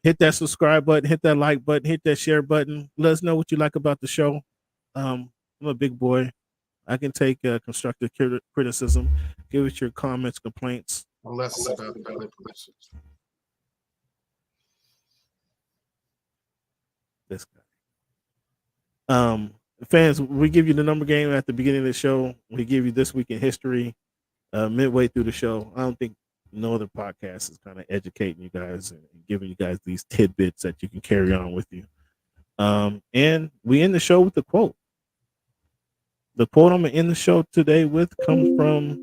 Hit that subscribe button, hit that like button, hit that share button. Let us know what you like about the show. I'm a big boy. I can take constructive criticism. Give us your comments, complaints. Unless it's about the This guy. Fans, we give you the number game at the beginning of the show. We give you this week in history midway through the show. I don't think no other podcast is kind of educating you guys and giving you guys these tidbits that you can carry on with you. And we end the show with the quote. The quote I'm going to end the show today with comes from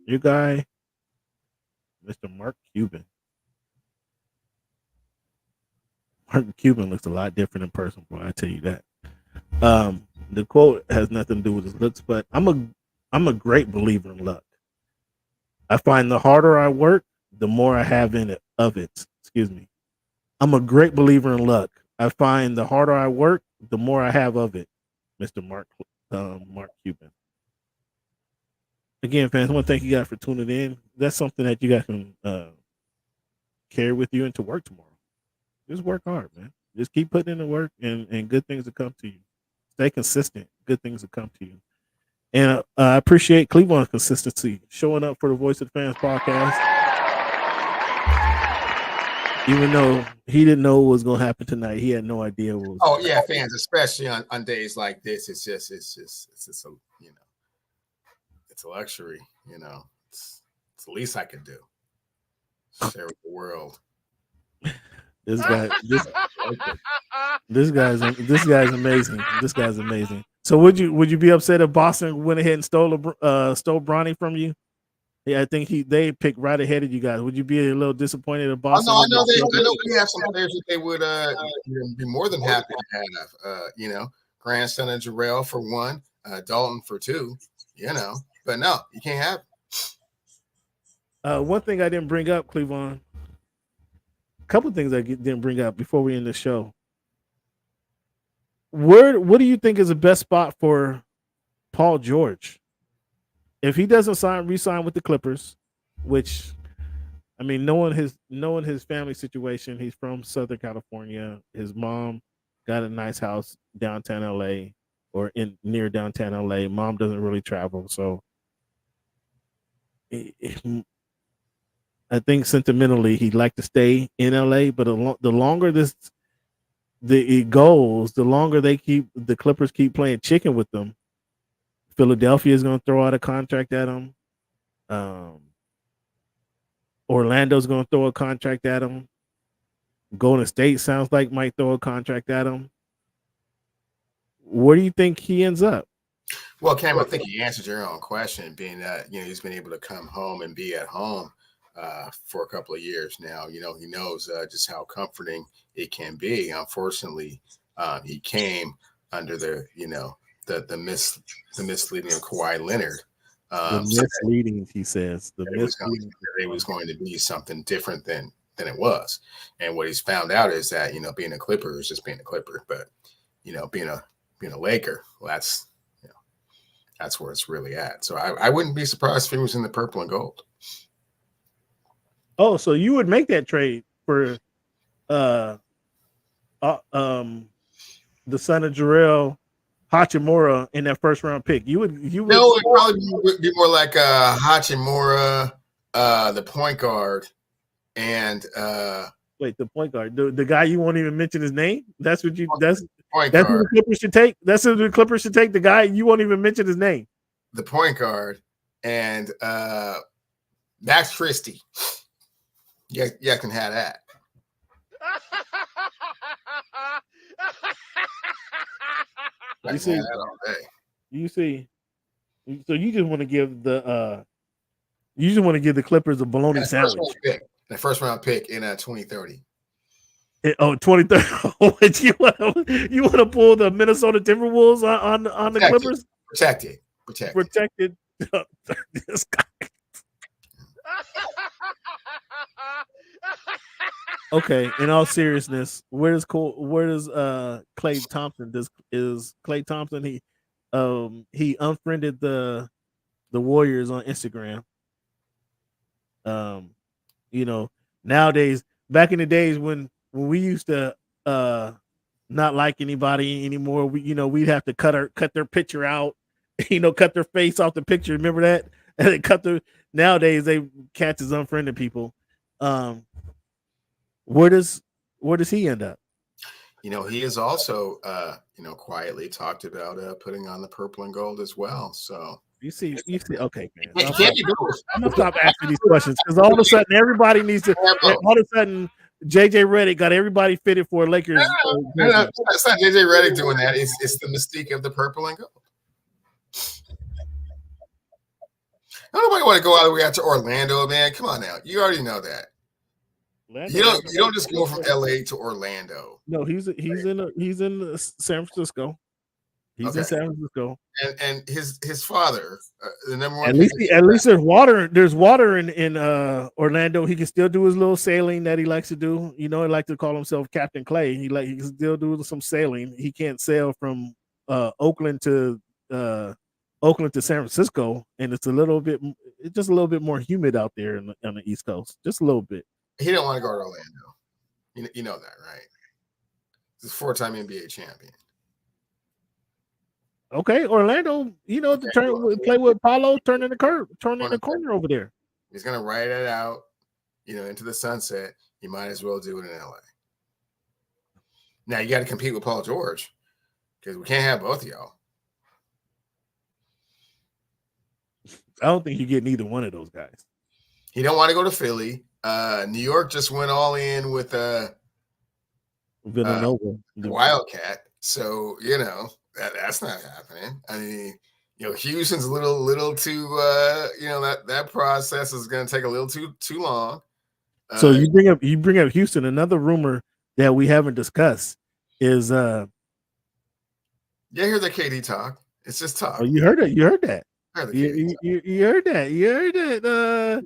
your guy, Mr. Mark Cuban. Mark Cuban looks a lot different in person, boy, I tell you that. The quote has nothing to do with his looks, but I'm a great believer in luck. I find the harder I work, the more I have of it. Excuse me. I'm a great believer in luck. I find the harder I work, the more I have of it. Mr. Mark Cuban. Again, fans, I want to thank you guys for tuning in. That's something that you guys can carry with you into work tomorrow. Just work hard, man. Just keep putting in the work, and good things will come to you. Stay consistent. Good things will come to you. And I appreciate Cleveland's consistency, showing up for the Voice of the Fans podcast. Even though he didn't know what was going to happen tonight, he had no idea what was. Oh yeah, fans, especially on days like this, it's just a it's a luxury. It's the least I could do. Share with the world. This guy's amazing. This guy's amazing. So would you be upset if Boston went ahead and stole Bronny from you? Yeah, I think they picked right ahead of you guys. Would you be a little disappointed if Boston? I know we have some players that they would be more than happy to have. Grandson of Jarrell for one, Dalton for two. But no, you can't have it. One thing I didn't bring up, Cleveland. A couple things I didn't bring up before we end the show. What do you think is the best spot for Paul George? If he doesn't re-sign with the Clippers, which, I mean, knowing his family situation, he's from Southern California. His mom got a nice house downtown LA or near downtown LA. Mom doesn't really travel, so I think sentimentally he'd like to stay in LA. But the longer it goes, the longer the Clippers keep playing chicken with them. Philadelphia is going to throw out a contract at him. Orlando's going to throw a contract at him. Golden State sounds like might throw a contract at him. Where do you think he ends up? Well, Cam, I think you answered your own question, being that he's been able to come home and be at home for a couple of years now. He knows just how comforting it can be. Unfortunately, he came under the misleading of Kawhi Leonard. The misleading, he says. The misleading. It was going to be something different than it was, and what he's found out is that being a Clipper is just being a Clipper, but being a Laker, well, that's where it's really at. So I wouldn't be surprised if he was in the purple and gold. Oh, so you would make that trade for the son of Jarrell Hachimura in that first round pick? You would No, it'd probably be more like Hachimura, the point guard, and wait, the point guard, the guy you won't even mention his name. That's what you. That's who the Clippers should take. That's who the Clippers should take. The guy you won't even mention his name. The point guard and Max Christie. Yeah, can have that. You see. So you just want to give the Clippers a bologna sandwich. The first round pick in 2030. 2030. you want to pull the Minnesota Timberwolves on the Clippers? Protected. This guy. Okay, in all seriousness, where does Klay Thompson? Is Klay Thompson? He unfriended the Warriors on Instagram. Nowadays, back in the days when we used to not like anybody anymore, we'd have to cut their picture out, cut their face off the picture. Remember that? And they nowadays they catch as unfriended people. Where does he end up? He is also quietly talked about putting on the purple and gold as well. So you see, okay, man. I'm gonna stop asking these questions because all of a sudden everybody needs to. All of a sudden, JJ Redick got everybody fitted for Lakers. No, it's not JJ Redick doing that. It's the mystique of the purple and gold. Nobody want to go all the way out to Orlando, man. Come on now, you already know that. You don't just go from LA to Orlando. No, he's in San Francisco. He's in San Francisco. And his father, the number one. At least there's water. There's water in Orlando. He can still do his little sailing that he likes to do. He likes to call himself Captain Clay. He can still do some sailing. He can't sail from Oakland to San Francisco, and it's just a little bit more humid out there on the East Coast. Just a little bit. He don't want to go to Orlando. You know that, right? He's a 4-time NBA champion. Okay, Orlando, play with Paulo, turn in the corner over there. He's gonna ride it out, into the sunset. You might as well do it in LA. Now you got to compete with Paul George because we can't have both of y'all. I don't think you get neither one of those guys. He don't want to go to Philly. New York just went all in with Villanova, the Wildcat. So that's not happening. I mean, Houston's a little too. That process is going to take a little too long. So you bring up Houston. Another rumor that we haven't discussed is hear the KD talk. It's just talk. Oh, you heard it. You heard that. You heard that. You heard that.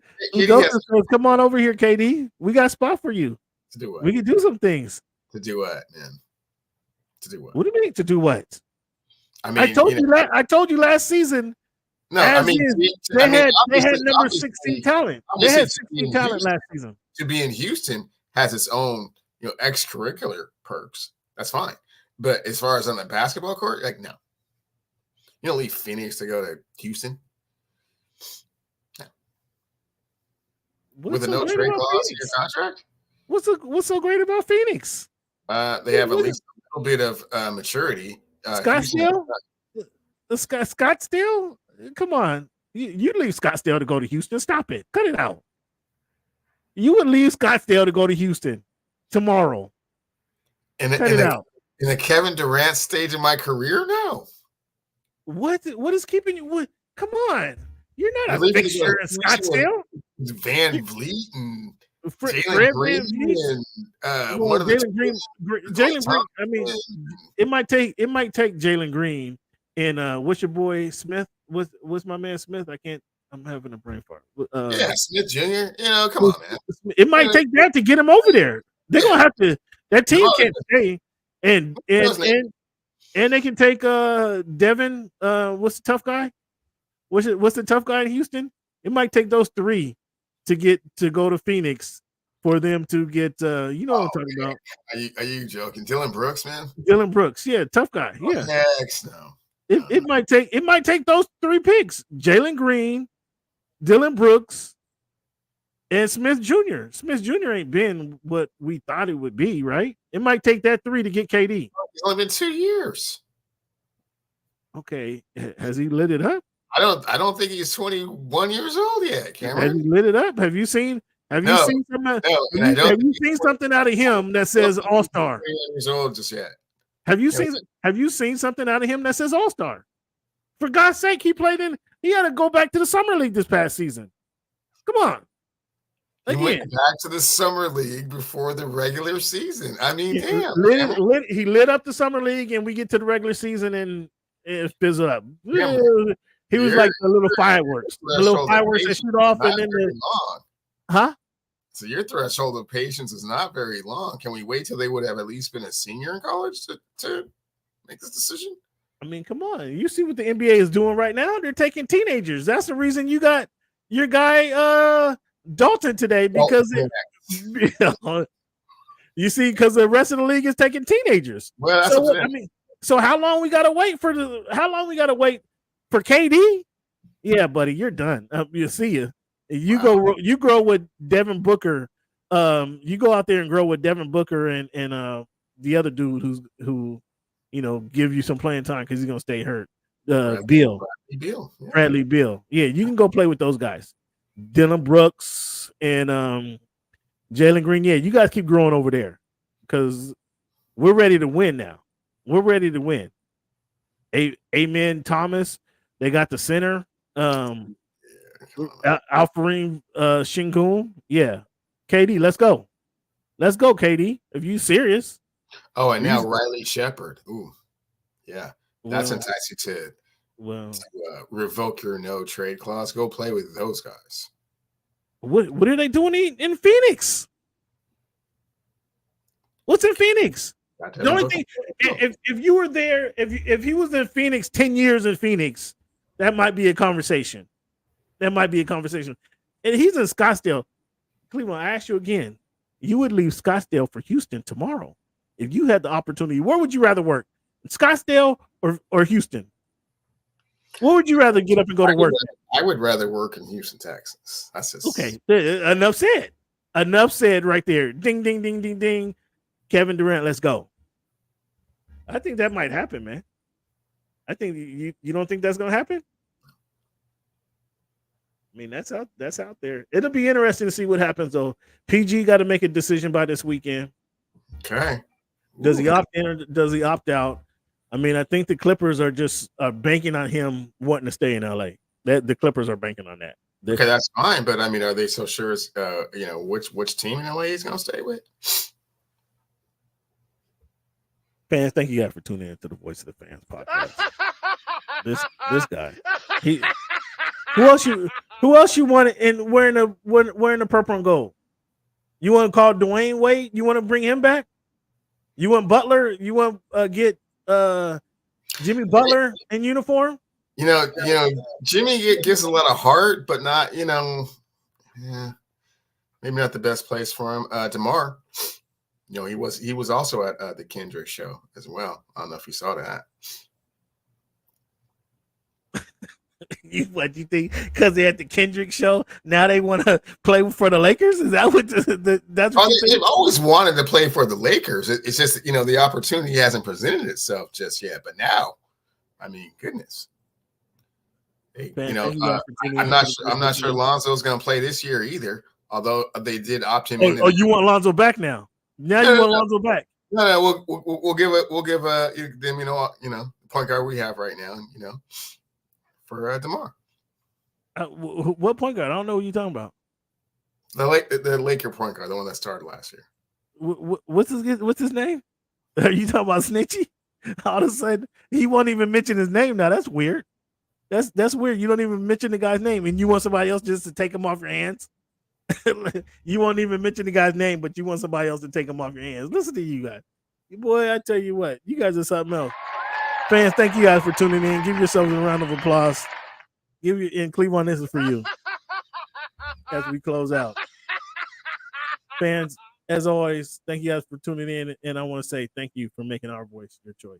Come on over here, KD. We got a spot for you. To do what? We can do some things. To do what, man? To do what? What do you mean to do what? I mean, I told you last season. No, they had number 16 talent. They had 16 talent last season. To be in Houston has its own, extracurricular perks. That's fine. But as far as on the basketball court, no. You don't leave Phoenix to go to Houston. No. With a no trade clause in your contract? What's so great about Phoenix? They have at least a little bit of maturity. Scottsdale? Scottsdale? Come on. You leave Scottsdale to go to Houston. Stop it. Cut it out. You would leave Scottsdale to go to Houston. tomorrow. In Cut it out. In the Kevin Durant stage of my career, no. What is keeping you? What? Come on, you're not You're a leaving fixture in Scottsdale. Van Vliet and Jalen Fred Green VanVleet. and Well, one of the Jalen Green. Jalen Green. I mean, it might take Jalen Green and what's your boy Smith? What's my man Smith? I can't. I'm having a brain fart. yeah, Smith Jr. You know, come on, man. It might take that to get him over there. They're gonna have to. That team can't stay, and they can take Devin. What's the tough guy? What's the tough guy in Houston? It might take those three to go to Phoenix for them to get. You know what I'm talking about? Are you joking? Dylan Brooks, man. Dylan Brooks, yeah, tough guy. Yeah, next, no. It might take those three picks: Jalen Green, Dylan Brooks, and Smith Jr. Smith Jr. ain't been what we thought it would be, right? It might take that three to get KD. It's only been 2 years. Okay, has he lit it up? I don't think he's 21 years old yet, Cameron. Has he lit it up? Have you seen something? Have you seen something out of him that says All-Star? Years old just yet. Have you seen something out of him that says All-Star? For God's sake, he had to go back to the summer league this past season. Come on. He went back to the summer league before the regular season. I mean, damn. He lit up the summer league, and we get to the regular season, and it fizzled up. Yeah. He was like the little fireworks. The little fireworks that shoot off, and then huh? So your threshold of patience is not very long. Can we wait till they would have at least been a senior in college to make this decision? I mean, come on. You see what the NBA is doing right now? They're taking teenagers. That's the reason you got your guy Dalton today, because you see, because the rest of the league is taking teenagers. Well, that's so how long we gotta wait for for KD? Yeah, buddy, you're done. You see you. You grow with Devin Booker. You go out there and grow with Devin Booker and the other dude who give you some playing time because he's gonna stay hurt. Bradley Beal. Yeah, you can go play with those guys. Dylan Brooks and Jalen Green. Yeah, you guys keep growing over there because we're ready to win now. We're ready to win. Amen Thomas. They got the center. Alfareem Şengün. Yeah. KD, let's go. Let's go, KD. If you serious. Oh, and now Riley Shepard. Ooh. Yeah. That's enticing to revoke your no trade clause. Go play with those guys. What are they doing in Phoenix? What's in Phoenix? The only thing, if you were there, if he was in Phoenix 10 years in Phoenix, that might be a conversation. And he's in Scottsdale. Cleveland, I ask you again, you would leave Scottsdale for Houston tomorrow if you had the opportunity. Where would you rather work? Scottsdale or Houston? What would you rather get up and go to work? I would rather work in Houston, Texas. That's just okay. Enough said. Enough said right there. Ding, ding, ding, ding, ding. Kevin Durant, let's go. I think that might happen, man. I think you don't think that's going to happen? I mean, that's out there. It'll be interesting to see what happens, though. PG got to make a decision by this weekend. Okay. Does he opt in or does he opt out? I mean, I think the Clippers are just banking on him wanting to stay in LA. The Clippers are banking on that. Okay, that's fine. But I mean, are they so sure? Which team in LA he's going to stay with? Fans, thank you guys for tuning in to the Voice of the Fans podcast. this guy. Who else you want in wearing the purple and gold? You want to call Dwayne Wade? You want to bring him back? You want Butler? You want get Jimmy Butler in uniform? Jimmy gives a lot of heart, but not, maybe not the best place for him. DeMar, he was also at the Kendrick show as well. I don't know if you saw that. What you think? Because they're at the Kendrick show, now they want to play for the Lakers? Is that what that's? What they've always wanted to play for the Lakers. It's just the opportunity hasn't presented itself just yet. But now, I mean, goodness, I'm not sure Lonzo's going to play this year either. Although they did opt him in. Oh, you want Lonzo back now? Now you want Lonzo back? No, we'll give them, point guard we have right now, for tomorrow. What point guard? I don't know what you're talking about. The Laker point guard, the one that started last year. What's his name? Are you talking about Snitchy? All of a sudden, he won't even mention his name now. That's weird. That's weird. You don't even mention the guy's name, and you want somebody else just to take him off your hands. You won't even mention the guy's name, but you want somebody else to take him off your hands. Listen to you guys. Boy, I tell you what, you guys are something else. Fans, thank you guys for tuning in. Give yourselves a round of applause. And Cleveland, this is for you as we close out. Fans, as always, thank you guys for tuning in, and I want to say thank you for making our voice your choice.